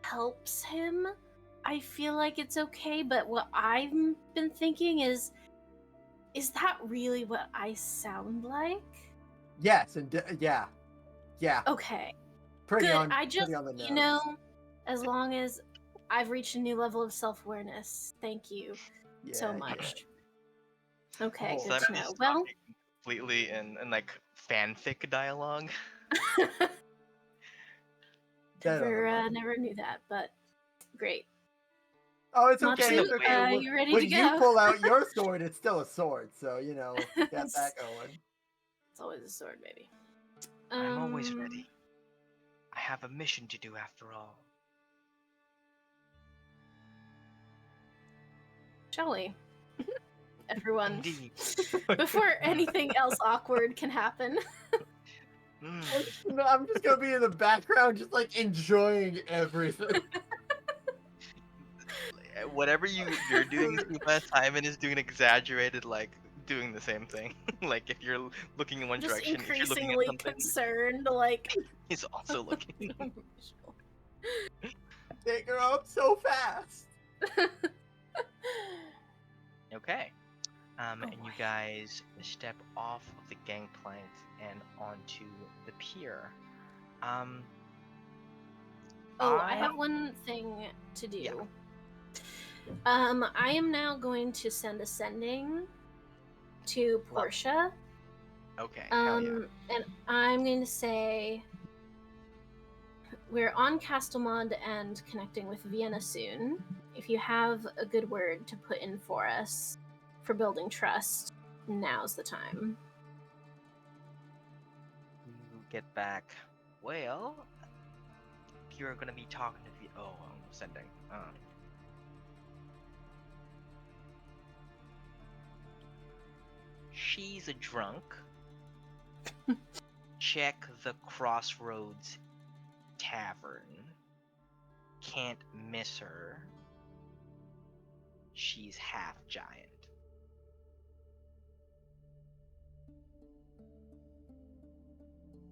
helps him, I feel like it's okay, but what I've been thinking is that really what I sound like? Yes, and yeah, Okay. pretty Good. on. I just, pretty on the nose. as long as I've reached a new level of self-awareness. Thank you so Yeah, much. Okay, Oh. good to Simon know. is Well, talking completely in like fanfic dialogue. never knew that, but great. Oh, it's okay. Matsu, It's okay. you ready when to you go? pull out your sword, it's still a sword, so you got that going. It's always a sword, baby. I'm always ready. I have a mission to do after all. Shall we? Everyone. Indeed. Before anything else awkward can happen. I'm just gonna be in the background, just like enjoying everything. Whatever you're doing, Siva, Simon is doing exaggerated, like doing the same thing. Like if you're looking in one Just direction, if you're looking at increasingly something, concerned, like. he's also looking. They grow up so fast. Okay. Oh, And you boy. guys step off of the gangplank and onto the pier. Um, Oh, I have one thing to do. Yeah. I am now going to send a sending to Love it. Portia. Okay, hell yeah. And I'm going to say we're on Kastelmond and connecting with Vienna soon. If you have a good word to put in for us for building trust, now's the time. You get back. Well, you're gonna be talking to the. Oh, I'm sending. She's a drunk. Check the Crossroads Tavern. Can't miss her. She's half giant.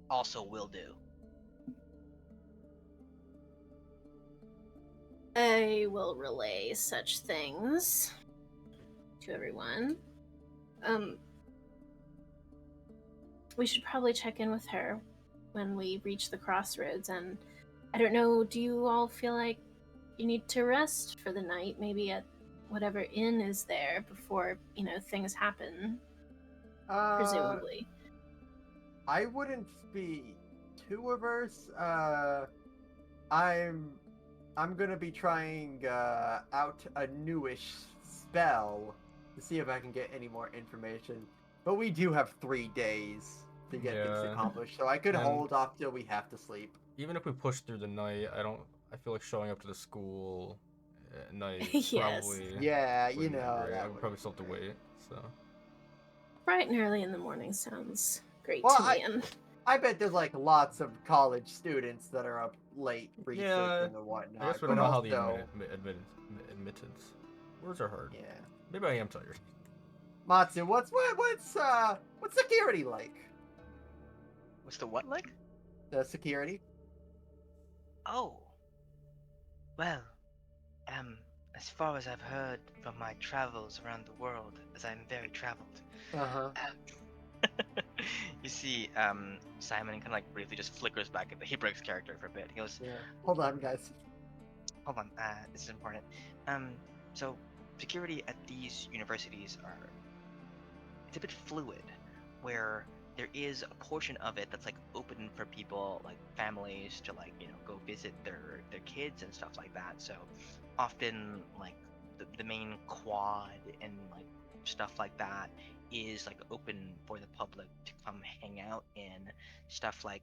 Also will do. I will relay such things to everyone. We should probably check in with her when we reach the crossroads, and I don't know, do you all feel like you need to rest for the night, maybe at whatever inn is there before, things happen, presumably? I wouldn't be too averse. I'm gonna be trying out a newish spell to see if I can get any more information. But we do have 3 days to get things Yeah. accomplished, so I could And- hold off till we have to sleep. Even if we push through the night, I feel like showing up to the school at night Yes. probably Yeah, you wouldn't be know great. I that would would probably still have to wait. So Bright and early in the morning sounds great Well, to me, and I bet there's like lots of college students that are up late researching and whatnot. I guess we but don't know how the also, admittance. Words are hard. yeah. Maybe I am tired. Matsu, what's security like? What's the what like? The security? Oh. Well, as far as I've heard from my travels around the world, as I'm very traveled, Uh-huh. You see, Simon kind of like briefly just flickers back at the he breaks character for a bit. He goes, Yeah. Hold on, guys. "Hold on, this is important. So security at these universities it's a bit fluid, where there is a portion of it that's like open for people, like families, to like go visit their kids and stuff like that. So often like the main quad and like stuff like that is like open for the public to come hang out in. Stuff like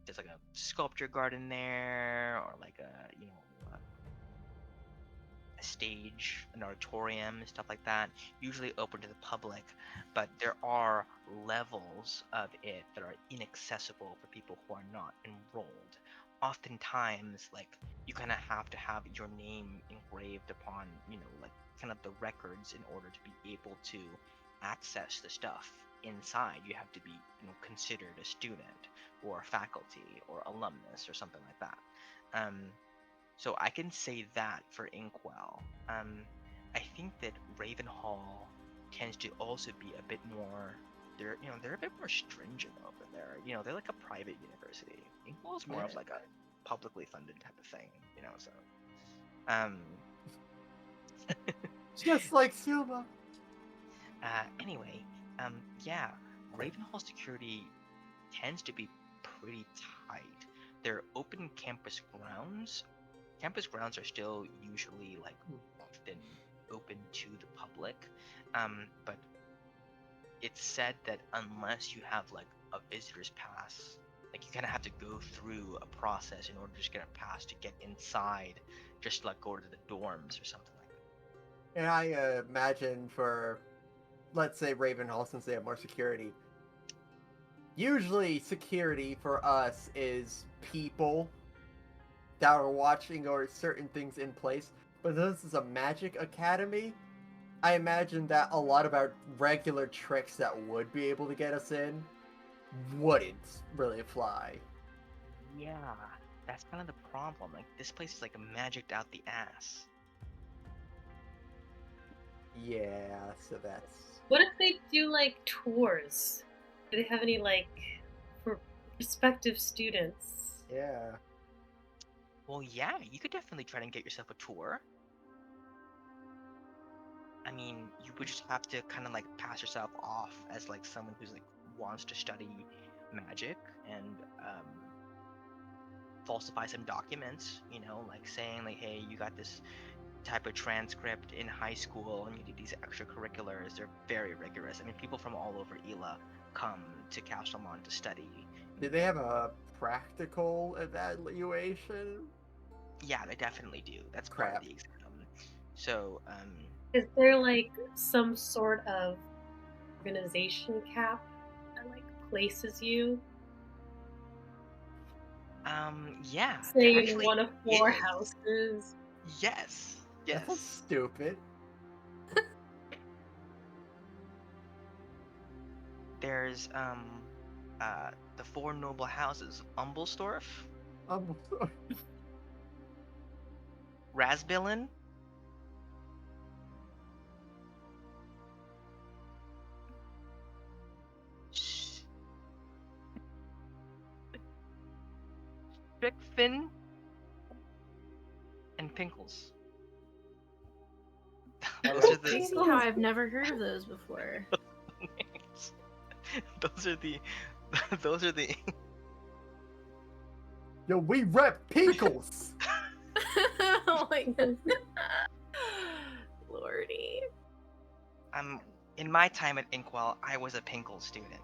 there's like a sculpture garden there, or like a stage, an auditorium, stuff like that, usually open to the public, but there are levels of it that are inaccessible for people who are not enrolled. Oftentimes, like, you kind of have to have your name engraved upon, like, kind of the records in order to be able to access the stuff inside. You have to be, considered a student or faculty or alumnus or something like that. So I can say that for Inkwell. I think that Ravenhall tends to also be a bit more. They're a bit more stringent over there. They're like a private university. Inkwell is more of like a publicly funded type of thing. So. Just like Silva. Anyway, yeah, Ravenhall security tends to be pretty tight. They're open campus grounds. Campus grounds are still usually like often open to the public, but it's said that unless you have like a visitor's pass, like you kind of have to go through a process in order to just get a pass to get inside, just to like go to the dorms or something like that. And I imagine for, let's say, Ravenhall, since they have more security, Usually, security for us is people that are watching or certain things in place. But this is a magic academy. I imagine that a lot of our regular tricks that would be able to get us in wouldn't really fly. Yeah, that's kind of the problem. Like this place is like magicked out the ass. Yeah, so that's. What if they do like tours? Do they have any like for prospective students? Yeah. Well, yeah, you could definitely try and get yourself a tour. I mean, you would just have to kind of like pass yourself off as like someone who's like wants to study magic and falsify some documents, you know, like saying like, hey, you got this type of transcript in high school and you did these extracurriculars. They're very rigorous. I mean, people from all over Ela come to Kastelmond to study. Did they have a practical evaluation? Yeah, they definitely do. That's part Crap. of the exam. So, Is there like some sort of organization cap that like places you? yeah, Say there in actually one of 4 is. houses. Yes, That sounds yes. stupid. There's the four noble houses: Umbelstorf, Um, Rasbillen, Strickfin, and Pinkles. Those are the Crazy how I've never heard of those before. names. Those are the those are the Yo, we rep Pinkles! Oh my goodness. Lordy. in my time at Inkwell, I was a Pinkles student.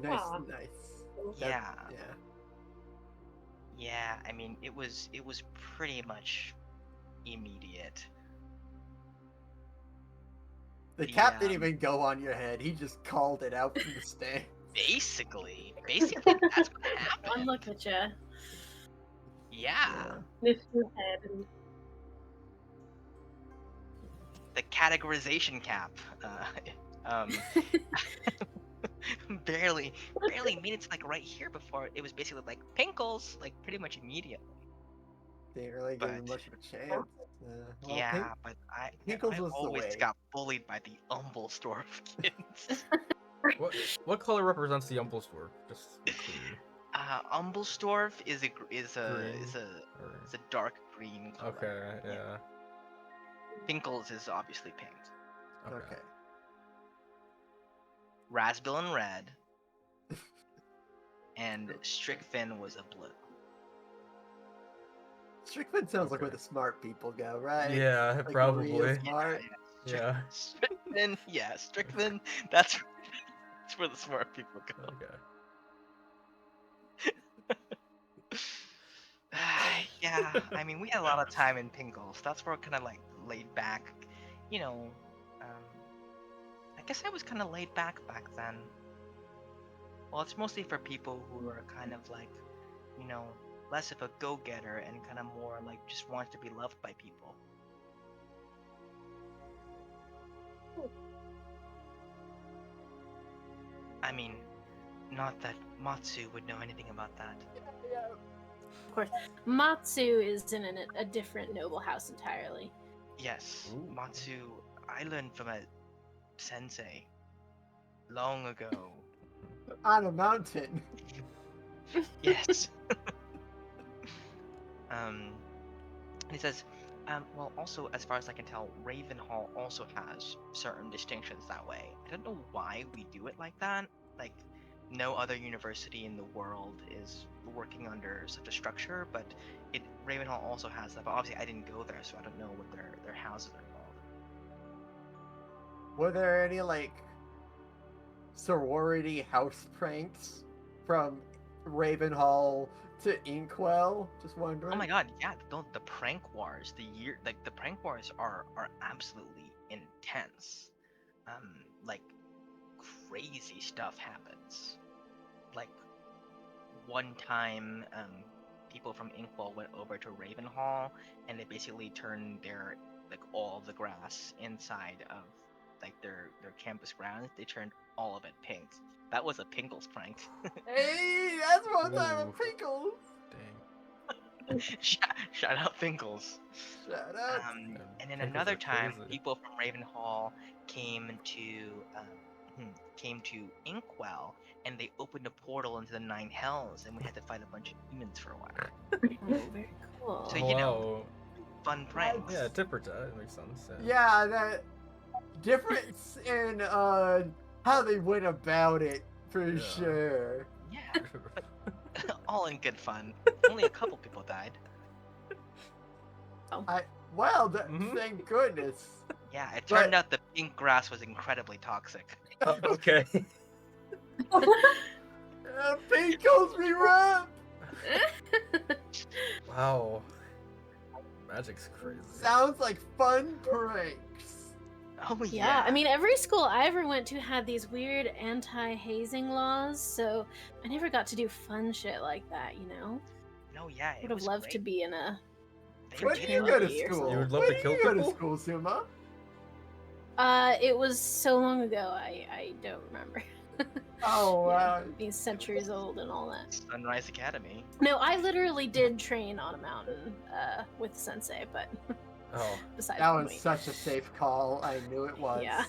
Nice, Aw. nice. Yeah. Yeah. Yeah, I mean it was pretty much immediate. The The, cap didn't even go on your head. He just called it out from the stand. Basically that's what One happened. look at ya. Yeah. Lift your head and The categorization cap. Um, barely made it to like right here before it was basically like Pinkles, like pretty much immediately. Didn't really give him But much of a chance. Well, yeah, but I Pinkles was the always way. got bullied by the Umbelstorf kids. What color represents the Umpelstorf? Just to be clear. Umbelstorf is a Green. Or... dark green color. Okay, yeah. Pinkles is obviously pink. Okay. Rasbillen red, and Strickfin was a blue. Strickland sounds like where Okay. the smart people go, right? Yeah, Like probably. real smart. Yeah. Strickfin, yeah, Strickfin. That's where the smart people go. Okay. Yeah, I mean, we had a lot of time in Pinkles. That's where kind of like laid back, you know. I guess I was kind of laid back then. Well, it's mostly for people who are kind of like, you know, less of a go-getter and kind of more like just wants to be loved by people. I mean, not that Matsu would know anything about that. Of course, Matsu is in a different noble house entirely. Yes, Ooh. Matsu, I learned from a sensei long ago. On a mountain. Yes. He says, well, also, as far as I can tell, Ravenhall also has certain distinctions that way. I don't know why we do it like that. Like, no other university in the world is working under such a structure, but Ravenhall also has that. But obviously, I didn't go there, so I don't know what their houses are called. Were there any like sorority house pranks from Ravenhall to Inkwell? Just wondering. Oh my god, yeah, the prank wars, the prank wars are absolutely intense. Like crazy stuff happens. Like one time, people from Inkwell went over to Ravenhall, and they basically turned their all the grass inside of their campus grounds. They turned all of it pink. That was a Pinkles prank. Hey, that's one time Ooh. of Pinkles. Dang. Shout out Pinkles. Shout out. And then Pinkles another are time, crazy. people from Ravenhall came to Inkwell, and they opened a portal into the Nine Hells, and we had to fight a bunch of demons for a while. Oh, very cool. So, Oh, you know, wow. fun pranks. Yeah, tipper that makes sense. Yeah, that difference in how they went about it for Yeah. sure. Yeah, all in good fun. Only a couple people died. Well, Mhm. thank goodness. Yeah, it But- turned out the pink grass was incredibly toxic. Okay. Pinkles rerun. Wow. Magic's crazy. Sounds like fun pranks. Oh Yeah, I mean, every school I ever went to had these weird anti-hazing laws, so I never got to do fun shit like that, you know? no, yeah, I it would have was loved great. to be in a... They When did did you it. go to fraternity or school? You would love when to did kill you go to people? school, Suma? It was so long ago, I don't remember. Oh, Yeah, being centuries old and all that. Sunrise Academy. No, I literally did train on a mountain with Sensei, but Oh. besides that the was point. such a safe call. I knew it was. Yeah.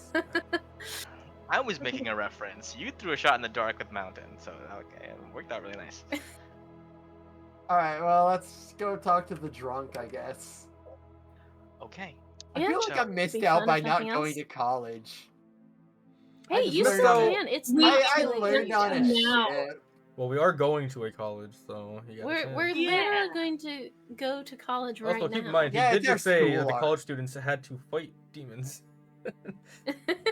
I was making a reference. You threw a shot in the dark with Mountain, so okay, it worked out really nice. All right, well, let's go talk to the drunk, I guess. Okay. I Yeah, feel like so- I missed Be out fun, by if not nothing going else. to college. Hey, just you learned still on- can. It's Me not I too late. learned on a now. ship. Well, we are going to a college, so you got a We're chance. Yeah. literally going to go to college right Also, now. keep in mind, he Yeah, did it's our just say that school the art. college students had to fight demons,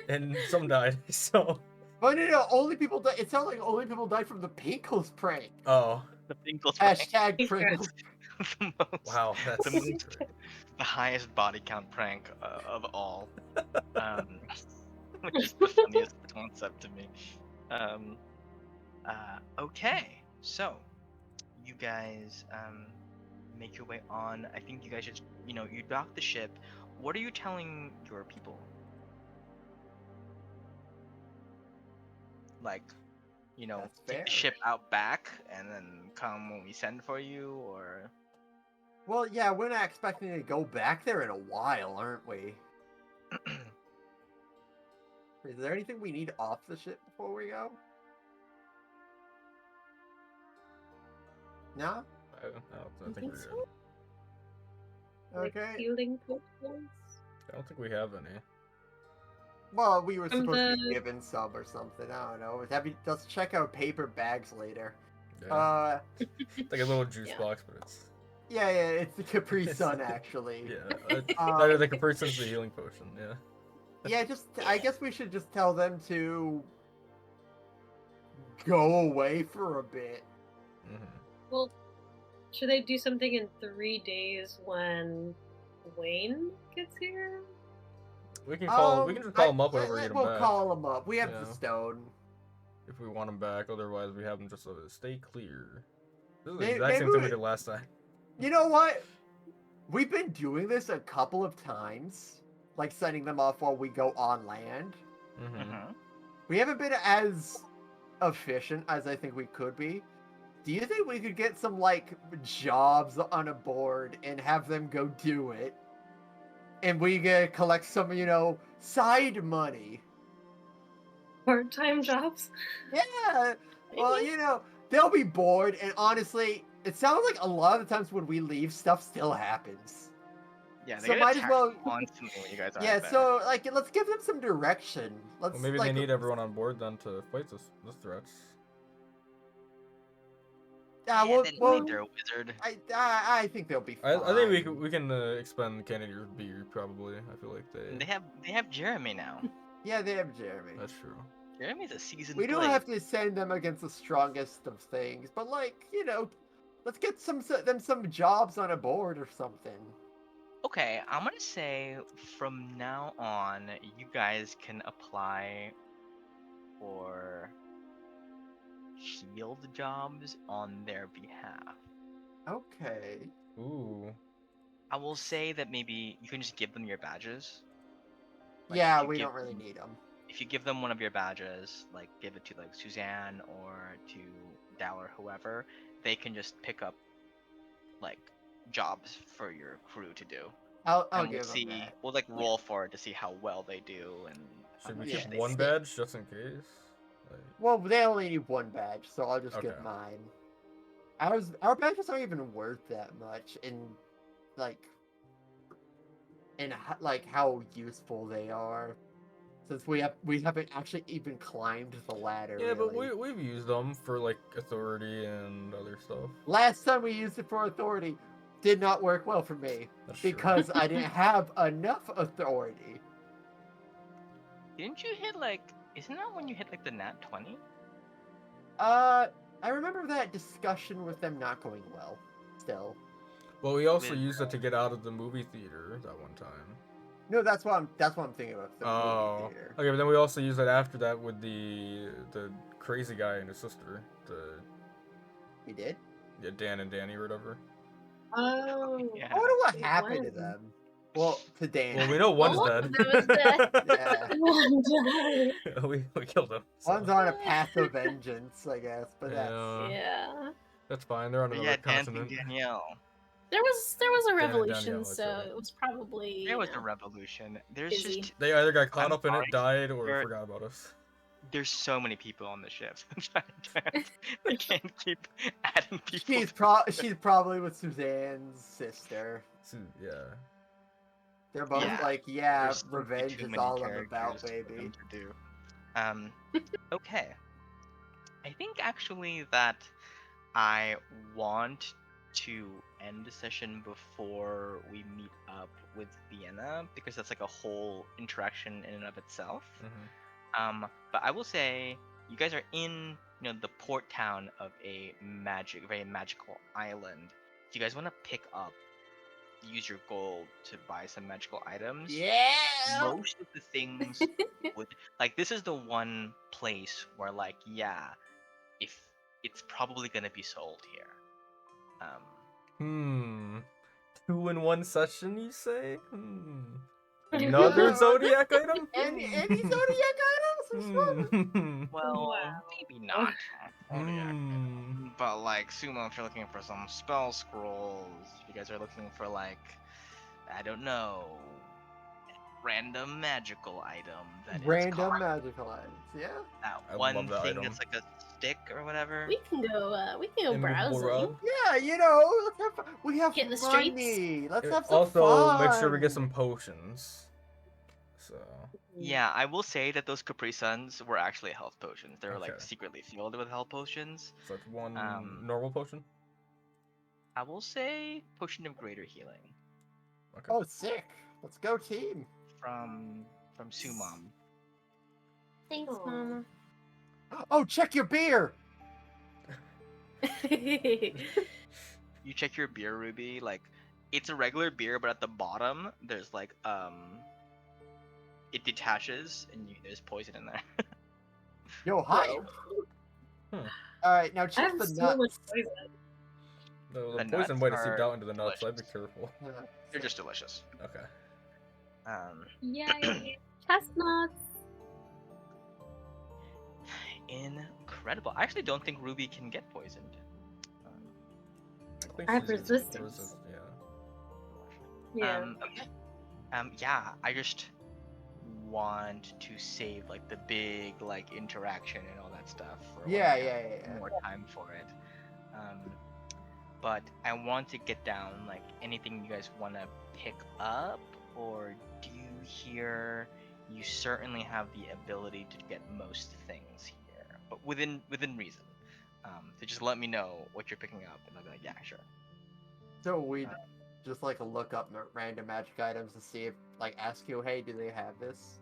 and some died. So, But no, only people died. It sounds like only people died from the Pinkles prank. oh, The Pinkles prank. Hashtag Thanks, Pringles. the most, wow, that's The most- the highest body count prank of all. Which is the funniest concept to me. Okay, so you guys make your way on. I think you guys just you dock the ship. What are you telling your people? Like, That's take fair. the ship out back and then come when we send for you, or Well, yeah, we're not expecting to go back there in a while, aren't we? Is there anything we need off the ship before we go? No? I think think we're so? good. Like Okay. healing potions. I don't think we have any. Well, we were From supposed to be the- given some or something. I don't know. Let's check our paper bags later. Yeah. It's like a little juice Yeah. box, but it's Yeah, it's the Capri Sun actually. yeah. Um, Better like a person's the healing potion. Yeah. Yeah, I guess we should just tell them to go away for a bit. hmm Well, should they do something in 3 days when Wayne gets here? We can call. We can just call them up whenever we get them We'll back. call them up. We have the Yeah. stone. If we want them back, otherwise we have them just so that stay clear. This is the Maybe- exact same maybe thing we we- did last time. You know what? We've been doing this a couple of times, like sending them off while we go on land. Mm-hmm. We haven't been as efficient as I think we could be. Do you think we could get some like jobs on a board and have them go do it? And we get collect some, side money. Part-time jobs? Yeah. Well, they'll be bored, and honestly, it sounds like a lot of the times when we leave, stuff still happens. yeah, they So get might as attacked well- constantly when you guys aren't Yeah, there. so let's give them some direction. Let's Well, maybe they need everyone on board then to fight this threats. Yeah, Yeah, well, they don't well, need their wizard. I think they'll be fine. I think we can expend Kennedy or Beer probably. I feel like They have Jeremy now. Yeah, they have Jeremy. That's true. Jeremy's a seasoned We don't blade. have to send them against the strongest of things, but let's get them some jobs on a board or something. Okay, I'm gonna say from now on, you guys can apply or shield jobs on their behalf. Okay. Ooh. I will say that maybe you can just give them your badges. Like, Yeah, if you we give don't really them- need them. If you give them one of your badges, like give it to like Suzanne or to Dal or whoever, they can just pick up like jobs for your crew to do. I'll And we'll give them see, that. we'll like roll for it to see how well they do and how Should we much Yeah, keep they one do. badge just in case? Like, Well, they only need one badge, so I'll just Okay. give mine. Our badges aren't even worth that much like like how useful they are, since we haven't actually even climbed the ladder. yeah, but Really. we've used them for like authority and other stuff. Last time we used it for authority, did not work well for me That's true. because I didn't have enough authority. Didn't you hit like? Isn't that when you hit like the nat 20? I remember that discussion with them not going well. Still, Well, we also With- used it to get out of the movie theater that one time. no, that's what I'm thinking of. The Oh, movie theater. okay, but then we also used it after that with the crazy guy and his sister, We did. yeah, Dan and Danny or whatever. Oh. Yeah. I wonder what happened to When? them. Well, to Dan. Well, we know one's Well, dead. that was dead. Yeah. we killed him. so. One's on a path of vengeance, I guess, but that's Yeah. That's fine. They're on But another yeah, Dancing continent. Danielle. There was a Dan and revolution, Danielle, so that's right. it was probably There was a revolution. There's busy. just They either got caught I'm up in sorry, it, died, or there- forgot about us. there's so many people on the ship. They can't keep adding people. she's probably with Suzanne's sister. So, yeah. They're both Yeah, like, yeah, There's simply revenge too is many all I'm about, characters for baby. them to do. Okay. I think actually that I want to end the session before we meet up with Vienna because that's like a whole interaction in and of itself. Mm-hmm. But I will say you guys are in, the port town of a very magical island. Do you guys want to pick up, use your gold to buy some magical items? Yeah. Most of the things would like this is the one place where like yeah, if it's probably gonna be sold here. 2 in 1 session, you say? Another Zodiac item? Any zodiac items? Well, Wow. maybe not. Hmm. But like Sumo, if you're looking for some spell scrolls, if you guys are looking for like, I don't know, random magical item that is Random carved- magical items. Yeah. that I one love that thing item. that's like a stick or whatever. We can go Immovable browsing. rod. Yeah, let's have fun. We have Hit the money. streets. Let's have some Also, fun. make sure we get some potions. So, Yeah, I will say that those Capri Suns were actually health potions. They were like Okay. secretly filled with health potions. so it's one Um, normal potion. I will say potion of greater healing Okay. Oh, sick. Let's go, team. from Sumom. Thanks, Aw. Mama. Oh, check your beer. You check your beer, Ruby. Like, it's a regular beer, but at the bottom there's like it detaches and there's poison in there. Yo, hi. Hmm. All right, now I check have the so nuts. much poison. The The poison nuts might have seeped are out into the nuts, so I'd be delicious. careful. They're just delicious. Okay. Yay. Chestnuts. Incredible. I actually don't think Ruby can get poisoned. think I have she's resistance. Yeah. Yeah. Okay. Yeah, I just want to save like the big like interaction and all that stuff for when Yeah, we have yeah. more time for it. But I want to get down like anything you guys want to pick up or do here. You certainly have the ability to get most things here, but within reason. So just let me know what you're picking up, and I'll be like, yeah, sure. So we just like look up random magic items to see if, like, ask you, hey, do they have this?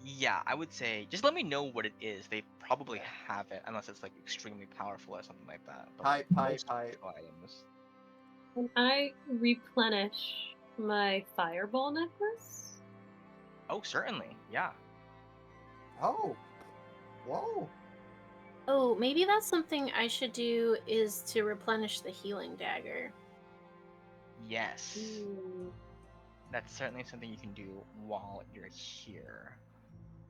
Yeah, I would say just let me know what it is. They probably have it, unless it's like extremely powerful or something like that. But like, Pipe. most magical items. Can I replenish my fireball necklace? Oh, certainly. Yeah. Oh, Whoa. Oh, maybe that's something I should do is to replenish the healing dagger. Yes, Ooh. that's certainly something you can do while you're here.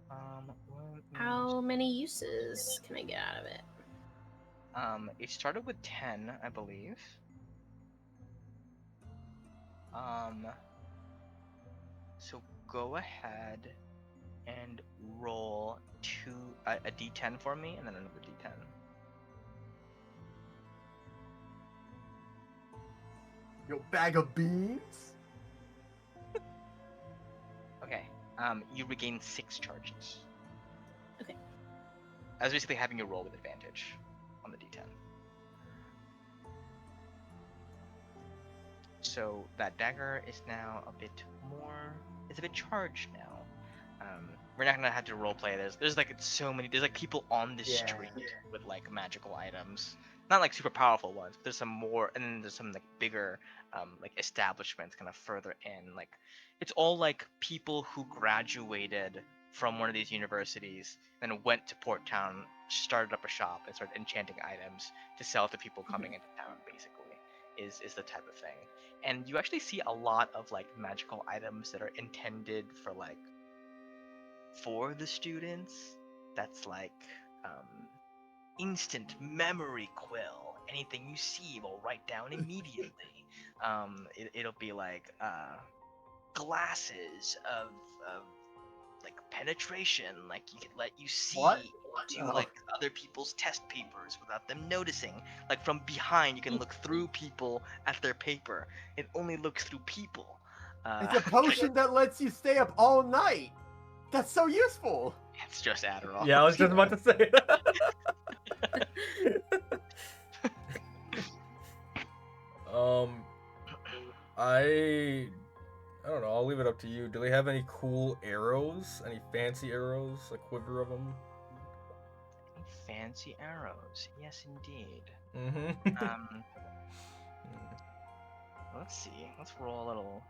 Let me How many uses can I get out of it? It started with 10, I believe. So go ahead and roll a d10 for me, and then another d10. Yo, bag of beans? Okay. You regain 6 charges. Okay. I was basically having you roll with advantage on the d10. So that dagger is now a bit more. It's a bit charged now. We're not gonna have to roleplay this. There's like so many. There's like people on the Yeah. street with like magical items. Not like super powerful ones. But there's some more, and then there's some like bigger, like establishments kind of further in. Like it's all like people who graduated from one of these universities, then went to Port Town, started up a shop, and started enchanting items to sell to people coming into town. Basically, is the type of thing. And you actually see a lot of like magical items that are intended for the students. That's like instant memory quill. Anything you see will write down immediately. It'll be like glasses of like penetration, like you can let you see What? into Oh. like other people's test papers without them noticing. Like from behind, you can look through people at their paper. It only looks through people. It's a potion that lets you stay up all night. That's so useful. It's just Adderall. Yeah, I was just about to say that. I don't know. I'll leave it up to you. Do they have any cool arrows? Any fancy arrows? A quiver of them? Fancy arrows. Yes, indeed. Mm-hmm. Let's see. Let's roll a little.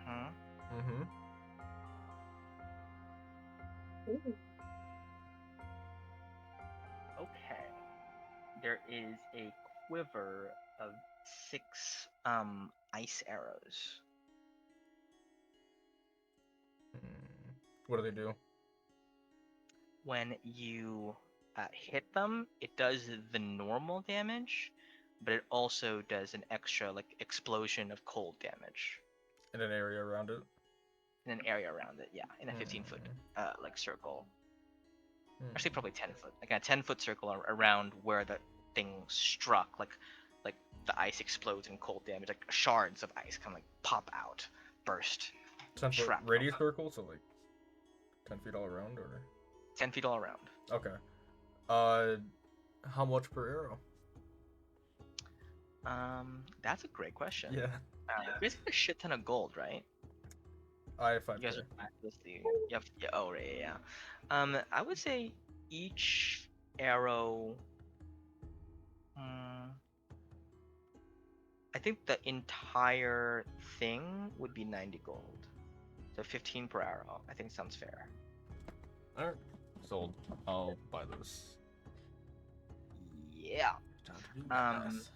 Mm-hmm. Ooh. Okay. There is a quiver of 6 ice arrows. What do they do? When you hit them, it does the normal damage, but it also does an extra like explosion of cold damage In an area around it? in an area around it. Yeah, in a 15-foot like circle. Actually, probably 10-foot. Like a 10-foot circle around where the thing struck. Like the ice explodes in cold damage. Like shards of ice kind of like pop out, burst. 10-foot Shrapnel. radius circle, so like 10 feet all around, or 10 feet all around. okay. How much per arrow? That's a great question. Yeah, Basically a shit ton of gold, right? I have 5K. You guys are you have, yeah, oh right, yeah. I would say each arrow. I think the entire thing would be 90 gold. So 15 per arrow. I think sounds fair. Alright, sold. I'll buy those. Yeah. Time to do my math.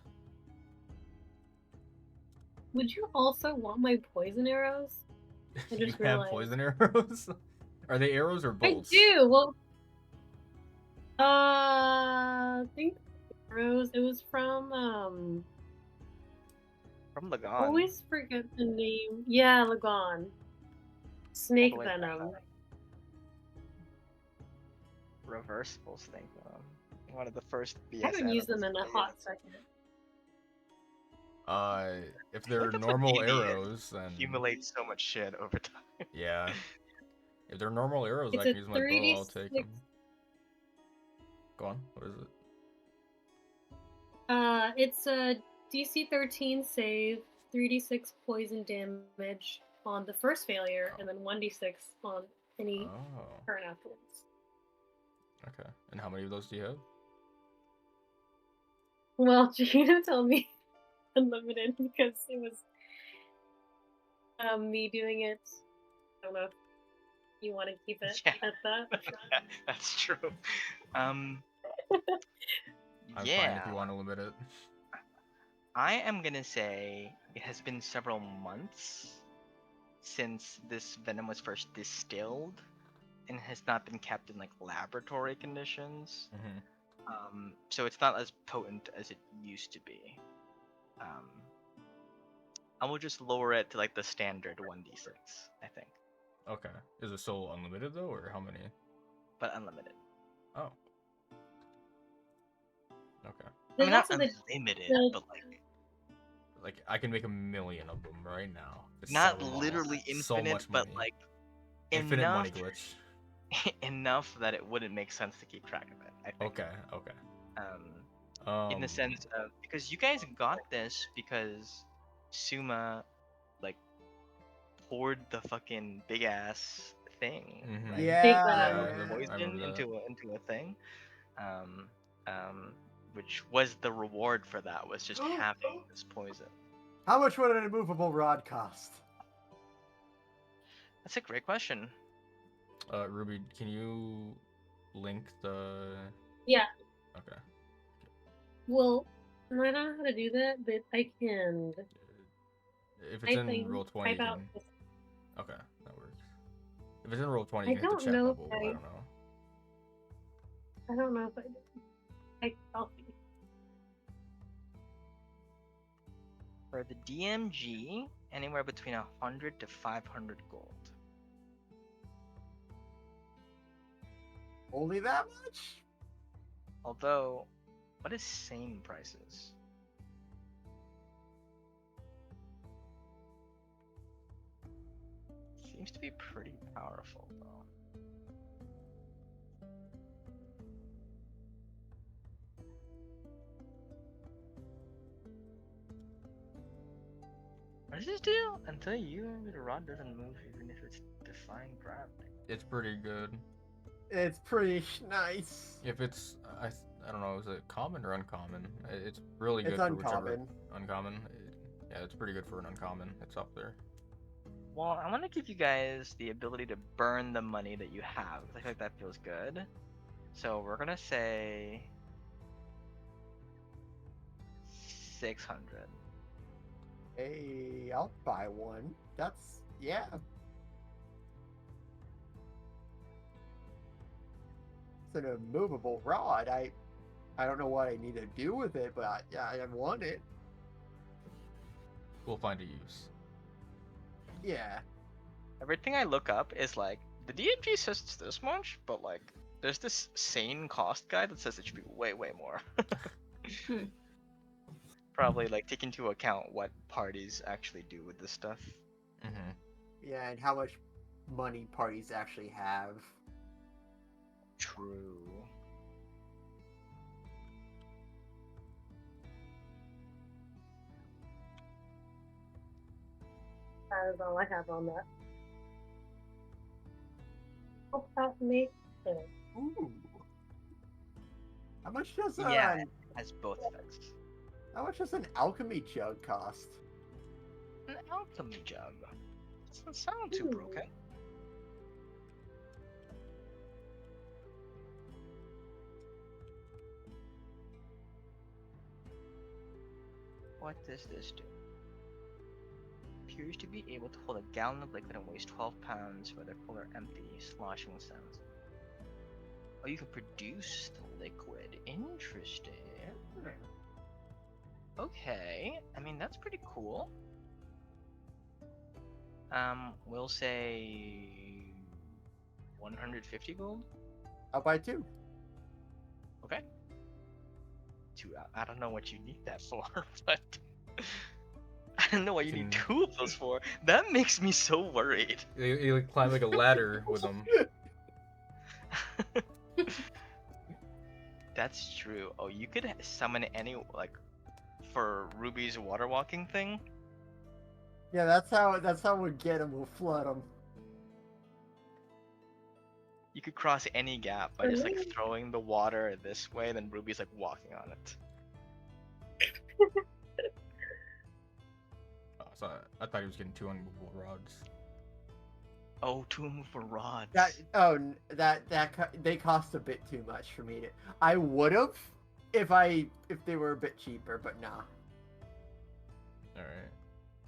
Would you also want my poison arrows? I You just have realized. poison arrows? Are they arrows or bolts? I do. Well, I think arrows. It was from From Lagan. always forget the name. Yeah, Lagan. Snake way back. venom. Reversibles thing. One of the first BS I haven't used them in a animals. hot second. If they're that's what normal D&D is. arrows, then Accumulate so much shit over time. yeah. If they're normal arrows, It's I a can use my bow. I'll take 3d6. them. Go on. What is it? It's a DC 13 save, 3d6 poison damage on the first failure, and then 1d6 on any Oh, turn afterwards. okay. And how many of those do you have? Well, Gina told me unlimited because it was me doing it. I don't know. You want to keep it Yeah. at that? That's true. Um, I'm fine if yeah, you want to limit it. I am gonna say it has been several months since this venom was first distilled and has not been kept in like laboratory conditions. So it's not as potent as it used to be. Um, I will just lower it to like the standard 1d6, I think, Okay. Is it still unlimited though, or how many? but unlimited. Oh. Okay. I There's mean, not also unlimited, but like Like I can make 1,000,000 of them right now. Just sell not them all. literally So infinite, much but money. like Infinite enough, money glitch. enough that it wouldn't make sense to keep track of it. I think. Okay. Okay. In the sense of because you guys got this because Suma like poured the fucking big ass thing, Mhm. right? Big Yeah, Yeah, Bang. yeah. I Poison remember that. into a thing, um, which was the reward for that was just having this poison. How much would an immovable rod cost? That's a great question. Ruby, can you link the? Yeah. Okay. Well, I don't know how to do that, but I can. If it's in Type roll 20, you out. can. Okay, that works. If it's in roll 20, I you can hit don't the chat know if bubble. I don't know. I don't know if I did. I'll see. For the DMG, anywhere between 100 to 500 gold. Only that much? Although, what is sane prices? Seems to be pretty powerful though. What does this do? Until the rod doesn't move even if it's defying gravity. It's pretty good. It's pretty nice. If it's, I don't know, is it common or uncommon? It's really good It's for whichever. uncommon. Uncommon? Yeah, it's pretty good for an uncommon. It's up there. Well, I want to give you guys the ability to burn the money that you have. I feel like that feels good. So we're gonna say 600. Hey, I'll buy one. That's yeah. It's an immovable rod. I don't know what I need to do with it, but I want it. We'll find a use. Yeah. Everything I look up is like the DMG says it's this much, but like there's this sane cost guide that says it should be way more. Probably like take into account what parties actually do with this stuff. Mm-hmm. Yeah, and how much money parties actually have. True. That is all I have on that. Hope that makes sense. Ooh. How much does Yeah, it has both effects. how much does an alchemy jug cost? An alchemy jug. Doesn't sound too Ooh. broken. What does this do? Appears to be able to hold a gallon of liquid and weighs 12 pounds, whether full or empty, sloshing sounds. Oh, you can produce the liquid. Interesting. Okay, I mean that's pretty cool. We'll say 150 gold. I'll buy two. Okay. Two. I don't know what you need that for, but I don't know what you need Can- 2 of those for. That makes me so worried. You like climb like a ladder with them. That's true. Oh, you could summon any like for Ruby's water walking thing. Yeah, that's how we get them. We'll flood them. You could cross any gap by just like throwing the water this way, then Ruby's like walking on it. Oh, so I thought he was getting 2 unmovable rods. Oh, two immovable rods. They cost a bit too much for me to. I would have if they were a bit cheaper, but nah. All right.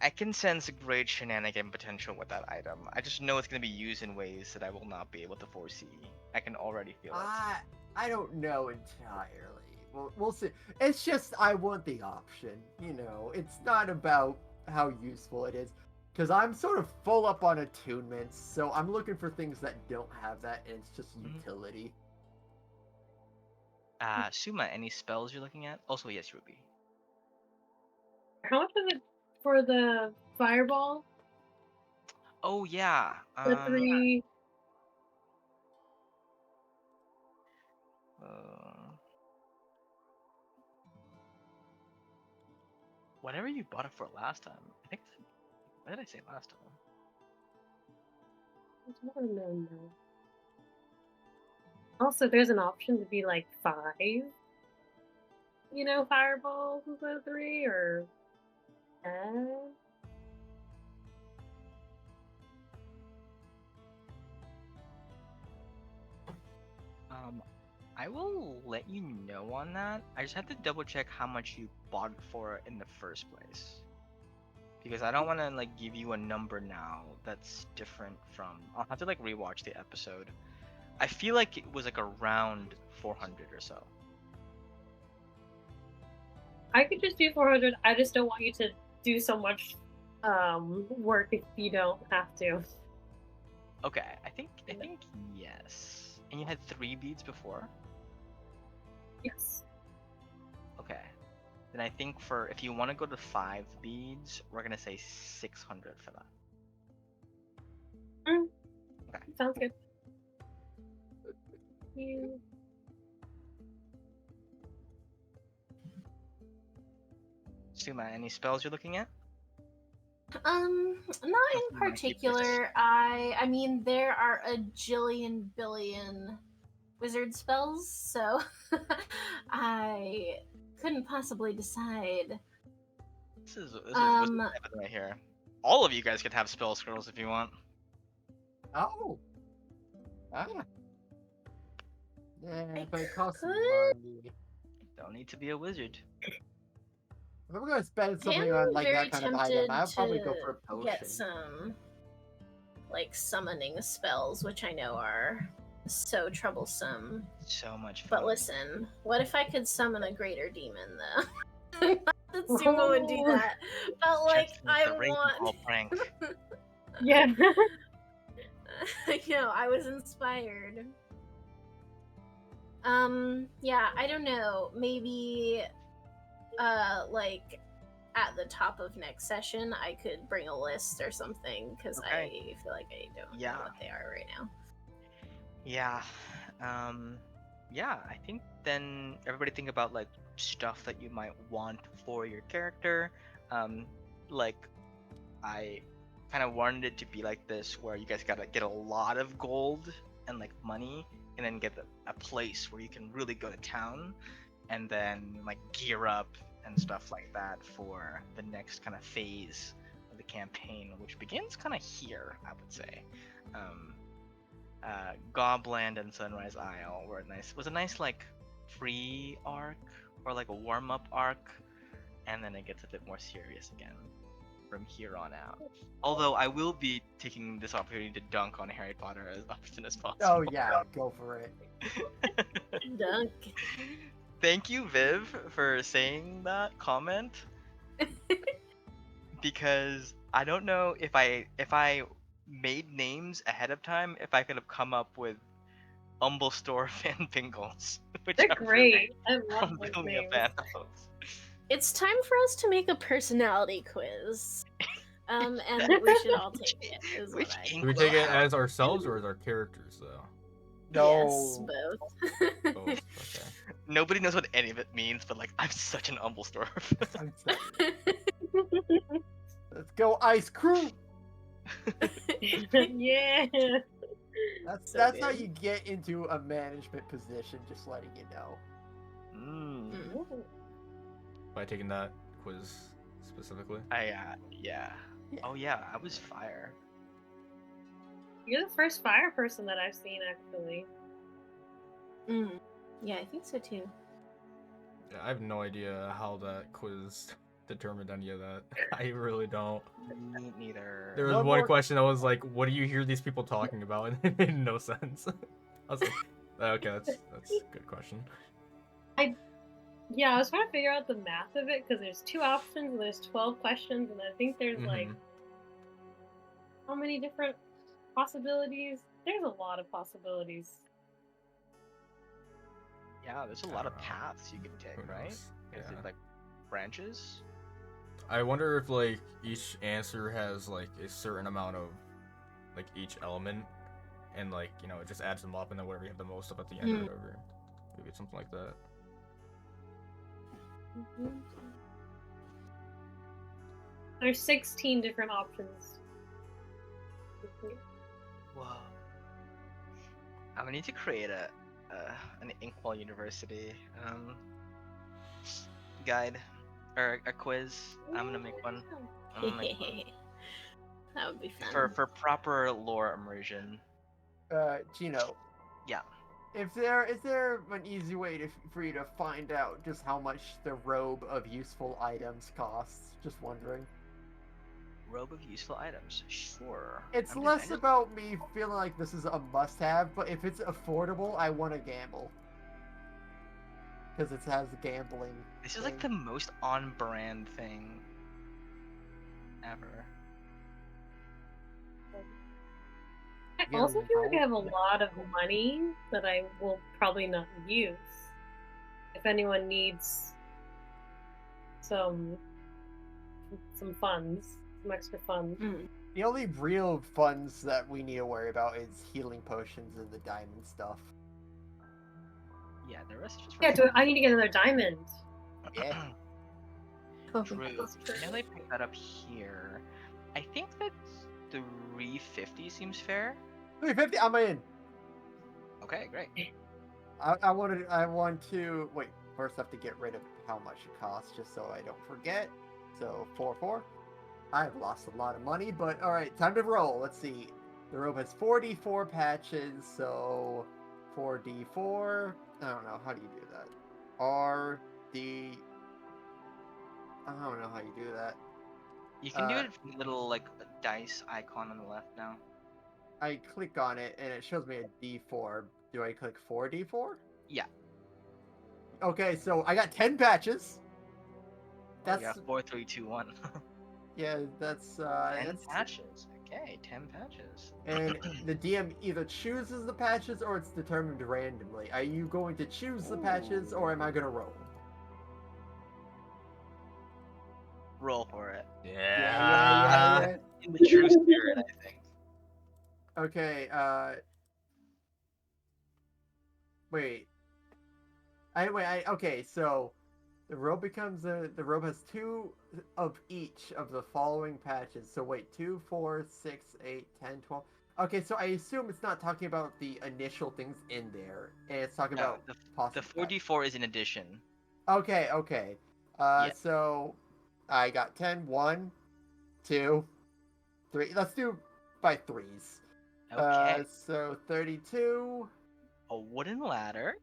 I can sense great shenanigan potential with that item. I just know it's going to be used in ways that I will not be able to foresee. I can already feel it. I don't know entirely. We'll see. It's just I want the option. It's not about how useful it is, because I'm sort of full up on attunements, so I'm looking for things that don't have that, and it's just utility. Suma, any spells you're looking at? Also, yes, Ruby. How much is it for the fireball? Oh yeah. The 3. Whatever you bought it for last time. I think. What did I say last time? It's more than that. Also, there's an option to be like 5. Fireballs instead of 3 or 10. I will let you know on that. I just have to double check how much you bought it for in the first place. Because I don't want to like give you a number now that's different from. I'll have to like rewatch the episode. I feel like it was like around 400 or so. I could just do 400. I just don't want you to do so much work if you don't have to. Okay, I think yes. And you had 3 beads before? Yes. Okay. Then I think if you want to go to 5 beads, we're gonna say 600 for that. Okay. Sounds good. You. Suma, any spells you're looking at? Not in particular. I mean, there are a jillion billion wizard spells, so I couldn't possibly decide. This is wizard heaven right here. All of you guys could have spell scrolls if you want. Oh. Ah. Yeah, but it costs could. money. Don't need to be a wizard. If I'm gonna spend something on like that kind of item, I'll probably go for a potion. Get some like summoning spells, which I know are so troublesome. So much fun. But listen, what if I could summon a greater demon though? Not that Suma would do that, but like I want. Prank. Yeah. I was inspired. Yeah, I don't know. Maybe like at the top of next session I could bring a list or something, because I feel like I don't know what they are right now. Yeah. Yeah, I think then everybody think about like stuff that you might want for your character. Like I kind of wanted it to be like this, where you guys gotta get a lot of gold and like money, and then get a place where you can really go to town, and then like gear up and stuff like that for the next kind of phase of the campaign, which begins kind of here, I would say. Gobland and Sunrise Isle was a nice like free arc, or like a warm-up arc, and then it gets a bit more serious again from here on out. Although I will be taking this opportunity to dunk on Harry Potter as often as possible. Oh yeah, go for it. Dunk. Thank you, Viv, for saying that comment. Because I don't know if I made names ahead of time, if I could have come up with Umblestorf and Pingles. Which They're great. I love I'm those really names. a fan of. It's time for us to make a personality quiz. And we should all take it. Is what I Do we take it as ourselves or as our characters, though? No. Yes, both. Both. Okay. Nobody knows what any of it means, but like, I'm such an Umblestorf. Let's go, Ice Crew! Yeah. That's how you get into a management position, just letting you know. By taking that quiz specifically? Yeah. Oh yeah, I was fire. You're the first fire person that I've seen, actually. Yeah, I think so too. Yeah, I have no idea how that quiz determined any of that. I really don't. Me neither. There was One one more- question that was like, "What do you hear these people talking about?" And it made no sense. I was like, "Okay, that's a good question." Yeah, I was trying to figure out the math of it because there's 2 options and there's 12 questions, and I think there's like Mhm. how many different possibilities? There's a lot of possibilities. Yeah, there's a I lot don't of know. paths you can take, Who right? knows? Is Yeah. it like branches? I wonder if like each answer has like a certain amount of like each element, and like it just adds them up, and then whatever you have the most of at the end or whatever. Maybe it's something like that. There's 16 different options. Whoa. I'm gonna need to create an Inkwell University guide or a quiz. I'm gonna make one. I'm gonna make one. That would be for fun. for proper lore immersion. Gino, Yeah. is there an easy way for you to find out just how much the robe of useful items costs? Just wondering. Robe of useful items. Sure. It's I'm less just- about me feeling like this is a must-have, but if it's affordable, I want to gamble. Because it has a gambling. This is like the thing. most on-brand thing ever. I Get also a feel like I roll. have a lot of money that I will probably not use. If anyone needs some funds, some extra funds. The only real funds that we need to worry about is healing potions and the diamond stuff. Yeah, the rest is just for Yeah, fun. I need to get another diamond. Yeah. True. That's true. Now that I pick that up here, I think that 350 seems fair. 350. I'm in. Okay, great. I want to wait. First, I have to get rid of how much it costs, just so I don't forget. So 4. I've lost a lot of money, but all right, time to roll. Let's see. The robe has 44 patches, so 4d4. I don't know how do you do that. RD. I don't know how you do that. You can do it from the little like dice icon on the left now. I click on it and it shows me a D4. Do I click 4d4? Yeah. Okay, so I got 10 patches. That's Yeah, 4, 3, 2, 1. yeah, that's 10 that's patches. Okay, 10 patches. and the DM either chooses the patches or it's determined randomly. Are you going to choose the patches or am I going to roll? Roll for it. Yeah. In the true spirit, I think. Okay, wait. Okay, so the robe has 2 of each of the following patches. So wait, 2, 4, 6, 8, 10, 12. Okay, so I assume it's not talking about the initial things in there, and it's talking No, about the possible. 4d4 is an addition. Okay. Yeah. So I got 10. 1, 2, 3. Let's do by threes. Okay. So 32. A wooden ladder.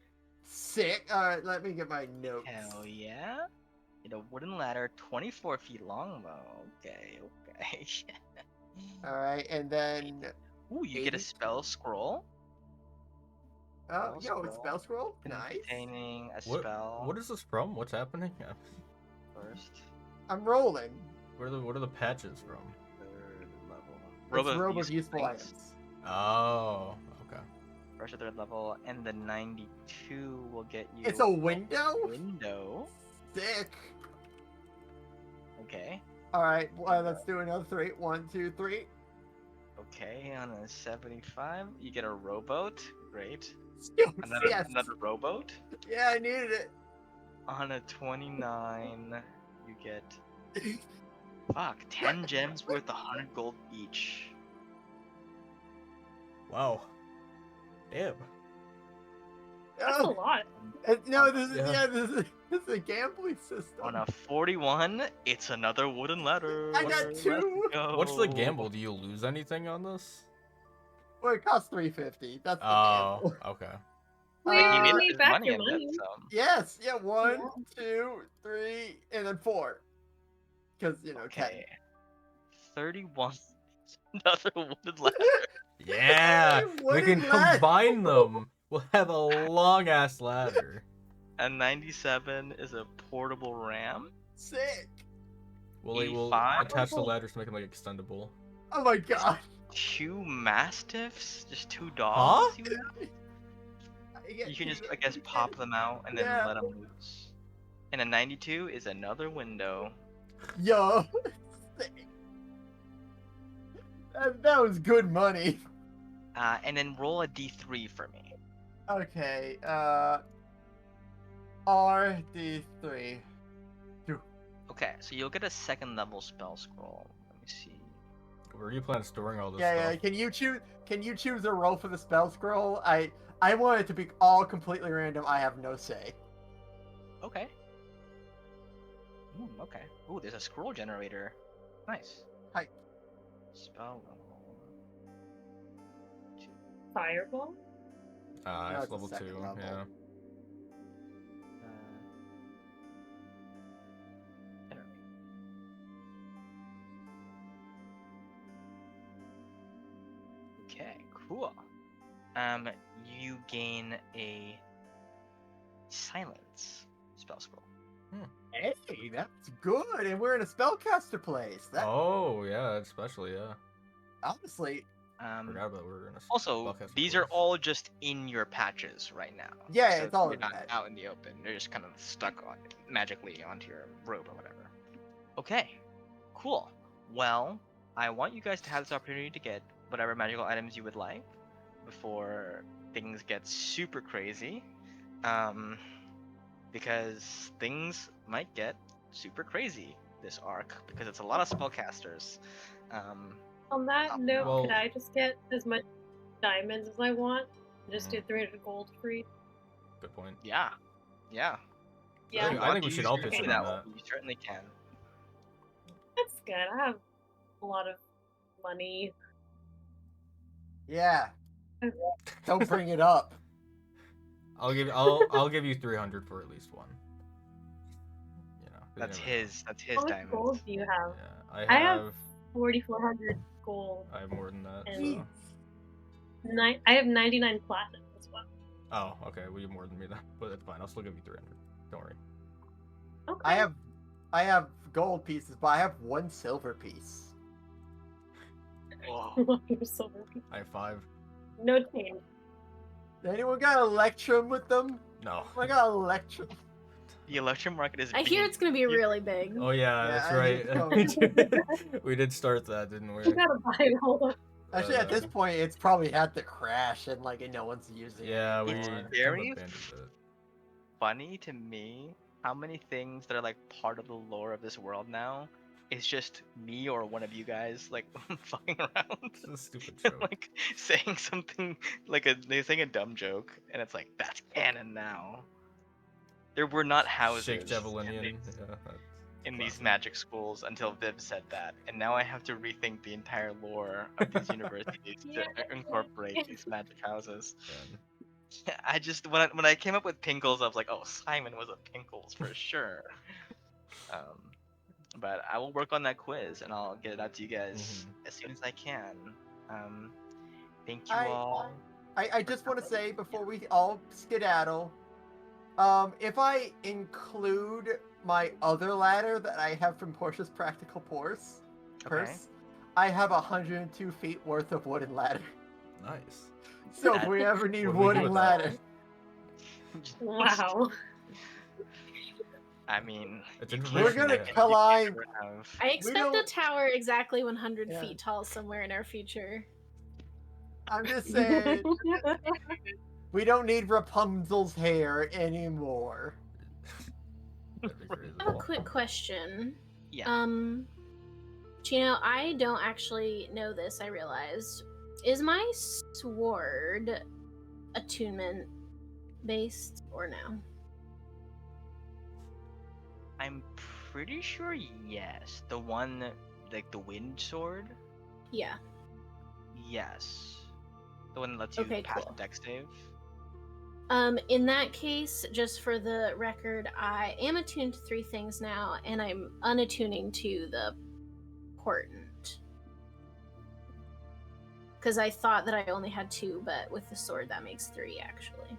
6. Let me get my notes. Hell yeah. And a wooden ladder, 24 feet long though. Okay. All right, and then Ooh, you get a 80. spell scroll. Oh, Spell it's scroll. spell scroll. Nice. Containing a What spell. what is this from? What's happening? Yeah. First, I'm rolling. What are the patches from? third level. It's robe of useful things. items. Oh, okay. First or third level, and the 92 will get you. It's a window. Window. Sick. Okay. All right, well, let's do another 3. 1, 2, 3. Okay, on a 75, you get a rowboat. Great. Yes. Another rowboat. Yeah, I needed it. On a 29, you get 10 gems worth 100 gold each. Wow. Damn. That's a lot. No, this is Yeah. this is a gambling system. On a 41, it's another wooden ladder. I got 2. Go. What's the gamble? Do you lose anything on this? Well, it costs $350. That's the Oh, gamble. okay. But he made made his back money your in money. it, so Yes, yeah, one, Yeah. 2, 3, and then 4. Because, 10. okay. 31. Another wooden ladder. Yeah, we can Wooden ladder. combine them. We'll have a long ass ladder. A 97 is a portable ram. Sick. We'll 85. attach the ladders to make them like extendable. Oh my god. 2 mastiffs, just 2 Huh? dogs. You have? I get You can just, two- I guess, pop them out and then Yeah. let them loose. And a 92 is another window. Yo. Sick. That was good money. And then roll a d3 for me. Okay, RD3. Okay, so you'll get a 2nd level spell scroll. Let me see. Where do you plan on storing all this Yeah, stuff? can you choose a roll for the spell scroll? I want it to be all completely random. I have no say. Okay. Okay. Ooh, there's a scroll generator. Nice. Hi. Spell level. Fireball? Ah, No, it's it's a level 2. second level. Yeah. Generate. Okay, cool. You gain a silence spell scroll. Hey, that's good. And we're in a spellcaster place. That Oh yeah, especially yeah. honestly, Forgot about we're in a Also, spellcaster these are place. all just in your patches right now. Yeah, so it's all you're in the not patch. out in the open. They're just kind of stuck on magically onto your robe or whatever. Okay, cool. Well, I want you guys to have this opportunity to get whatever magical items you would like before things get super crazy. Because things might get super crazy this arc because it's a lot of spellcasters. On that note, Well- could I just get as much diamonds as I want? Just do 300 gold for each? Good point. Yeah. Yeah, I think we should all pitch use in that on one, that. You certainly can. that's good. I have a lot of money. Yeah. Don't bring it up. I'll give you 300 for at least one. You know, you That's never know. his How much diamonds. gold do you have? Yeah, I have 4,400 gold. I have more than that. And- So. I have 99 platinum as well. Oh, okay. Well, you have more than me then, but that's fine. I'll still give you 300. Don't worry. Okay. I have gold pieces, but I have 1 silver piece. Whoa. Your silver piece. I have 5. No change. Anyone got Electrum with them? No. I got Electrum. The electrum market is. I hear it's gonna be really big. Oh yeah, Yeah, that's I need right. We did start that, didn't we? You gotta buy it all. Actually, at this point, it's probably had to crash and no one's using it. Yeah, we It's kind of very abandoned it. funny to me how many things that are like part of the lore of this world now is just me or one of you guys like fucking around. It's a stupid And, joke. like saying something like they saying a dumb joke and it's like that's canon now. There were not houses Shake in Javelinian. these, Yeah, that's in these classic. magic schools until Viv said that, and now I have to rethink the entire lore of these universities Yeah. to incorporate these magic houses. Man. I just when I came up with Pinkles, I was like, oh, Simon was a Pinkles for sure. But I will work on that quiz and I'll get it out to you guys as soon as I can. Thank you all. I just want to say before we all skedaddle, if I include my other ladder that I have from Portia's Practical Purse, I have 102 feet worth of wooden ladder. Nice. So if we ever need What do we do wooden with ladder, Wow. I mean, It's you information we're gonna we have. climb. I expect a don't- tower exactly 100 Yeah. feet tall somewhere in our future. I'm just saying, we don't need Rapunzel's hair anymore. That'd be crazy. I have a quick question. Yeah. Chino, I don't actually know this, I realized. Is my sword attunement based or no? I'm pretty sure yes. The one like the wind sword? Yeah. Yes. The one that lets you Okay, pass cool. the deck save. In that case, just for the record, I am attuned to 3 things now, and I'm unattuning to the portent. Because I thought that I only had 2, but with the sword that makes 3 actually.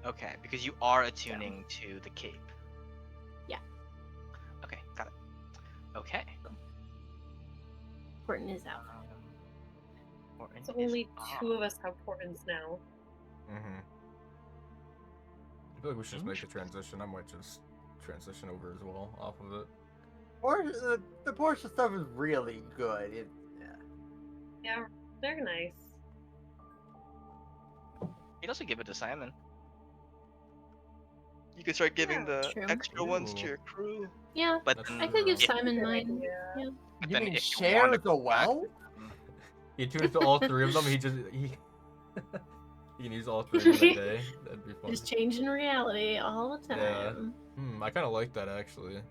Okay, because you are attuning to the cape. Yeah. Okay, got it. Okay. Portent is out. Portent So is only off. 2 of us have portents now. Mm-hmm. I feel like we should just make the transition. I might just transition over as well off of it. Or the Porsche stuff is really good. Yeah, they're nice. You can also give it to Simon. You can start giving Yeah, the true. extra ones to Ooh. your crew. Yeah, But That's then, I could give true. Simon Good mine. idea. Yeah. but You then mean if you share want to the go back, well? He tunes to all 3 of them. He can use all 3 of them a day. That'd be fun. Just changing reality all the time. Yeah. I kind of like that actually.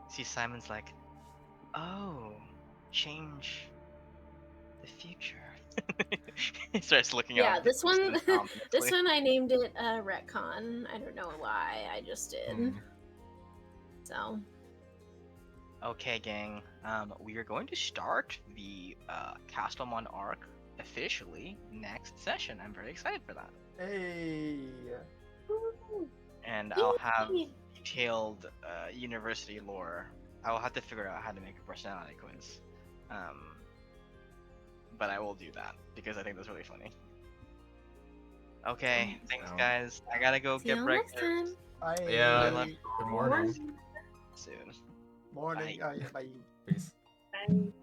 see Simon's like, oh, change the future. He starts looking Yeah, out. this one this ominously. one I named it Retcon. I don't know why, I just did. Hmm. So Okay, gang. We are going to start the Kastelmond arc officially next session. I'm very excited for that, Hey. and I'll have Yay. detailed university lore. I will have to figure out how to make a personality quiz, but I will do that because I think that's really funny. Okay, thanks Sound. guys. I gotta go see get y'all next breakfast. time. Bye. Yeah. I love Good morning. soon. Morning. Bye. Oh, yeah, bye. Peace. And